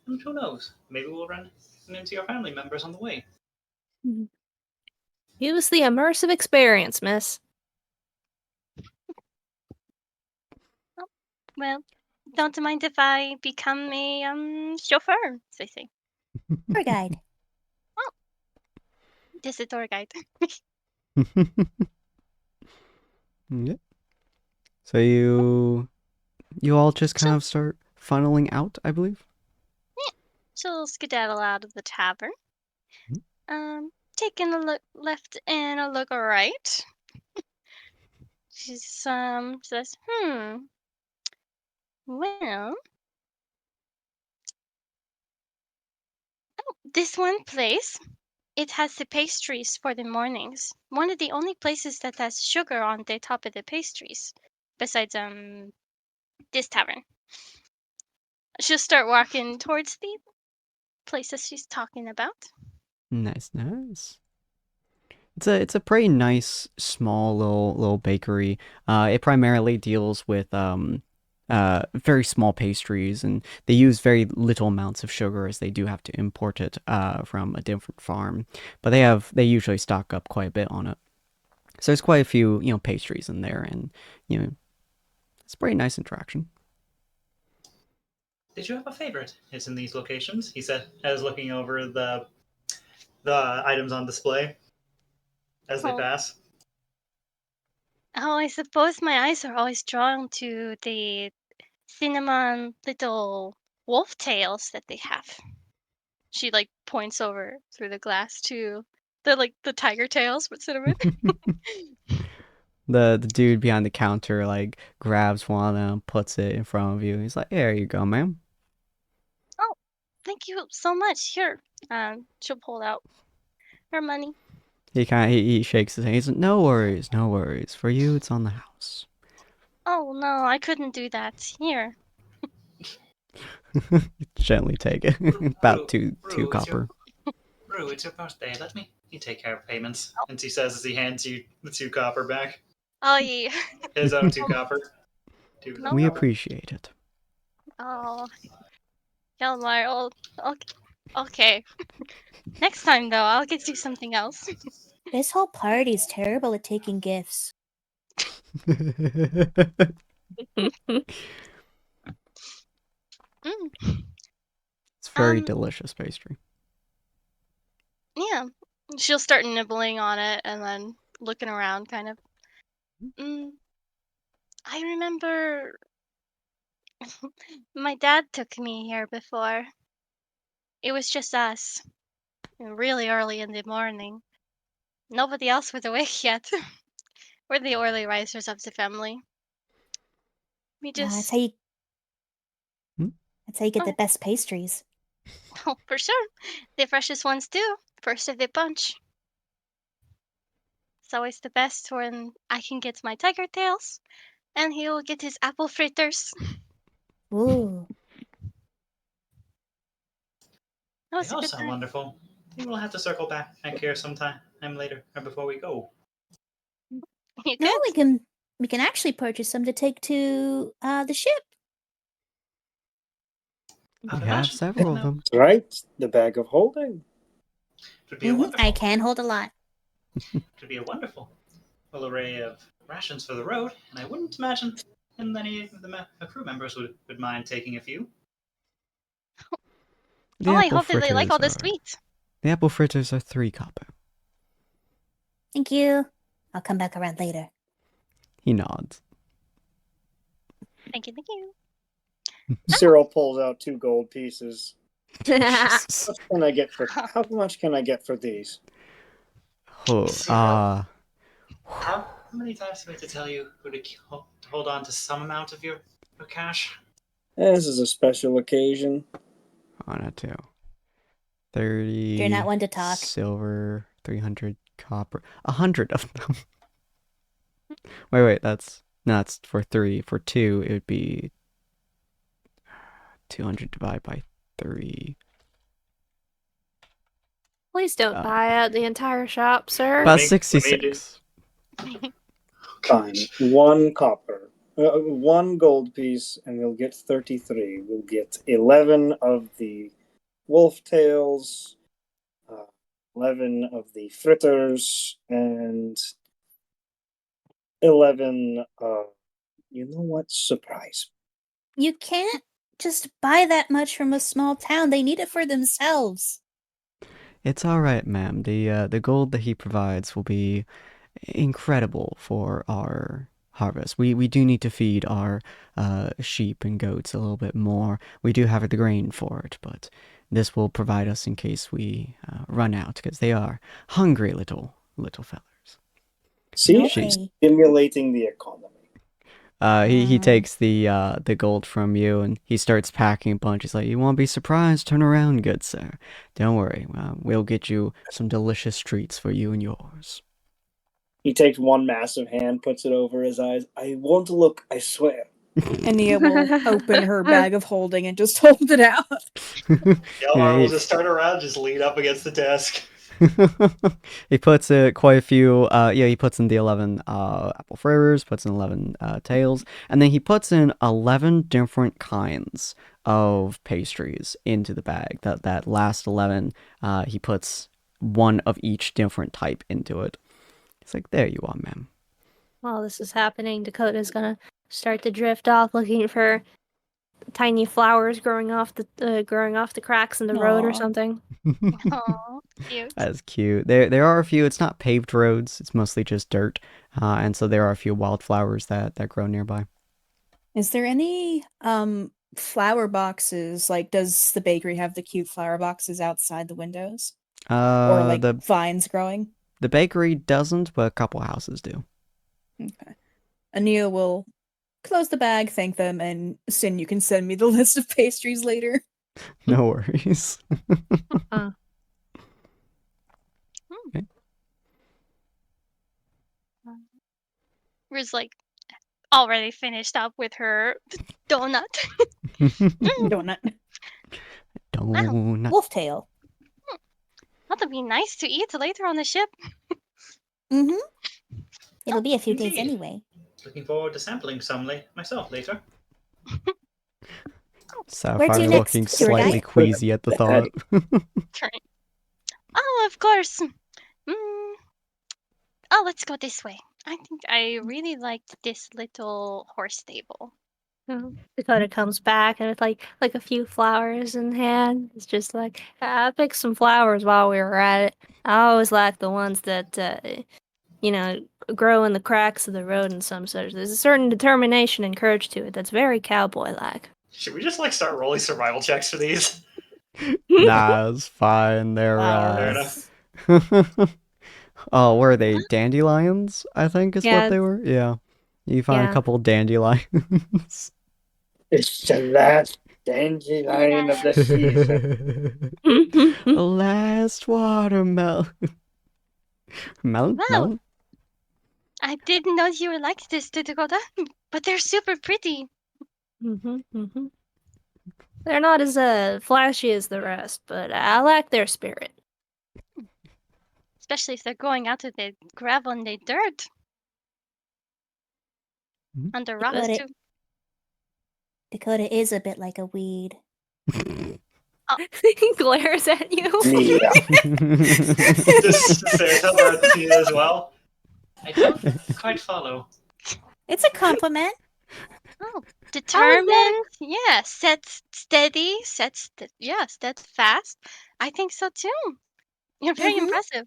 And who knows? Maybe we'll run into your family members on the way. Use the immersive experience, miss. Oh, well, don't mind if I become a chauffeur, as they say. Tour guide. Oh, just a tour guide. Yeah. So you all just kind of start funneling out, I believe. She'll skedaddle out of the tavern. Taking a look left and a look right. She says, well, this one place, it has the pastries for the mornings. One of the only places that has sugar on the top of the pastries, besides this tavern. She'll start walking towards the places she's talking about. Nice, nice. It's a pretty nice small little bakery. It primarily deals with very small pastries, and they use very little amounts of sugar as they do have to import it from a different farm. But they usually stock up quite a bit on it. So there's quite a few pastries in there, and it's a pretty nice interaction. Did you have a favorite? It's in these locations, he said, as looking over the items on display as they pass. Oh, I suppose my eyes are always drawn to the cinnamon little wolf tails that they have. She like points over through the glass to the tiger tails with cinnamon. The dude behind the counter like grabs one of them, puts it in front of you. He's like, "There you go, ma'am." Oh, thank you so much. Here, she'll pull out her money. He shakes his hand. He's like, "No worries, no worries. For you, it's on the house." Oh no, I couldn't do that. Here. Gently take it. About two copper. Rue, it's your birthday. Let me take care of payments. And he says as he hands you the 2 copper back. Oh yeah. His own 2 copper. We appreciate it. Oh, Hjalmar. Oh, okay. Next time though, I'll get you something else. This whole party's terrible at taking gifts. Mm. It's very Um, delicious pastry. yeah. She'll start nibbling on it and then looking around, kind of. Mm, I remember my dad took me here before. It was just us, really early in the morning. Nobody else was awake yet. We're the early risers of the family. We That's just, how you. Hmm? That's how you get the oh, best pastries. oh, for sure, the freshest ones too. First of the bunch. It's always the best when I can get my tiger tails, and he'll get his apple fritters. Ooh. That They was a all good sound time. wonderful. Maybe we'll have to circle back here sometime later or before we go. You No, could. we can actually purchase some to take to the ship. I We would have imagine, several of them. Right? The bag of holding. it would be a I wonderful, can hold a lot. it would be a wonderful full array of rations for the road, and I wouldn't imagine any of the crew members would mind taking a few. The Oh, I apple hope that they like all fritters the are sweets. 3 copper. Thank you. I'll come back around later. He nods. Thank you, thank you. Cyril pulls out 2 gold pieces. Jesus. How much can I get for these? Oh, How many times do we have to tell you to hold on to some amount of your cash? This is a special occasion. on a 2. You're not 30 one to talk. silver, 300 copper, 100 of them. Wait, that's for 3. For 2, it would be 200 divided by 3. Please don't buy out the entire shop, sir. About Let me 66. Fine. 1 copper. 1 gold piece, and we'll get 33. We'll get 11 of the wolf tails, 11 of the fritters, and 11 you know what? Surprise. You can't just buy that much from a small town. They need it for themselves. It's all right, ma'am. The gold that he provides will be incredible for our harvest. We do need to feed our sheep and goats a little bit more. We do have the grain for it, but this will provide us in case we run out, because they are hungry little fellers. See? Okay. Stimulating the economy. He takes the gold from you and he starts packing a bunch. He's like, "You won't be surprised. Turn around, good sir. Don't worry. We'll get you some delicious treats for you and yours." He takes one massive hand, puts it over his eyes. I won't look, I swear. Ania will open her bag of holding and just hold it out. Yelmar will just turn around, just lean up against the desk. He puts quite a few. He puts in the 11 apple fritters, puts in 11 tails, and then he puts in 11 different kinds of pastries into the bag. That last 11, he puts one of each different type into it. It's like, there you are, ma'am. While this is happening, Dakota's gonna start to drift off, looking for tiny flowers growing off the cracks in the road or Aw. something. Oh, cute. That's cute. There are a few. It's not paved roads. It's mostly just dirt, and so there are a few wildflowers that grow nearby. Is there any flower boxes? Like, does the bakery have the cute flower boxes outside the windows? Or like The vines growing? bakery doesn't, but a couple houses do. Okay. Ania will close the bag, thank them, and Sin, you can send me the list of pastries later. No worries. Riz like already finished up with her donut. Donut. Wow, Donut. Wolf tail. that'll be nice to eat later on the ship. Mm-hmm. It'll be a few days Indeed. anyway. Looking forward to sampling some myself later. Sapphire to looking next, tour slightly guide? queasy at the thought. Oh, of course. Mm. Oh, let's go this way. I think I really liked this little horse stable. Dakota comes back and with like a few flowers in hand. It's just like I picked some flowers while we were at it. I always like the ones that grow in the cracks of the road and some such. There's a certain determination and courage to it that's very cowboy-like. Should we just start rolling survival checks for these? Nah, it's fine. They're Fair enough. oh, were they dandelions? I think is what Yeah. they were. Yeah, you find a couple dandelions. It's the last dandelion of the season. Last watermelon. Wow. Melon? I didn't know you were like this, Dakota, but they're super pretty. They're not as flashy as the rest, but I like their spirit. Especially if they're going out with the gravel and the dirt. Under rocks, Dakota, too. Dakota is a bit like a weed. He glares at you. Yeah. Does Sarah tell her to see it as well? I don't quite follow. It's a compliment. Oh, determined. Yeah, set steady. Steadfast. I think so too. You're very impressive.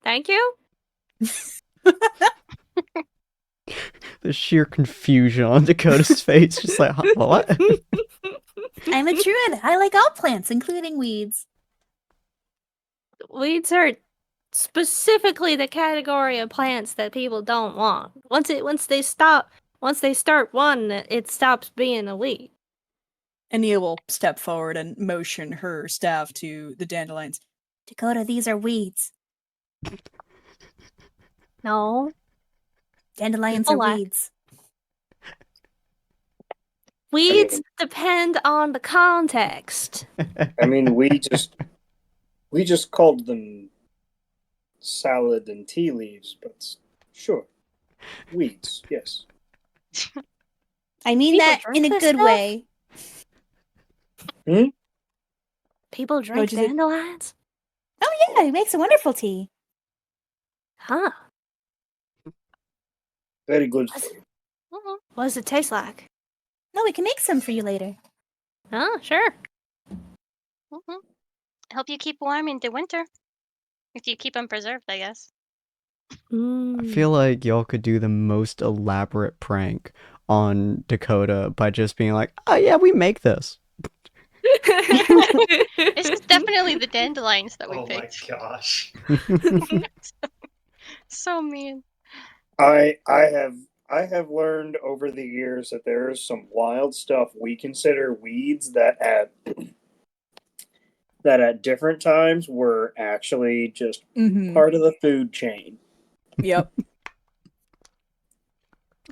Thank you. The sheer confusion on Dakota's face, just like, what? I'm a druid. I like all plants, including weeds. Weeds are specifically the category of plants that people don't want. Once they start one, it stops being a weed. Ania will step forward and motion her staff to the dandelions. Dakota, these are weeds. No. Dandelions People are like- weeds. Weeds depend on the context. I mean, we just called them salad and tea leaves, but sure, weeds. Yes. I mean People that drink in a this good stuff? way. People drink What'd you say? dandelions? Oh yeah, it makes a wonderful tea. Huh. Very good for you. What does it taste like? No, we can make some for you later. Oh, sure. Help you keep warm in the winter. If you keep them preserved, I guess. I feel like y'all could do the most elaborate prank on Dakota by just being like, oh yeah, we make this. It's definitely the dandelions that we Oh my picked. gosh. So mean. I have learned over the years that there is some wild stuff we consider weeds that at different times were actually just part of the food chain. Yep.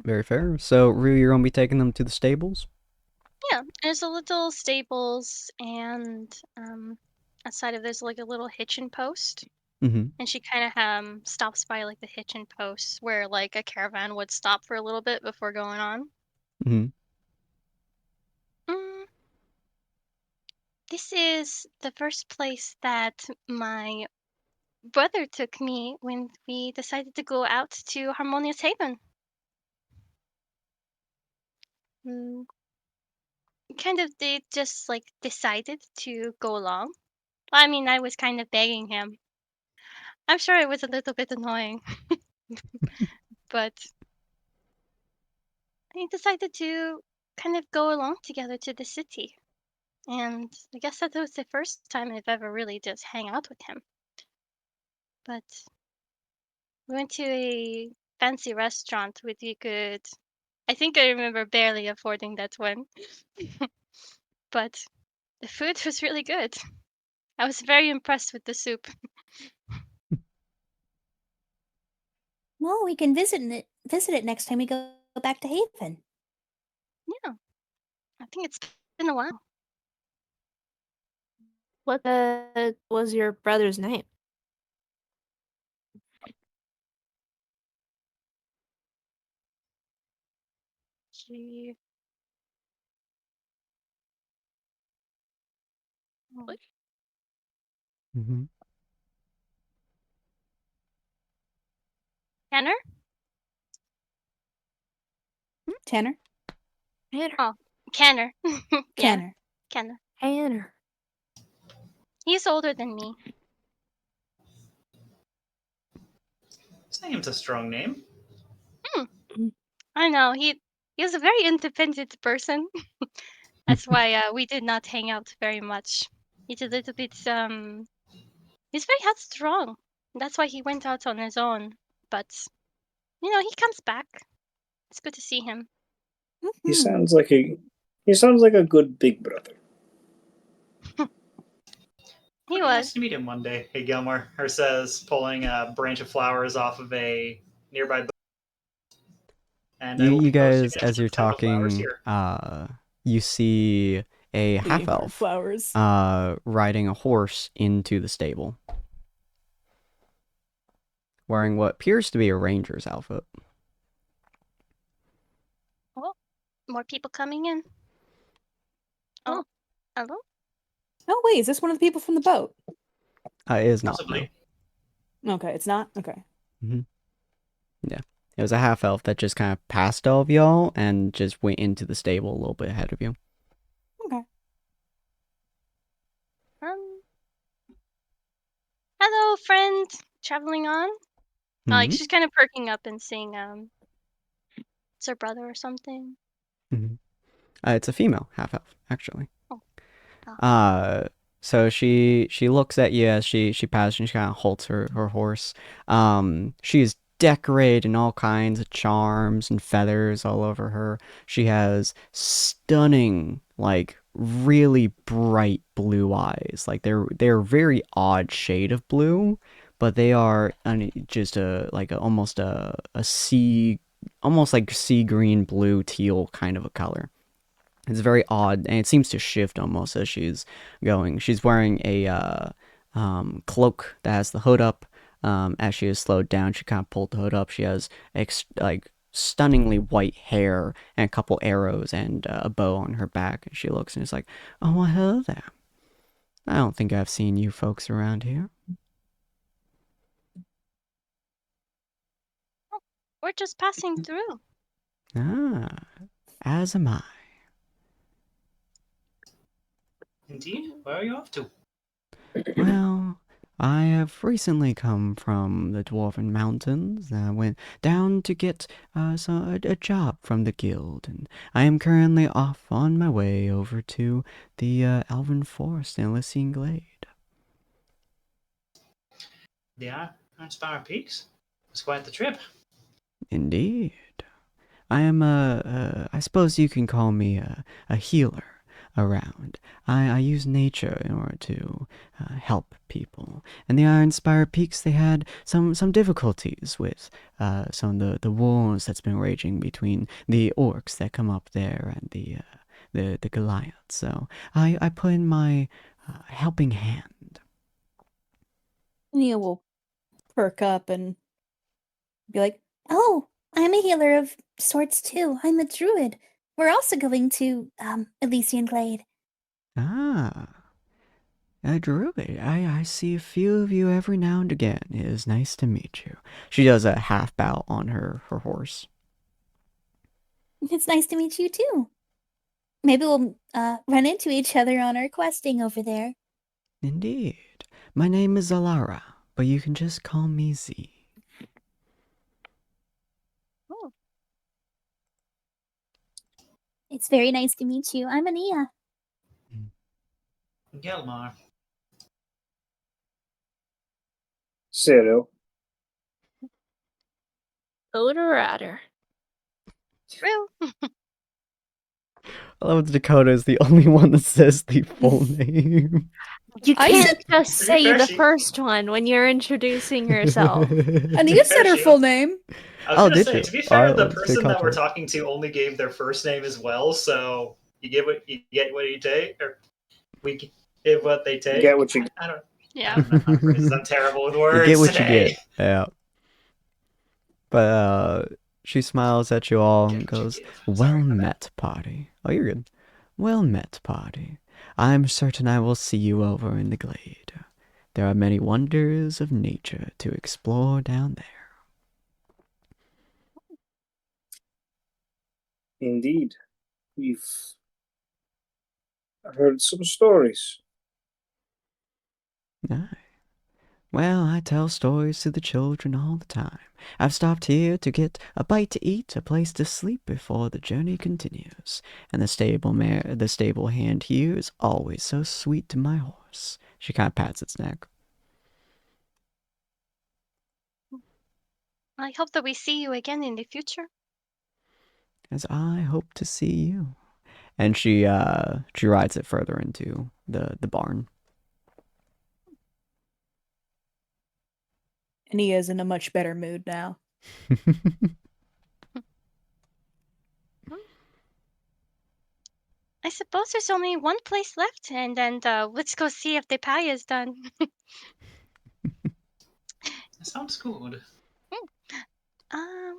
Very fair. So, Rue, you're gonna be taking them to the stables? Yeah, there's a little stables, and outside of there's like a little hitching post. Mm-hmm. And she kind of stops by like the hitching post where like a caravan would stop for a little bit before going on. Mm-hmm. This is the first place that my brother took me when we decided to go out to Harmonious Haven. Kind of, they just like decided to go along. I mean, I was kind of begging him. I'm sure it was a little bit annoying, but he decided to kind of go along together to the city. And I guess that was the first time I've ever really just hang out with him. But we went to a fancy restaurant with you could. I think I remember barely affording that one. But the food was really good. I was very impressed with the soup. Well, we can visit it next time we go back to Haven. Yeah, I think it's been a while. What was your brother's name? She. What? Mm-hmm. Tanner? Tanner? Tanner. Oh, Canner. Yeah, Tanner. Canner. Tanner. He's older than me. His name's a strong name. I know, he's a very independent person. That's why we did not hang out very much. He's a little bit he's very headstrong. That's why he went out on his own. But he comes back. It's good to see him. He sounds like a good big brother. He It'd be nice was. to meet him one day. Hey, Gilmore, her says, pulling a branch of flowers off of a nearby bush. And I will You be posting guys, as you're several flowers talking, here. you see a half elf flowers. riding a horse into the stable, wearing what appears to be a ranger's outfit. Oh, more people coming in. Oh, hello? Oh wait, is this one of the people from the boat? It is not. Possibly. No. Okay, it's not? Okay. Yeah. It was a half elf that just kind of passed all of y'all and just went into the stable a little bit ahead of you. Okay. Hello, friend. Traveling on? Like, Mhm. she's kind of perking up and saying, it's her brother or something. It's a female half elf, actually. Oh. So she looks at you as she passes and she kind of halts her horse. She is decorated in all kinds of charms and feathers all over her. She has stunning, like really bright blue eyes. Like they're a very odd shade of blue, but they are just almost a sea, almost like sea green, blue, teal kind of a color. It's very odd, and it seems to shift almost as she's going. She's wearing a cloak that has the hood up. As she is slowed down, she kind of pulled the hood up. She has like stunningly white hair and a couple arrows and a bow on her back. And she looks and is like, "Oh, well, hello there. I don't think I've seen you folks around here." We're just passing through. Ah, as am I. Indeed. Where are you off to? Well, I have recently come from the Dwarven Mountains. I went down to get a job from the guild, and I am currently off on my way over to the Elven Forest in Elysian Glade. The Iron Peaks? It's quite the trip. Indeed. I am I suppose you can call me a healer around. I use nature in order to help people. And the Iron Peaks, they had some difficulties with some of the wars that's been raging between the orcs that come up there and the Goliaths. So I put in my helping hand. Nia will perk up and be like, Oh, I'm a healer of sorts too. I'm a druid. We're also going to Elysian Glade. Ah. Druid, I see a few of you every now and again. It is nice to meet you. She does a half bow on her horse. It's nice to meet you too. Maybe we'll run into each other on our questing over there. Indeed. My name is Alara, but you can just call me Z. Oh, It's very nice to meet you. I'm Ania. Gilmore. Cyril. Odorata. true. I love Dakota is the only one that says the full name. You I can't said- just To be say fair, the she- first one when you're introducing yourself. Ania said her full name. I was Oh, gonna did say, you? to be fair, Alright, the let's person take that we're off. talking to only gave their first name as well, so you get what you take, or we give what they take. Get what you I don't. Yeah. I don't know how to phrase this. I'm terrible with words You get what today. you get. Yeah. But she smiles at you all and Get what you goes, give. "Well Sorry, my bad. met, party." Oh, you're good. Well met, party. I'm certain I will see you over in the glade. There are many wonders of nature to explore down there. Indeed. We've heard some stories. Aye. Well, I tell stories to the children all the time. I've stopped here to get a bite to eat, a place to sleep before the journey continues. And the stable hand here is always so sweet to my horse. She kind of pats its neck. I hope that we see you again in the future. As I hope to see you. And she rides it further into the barn. And he is in a much better mood now. I suppose there's only one place left, and then let's go see if the pie is done. That sounds good. I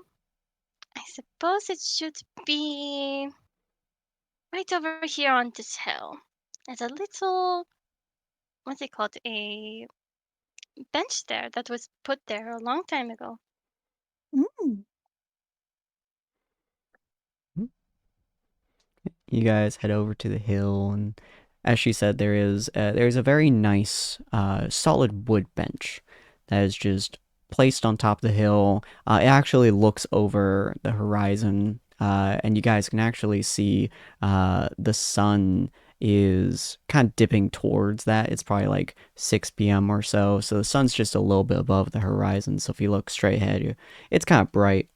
suppose it should be right over here on this hill. There's a little, what's it called, a bench there that was put there a long time ago. Mm. You guys head over to the hill, and as she said, there's a very nice, solid wood bench that is just placed on top of the hill. It actually looks over the horizon, and you guys can actually see the sun is kind of dipping towards that. It's probably like 6 p.m. or so, so the sun's just a little bit above the horizon. So if you look straight ahead, it's kind of bright.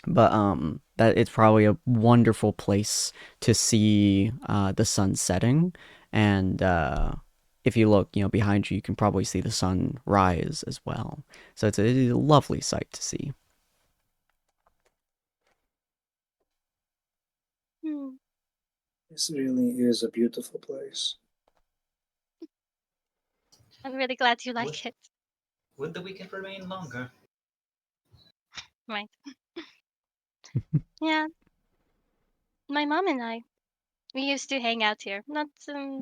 But that it's probably a wonderful place to see the sun setting, and if you look, behind you, you can probably see the sun rise as well. So it's a lovely sight to see. Hmm. This really is a beautiful place. I'm really glad you like Would- it. Would the weekend remain longer? Right. Yeah, my mom and I, we used to hang out here. Not so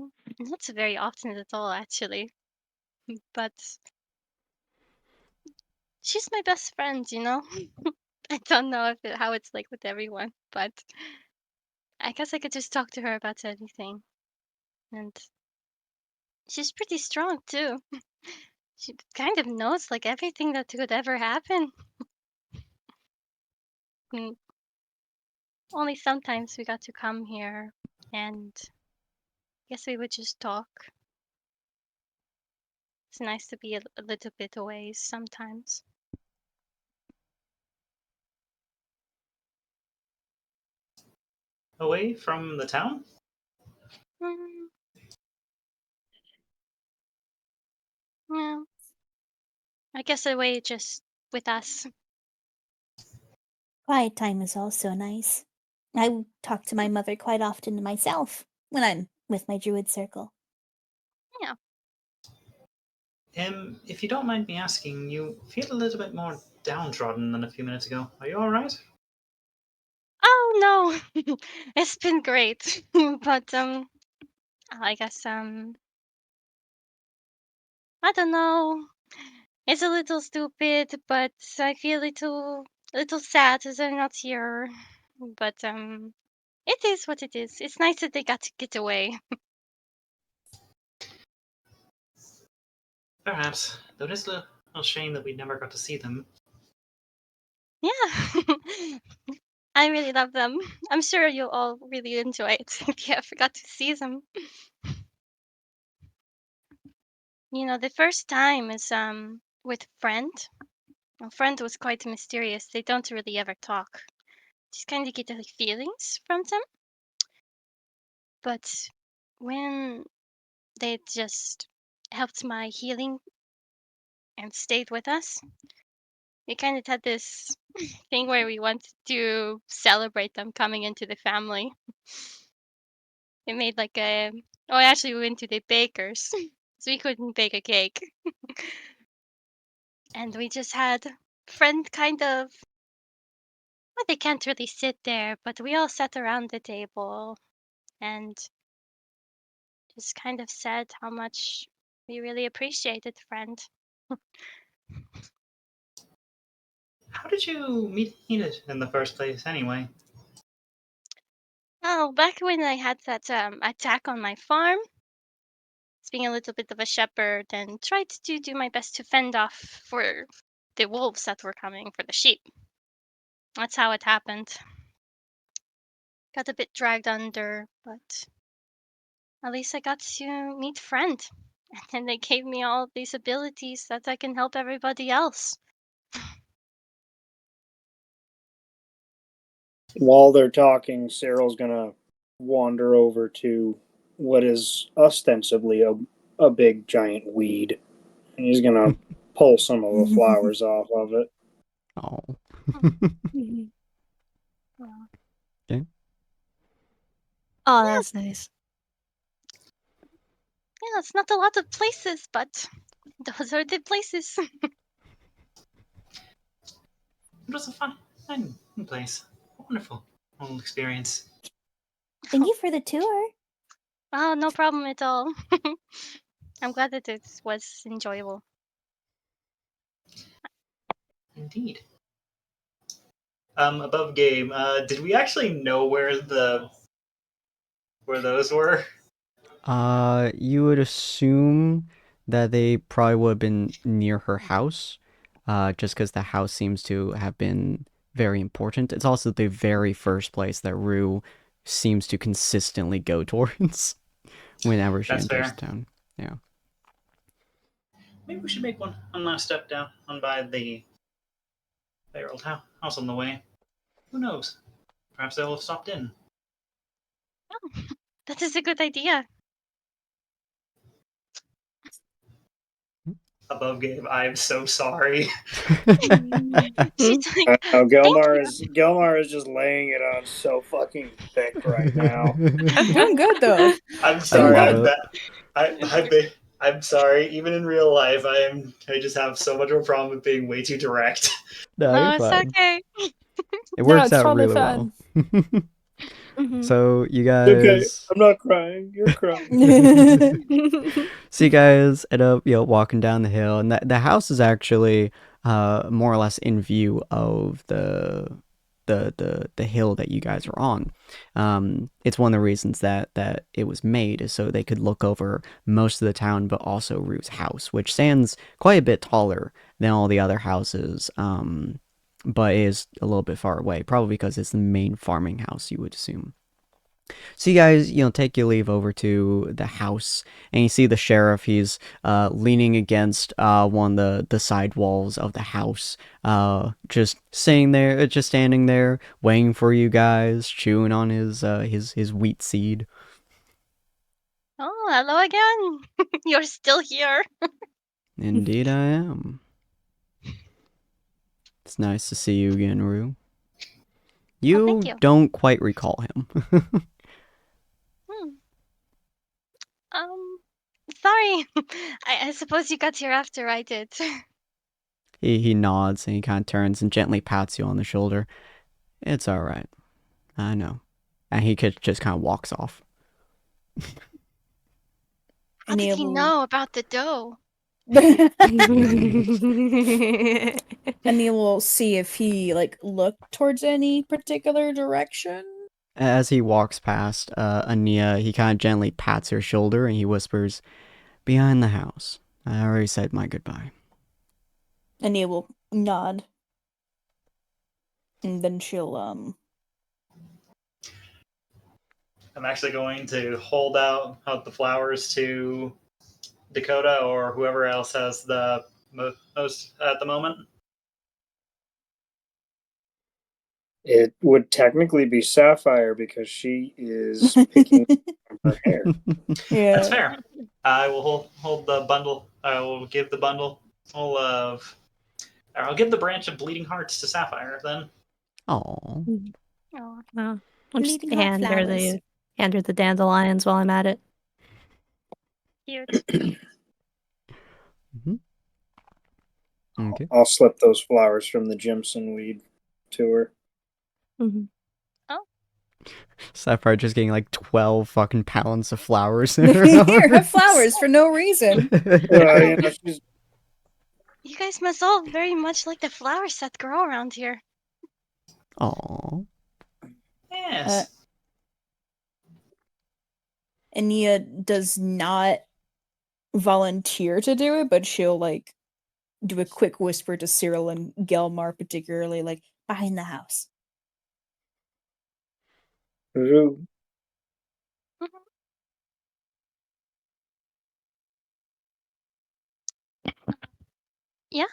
very often at all, actually. But she's my best friend, you know? I don't know how it's like with everyone, but I guess I could just talk to her about anything. And she's pretty strong, too. She kind of knows, like, everything that could ever happen. Mm, only sometimes we got to come here, and guess we would just talk. It's nice to be a little bit away sometimes. Away from the town? Mm, yeah, I guess away just with us. Quiet time is also nice. I talk to my mother quite often myself when I'm with my druid circle. Yeah. If you don't mind me asking, you feel a little bit more downtrodden than a few minutes ago. Are you alright? Oh no, it's been great. But I guess I don't know. It's a little stupid, but I feel a little sad as I'm not here. But it is what it is. It's nice that they got to get away. Perhaps. Though it is a little shame that we never got to see them. Yeah. I really love them. I'm sure you'll all really enjoy it if you ever got to see them. You know, the first time is with friend. A friend was quite mysterious. They don't really ever talk. Just kind of get the feelings from them. But when they just helped my healing and stayed with us, we kind of had this thing where we wanted to celebrate them coming into the family. We made like a. Oh, actually, we went to the baker's, so we couldn't bake a cake, and we just had friend kind of. Well, they can't really sit there, but we all sat around the table and just kind of said how much we really appreciated friend. How did you meet Enid in the first place, anyway? Oh, back when I had that attack on my farm, being a little bit of a shepherd and tried to do my best to fend off for the wolves that were coming for the sheep. That's how it happened. Got a bit dragged under, but at least I got to meet Friend. And they gave me all these abilities that I can help everybody else. While they're talking, Cyril's gonna wander over to what is ostensibly a big giant weed. And he's gonna pull some of the flowers off of it. Oh. Well, Okay. Oh, that's nice. yeah, it's not a lot of places, but those are the places. It was a fun place. Wonderful whole experience. Thank you for the tour. Oh, no problem at all. I'm glad that it was enjoyable. Indeed. Above game, did we actually know where those were? You would assume that they probably would have been near her house, just because the house seems to have been very important. It's also the very first place that Rue seems to consistently go towards whenever she That's enters fair. town. Yeah. Maybe we should make one last step down on by the their old house on the way. Who knows? Perhaps they'll have stopped in. That is a good idea. Above game, I'm so sorry. She's like, Now thank you. Gilmar is just laying it on so fucking thick right now. Doing good though. I'm I sorry. love I'm it. that. I'm sorry. Even in real life, I just have so much of a problem with being way too direct. No, No, you're it's fine. okay. It No, works it's out totally really well. fine. Mhm. So you Okay, guys, I'm not crying. You're crying. so you guys end up, walking down the hill, and the house is actually more or less in view of the hill that you guys are on. It's one of the reasons that it was made is so they could look over most of the town, but also Rue's house, which stands quite a bit taller than all the other houses. But is a little bit far away, probably because it's the main farming house, you would assume. So you guys, take your leave over to the house, and you see the sheriff. He's leaning against one of the side walls of the house, just sitting there, just standing there, waiting for you guys, chewing on his wheat seed. Oh, hello again. You're still here. Indeed, I am. It's nice to see you again, Rue. Oh, thank You you. don't quite recall him. Hmm. Sorry. I suppose you got here after I did. He nods and he kind of turns and gently pats you on the shoulder. It's all right. I know. And he just kind of walks off. How did he know about the dough? And he will see if he looked towards any particular direction. As he walks past Ania, he kind of gently pats her shoulder and he whispers, "Behind the house. I already said my goodbye." And he will nod. And then she'll I'm actually going to hold out the flowers to Dakota or whoever else has the most at the moment. It would technically be Sapphire because she is picking her hair. yeah. That's fair. I will hold the bundle. I will give the bundle full of. Or I'll give the branch of bleeding hearts to Sapphire then. Oh. Oh, No, I'll just Bleeding heart flowers. hand her the dandelions while I'm at it. cute. Mm-hmm. Okay. I'll slip those flowers from the Jimson weed to her. Mhm. Sapphire just getting like 12 fucking pounds of flowers in her Here, have arms. flowers for no reason. She's You guys must all very much like the flowers that grow around here. Aw. Yes. Nia does not volunteer to do it, but she'll like do a quick whisper to Cyril and Gelmar, particularly like behind the house. Rue, Yeah.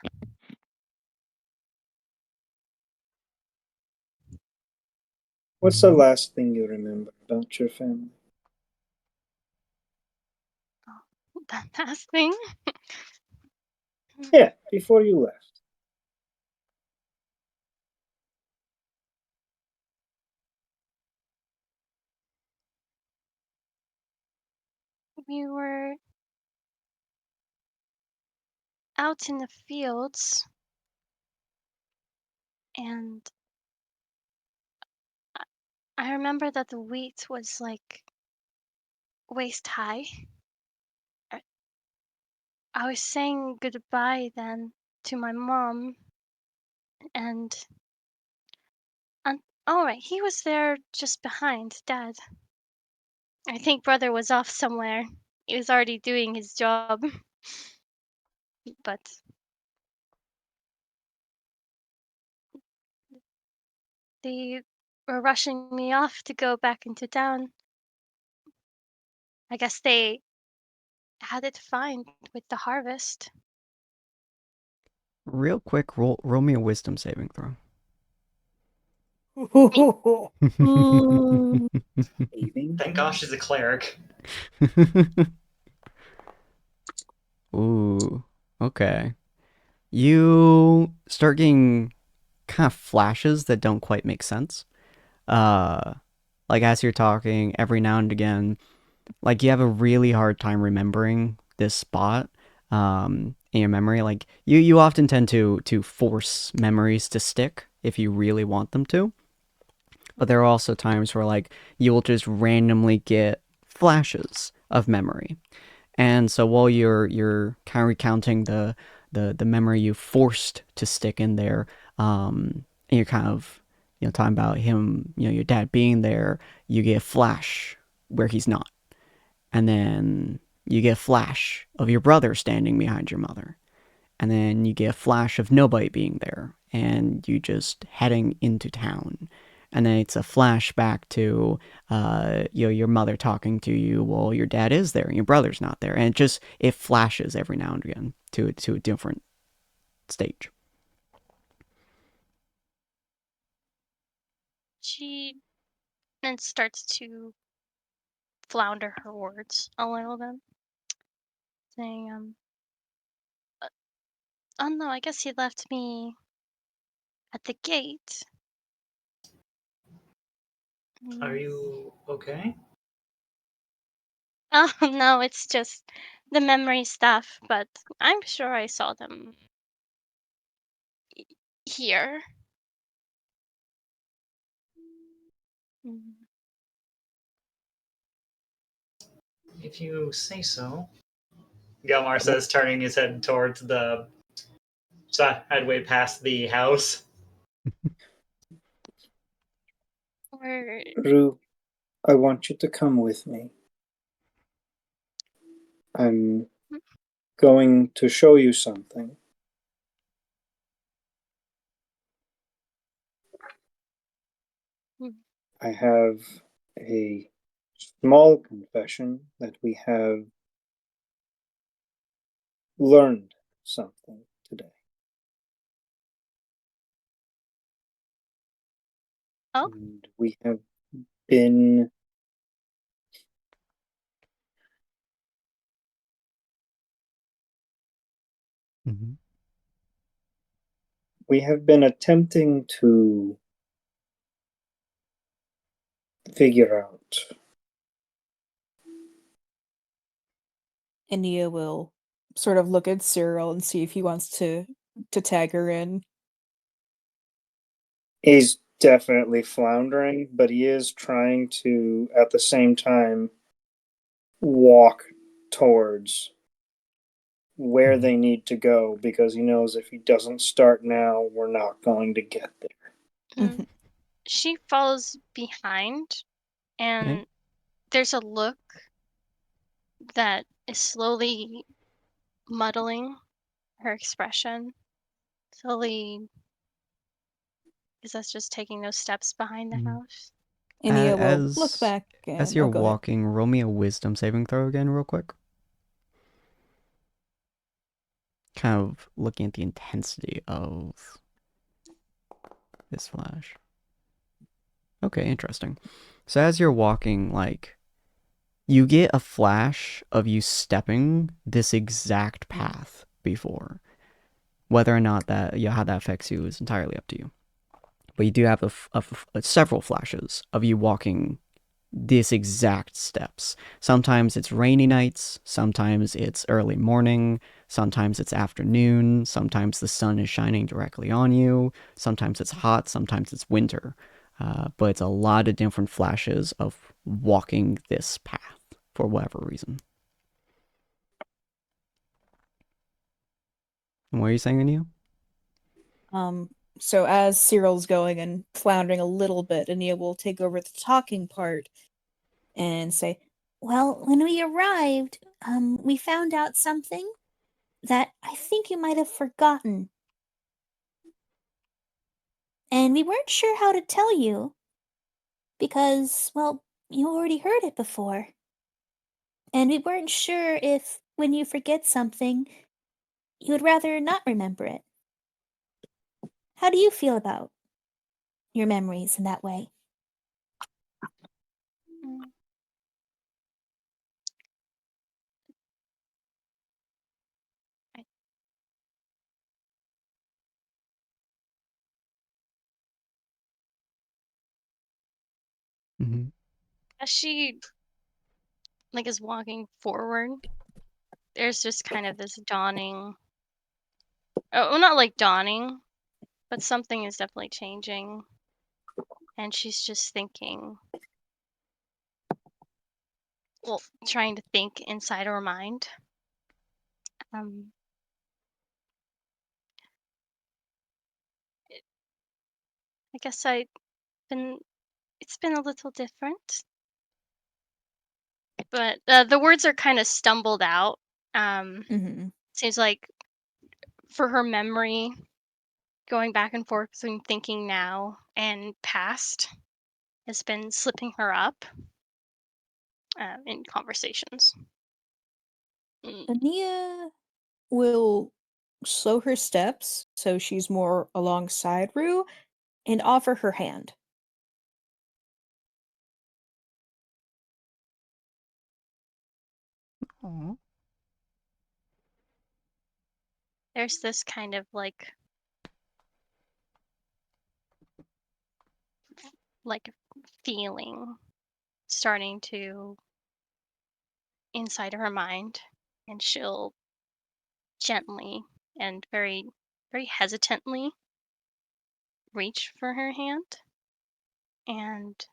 what's the last thing you remember about your family? That last thing. Yeah, before you left. We were out in the fields, and I remember that the wheat was like waist high. I was saying goodbye then to my mom, and all right, he was there just behind Dad. I think brother was off somewhere. He was already doing his job. But they were rushing me off to go back into town. I guess they had it fine with the harvest. Real quick, roll me a wisdom saving throw. Thank gosh she's a cleric. Ooh, okay. You start getting kind of flashes that don't quite make sense. Uh, like as you're talking, every now and again, like you have a really hard time remembering this spot in your memory. Like you often tend to force memories to stick if you really want them to. But there are also times where like you will just randomly get flashes of memory. And so while you're kind of recounting the memory you forced to stick in there, and you're kind of talking about him, your dad being there, you get a flash where he's not, and then you get a flash of your brother standing behind your mother, and then you get a flash of nobody being there, and you just heading into town. And then it's a flashback to your mother talking to you while your dad is there and your brother's not there, and it flashes every now and again to a different stage. She then starts to flounder her words a little bit, saying, oh no, I guess he left me at the gate. Are you okay? Oh no, it's just the memory stuff, but I'm sure I saw them here. Mm. If you say so. Gelmar says, turning his head towards the sideway past the house. Or Rue, I want you to come with me. I'm going to show you something. I have a small confession that we have learned something today. oh, And we have been Mm-hmm. we have been attempting to figure out. Nia will sort of look at Cyril and see if he wants to tag her in. He's definitely floundering, but he is trying to, at the same time, walk towards where they need to go because he knows if he doesn't start now, we're not going to get there. mm. She falls behind, and Okay. there's a look that is slowly muddling her expression. Slowly, is us just taking those steps behind the house? Inia will look As back as and you're go ahead. walking, roll me a wisdom saving throw again, real quick. Kind of looking at the intensity of this flash. Okay, interesting. So as you're walking, like, you get a flash of you stepping this exact path before. Whether or not how that affects you is entirely up to you. But you do have several flashes of you walking this exact steps. Sometimes it's rainy nights, sometimes it's early morning, sometimes it's afternoon, sometimes the sun is shining directly on you, sometimes it's hot, sometimes it's winter. But it's a lot of different flashes of walking this path for whatever reason. And what are you saying, Ania? So as Cyril's going and floundering a little bit, Ania will take over the talking part and say, Well, when we arrived, we found out something that I think you might have forgotten. And we weren't sure how to tell you because, well, you already heard it before. And we weren't sure if, when you forget something, you would rather not remember it. How do you feel about your memories in that way? Mm. I- Mm-hmm. As she is walking forward, there's just kind of this dawning. Oh, well, not like dawning, but something is definitely changing, and she's just thinking. Well, trying to think inside her mind. Um, I guess been. It's been a little different, but the words are kind of stumbled out. Seems like for her memory, going back and forth between thinking now and past has been slipping her up in conversations. Mm. Ania will slow her steps so she's more alongside Rue and offer her hand. Aww. There's this kind of like feeling starting to inside her mind, and she'll gently and very very hesitantly reach for her hand, and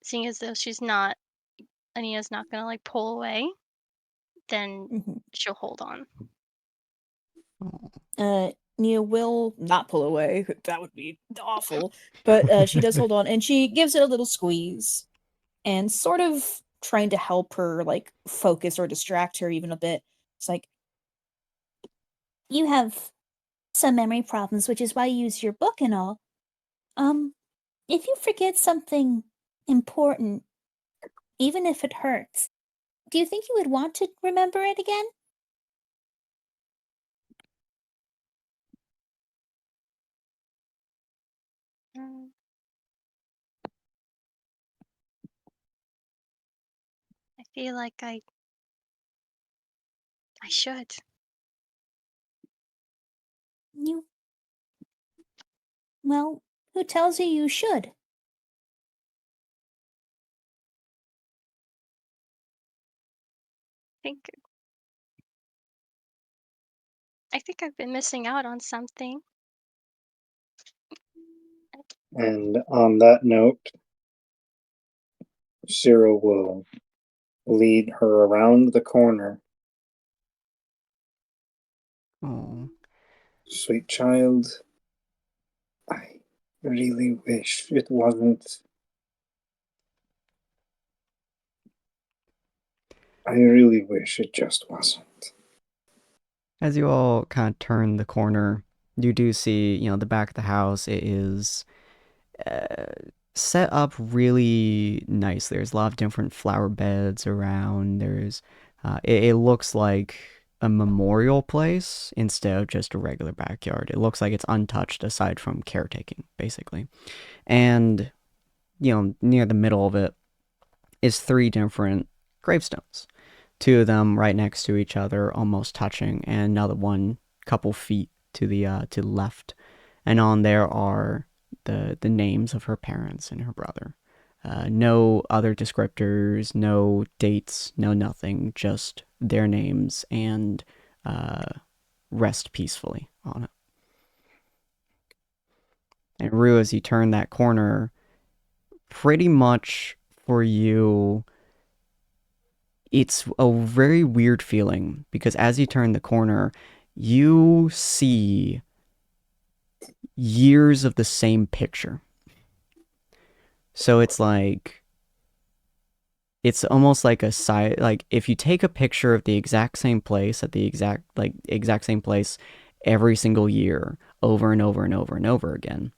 seeing as though Ania's not gonna pull away, then Mhm. she'll hold on. Nia will not pull away. That would be awful. But she does hold on, and she gives it a little squeeze, and sort of trying to help her focus or distract her even a bit. It's like, You have some memory problems, which is why you use your book and all. If you forget something important, even if it hurts, do you think you would want to remember it again? Mm, I feel like I should. You, well, who tells you you should? think I think I've been missing out on something. And on that note, Cyril will lead her around the corner. Oh. Sweet child, I really wish it wasn't. I really wish it just wasn't. As you all kind of turn the corner, you do see, the back of the house. It is uh, set up really nice. There's a lot of different flower beds around. It looks like a memorial place instead of just a regular backyard. It looks like it's untouched aside from caretaking, basically. And, near the middle of it is three different gravestones. Two of them right next to each other, almost touching, and another one couple feet to the left. And on there are the names of her parents and her brother. No other descriptors, no dates, no nothing, just their names and rest peacefully on it. And Rue, as you turn that corner, pretty much for you, it's a very weird feeling because as you turn the corner, you see years of the same picture. So it's almost like a side, like if you take a picture of the exact same place at the exact same place every single year over and over and over and over again,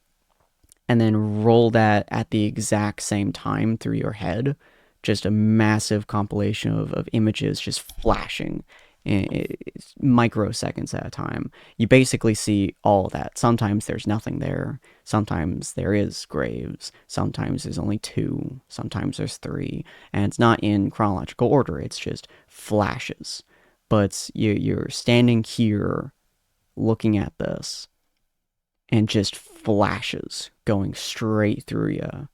and then roll that at the exact same time through your head, just a massive compilation of images just flashing in microseconds at a time. You basically see all of that. Sometimes there's nothing there. Sometimes there is graves. Sometimes there's only two. Sometimes there's three. And it's not in chronological order. It's just flashes. But you're standing here looking at this and just flashes going straight through you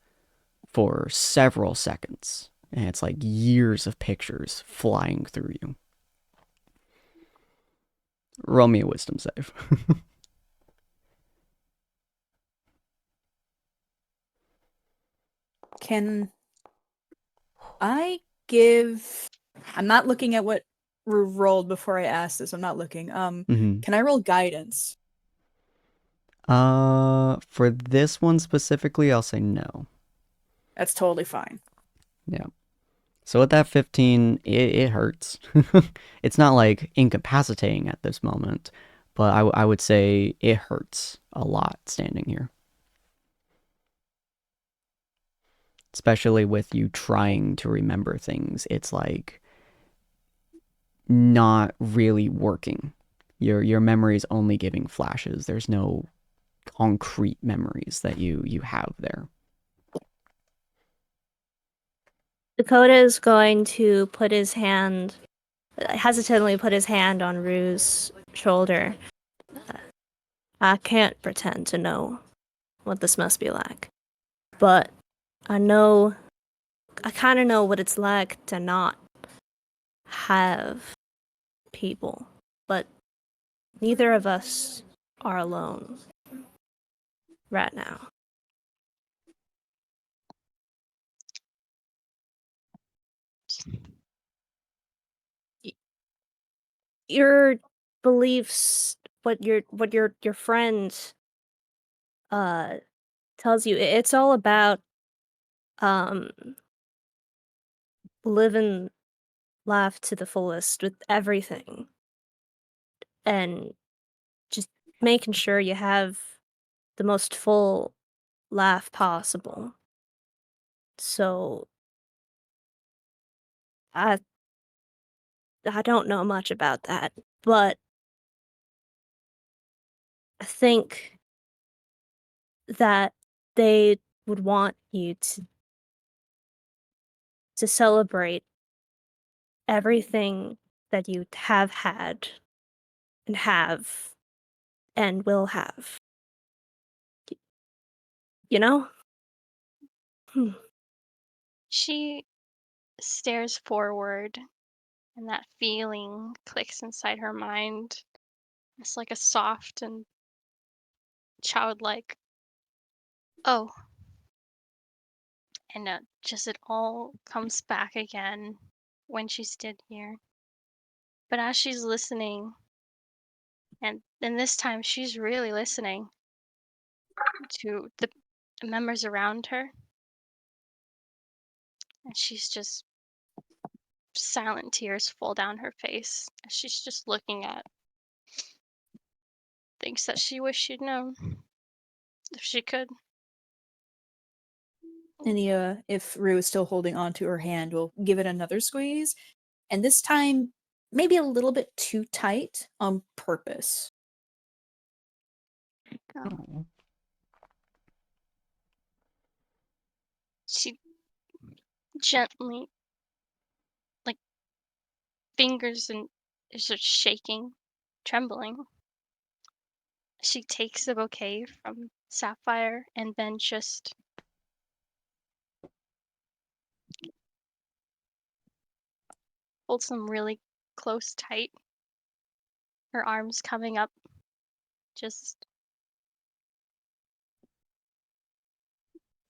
for several seconds. And it's like years of pictures flying through you. Roll me a wisdom save. Can I give... I'm not looking at what rolled before I asked this. I'm not looking. Can I roll guidance? For this one specifically, I'll say no. That's totally fine. Yeah. So with that 15, it hurts. It's not like incapacitating at this moment, but I would say it hurts a lot standing here. Especially with you trying to remember things. It's like not really working. Your memory is only giving flashes. There's no concrete memories that you have there. Dakota is going to hesitantly put his hand on Rue's shoulder. I can't pretend to know what this must be like, but I kind of know what it's like to not have people, but neither of us are alone right now. Your beliefs, what your friend tells you, it's all about living life to the fullest with everything and just making sure you have the most full life possible. So I don't know much about that, but I think that they would want you to celebrate everything that you have had and have and will have. You know? She stares forward, and that feeling clicks inside her mind. It's like a soft and childlike, oh. And just it all comes back again when she stood here. But as she's listening, and this time she's really listening to the members around her, and she's just silent tears fall down her face as she's just looking at things that she wished she'd known if she could. Nia, if Rue is still holding onto her hand, will give it another squeeze, and this time maybe a little bit too tight on purpose. Oh. She gently, like, fingers and is just shaking, trembling. She takes the bouquet from Sapphire and then just holds them really close tight. Her arms coming up, just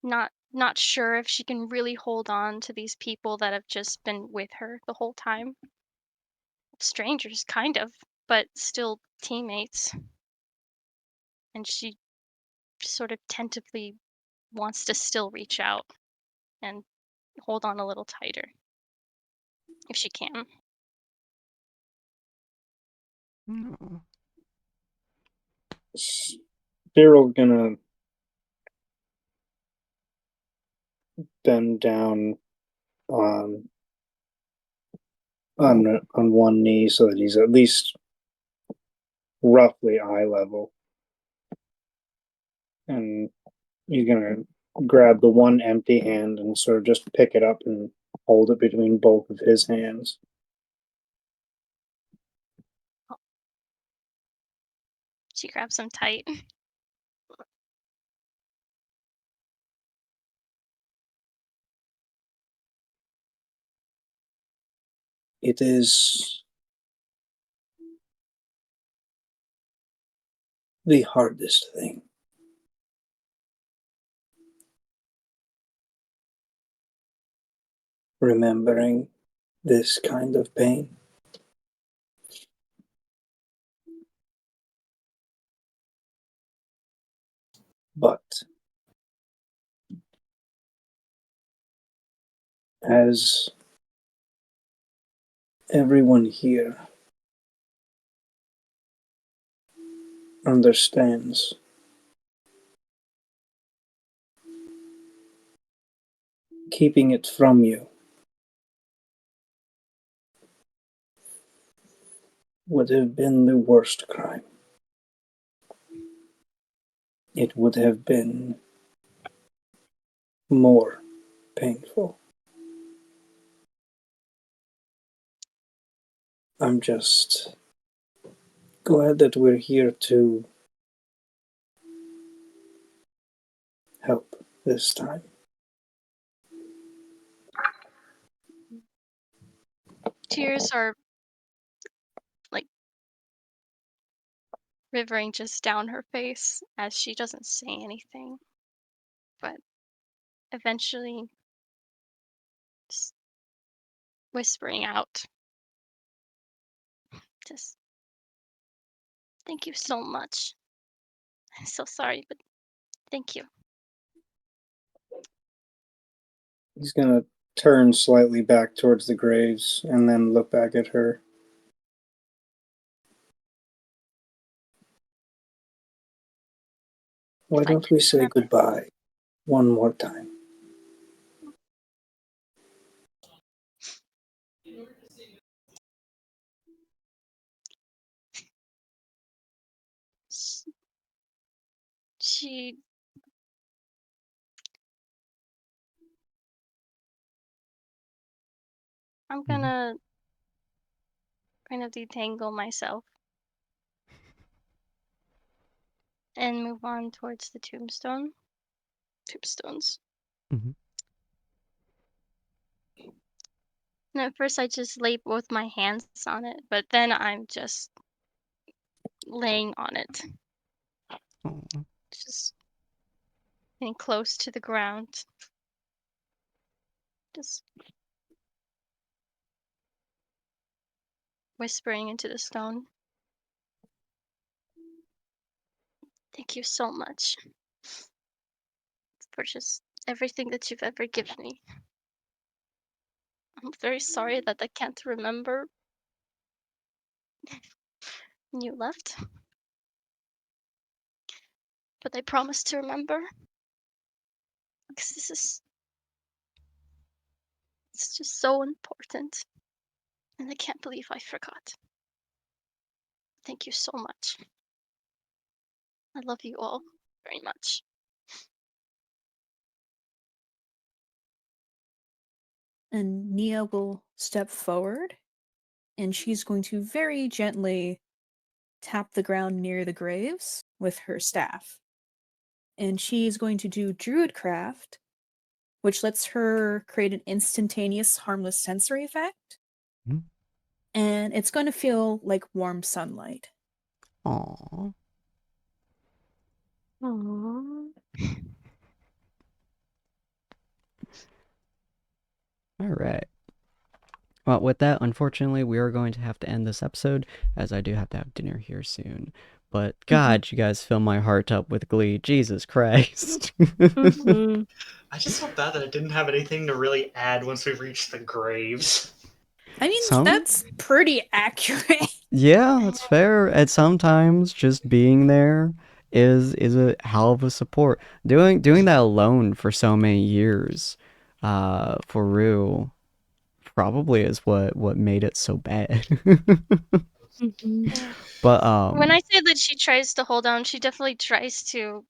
not sure if she can really hold on to these people that have just been with her the whole time. Strangers, kind of, but still teammates. And she sort of tentatively wants to still reach out and hold on a little tighter, if she can. No. Cyril's gonna bend down on on one knee so that he's at least roughly eye level, and he's gonna grab the one empty hand and sort of just pick it up and hold it between both of his hands. She grabs him tight. It is the hardest thing. Remembering this kind of pain. But as everyone here understands, keeping it from you would have been the worst crime. It would have been more painful. I'm just glad that we're here to help this time. Tears are like rivering just down her face as she doesn't say anything, but eventually just whispering out, just thank you so much. I'm so sorry, but thank you. He's gonna turn slightly back towards the graves and then look back at her. Why don't we say goodbye one more time? She I'm gonna kind of detangle myself and move on towards the tombstones. Mhm. And at first I just lay both my hands on it, but then I'm just laying on it, Oh. just getting close to the ground, just whispering into the stone. Thank you so much for just everything that you've ever given me. I'm very sorry that I can't remember. You left. But I promise to remember. Because it's just so important. And I can't believe I forgot. Thank you so much. I love you all very much. And Nia will step forward, and she's going to very gently tap the ground near the graves with her staff. And she's going to do Druidcraft, which lets her create an instantaneous harmless sensory effect. Mhm. And it's going to feel like warm sunlight. Aww. Aww. All right. Well, with that, unfortunately, we are going to have to end this episode, as I do have to have dinner here soon. But God, you guys fill my heart up with glee. Jesus Christ. Mhm. I just felt bad that I didn't have anything to really add once we reached the graves. I mean, Some- that's pretty accurate. Yeah, that's fair. And sometimes just being there is a hell of a support. Doing that alone for so many years, for Rue, probably is what made it so bad. Mhm. But When I say that she tries to hold on, she definitely tries to.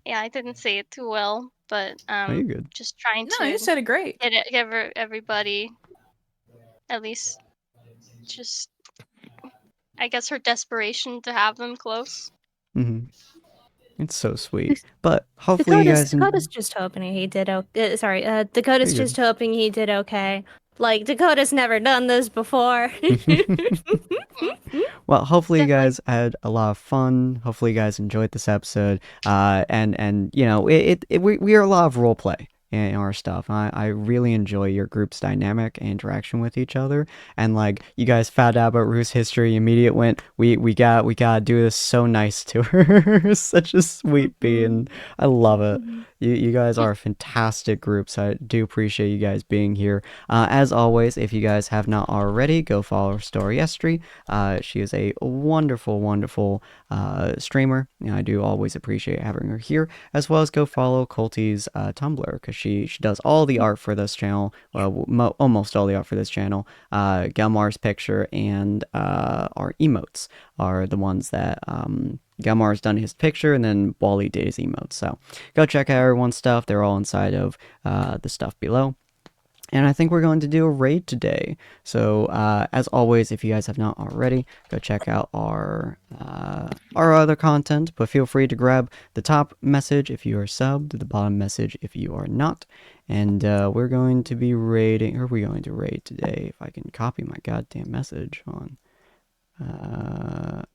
Yeah, I didn't say it too well, but oh, you're good. just trying No, you to said it great. give everybody at least just, I guess, her desperation to have them close. It's so sweet. But hopefully you guys. Dakota's just hoping he did okay. Sorry, Dakota's You're just hoping he did okay. Like, Dakota's never done this before. Well, hopefully you Definitely. guys had a lot of fun. Hopefully you guys enjoyed this episode. And you know, we are a lot of role play in our stuff. I really enjoy your group's dynamic and interaction with each other. And like you guys found out about Ruth's history, immediate went, we gotta do this so nice to her. Such a sweet bee, and I love it. You guys are a fantastic group, so I do appreciate you guys being here. As always, if you guys have not already, go follow Storyestry. She is a wonderful, wonderful streamer, and I do always appreciate having her here, as well as go follow Colty's Tumblr, because she does all the art for this channel, well, almost all the art for this channel. Gelmar's picture and our emotes are the ones that Gelmar's done his picture, and then Wally did his emotes. So go check out everyone's stuff. They're all inside of the stuff below. And I think we're going to do a raid today. So as always, if you guys have not already, go check out our other content. But feel free to grab the top message if you are subbed, the bottom message if you are not. And we're going to be raiding, or are we going to raid today? If I can copy my goddamn message on.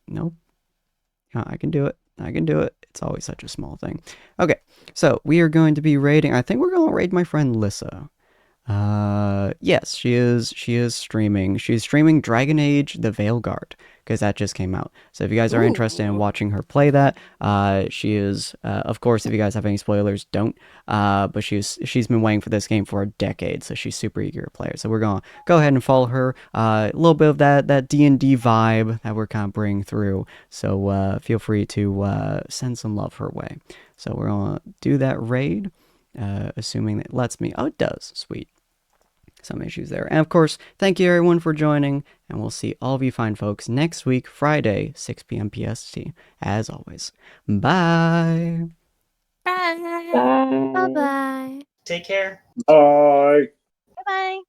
Nope. I can do it. I can do it. It's always such a small thing. Okay, so we are going to be raiding. I think we're going to raid my friend Lissa. Yes, she is streaming. She's streaming Dragon Age The Veilguard, because that just came out. So if you guys are interested in watching her play that, she is, of course, if you guys have any spoilers, don't. But she's been waiting for this game for a decade, so she's super eager to play it. So we're gonna go ahead and follow her. A little bit of that D&D vibe that we're kind of bringing through. So feel free to send some love her way. So we're gonna do that raid. Assuming that it lets me. Oh, it does. Sweet. Some issues there. And of course, thank you everyone for joining, and we'll see all of you fine folks next week, Friday, 6 p.m. PST, as always. Bye! Bye. Bye. Bye-bye. Take care. Bye. Bye bye.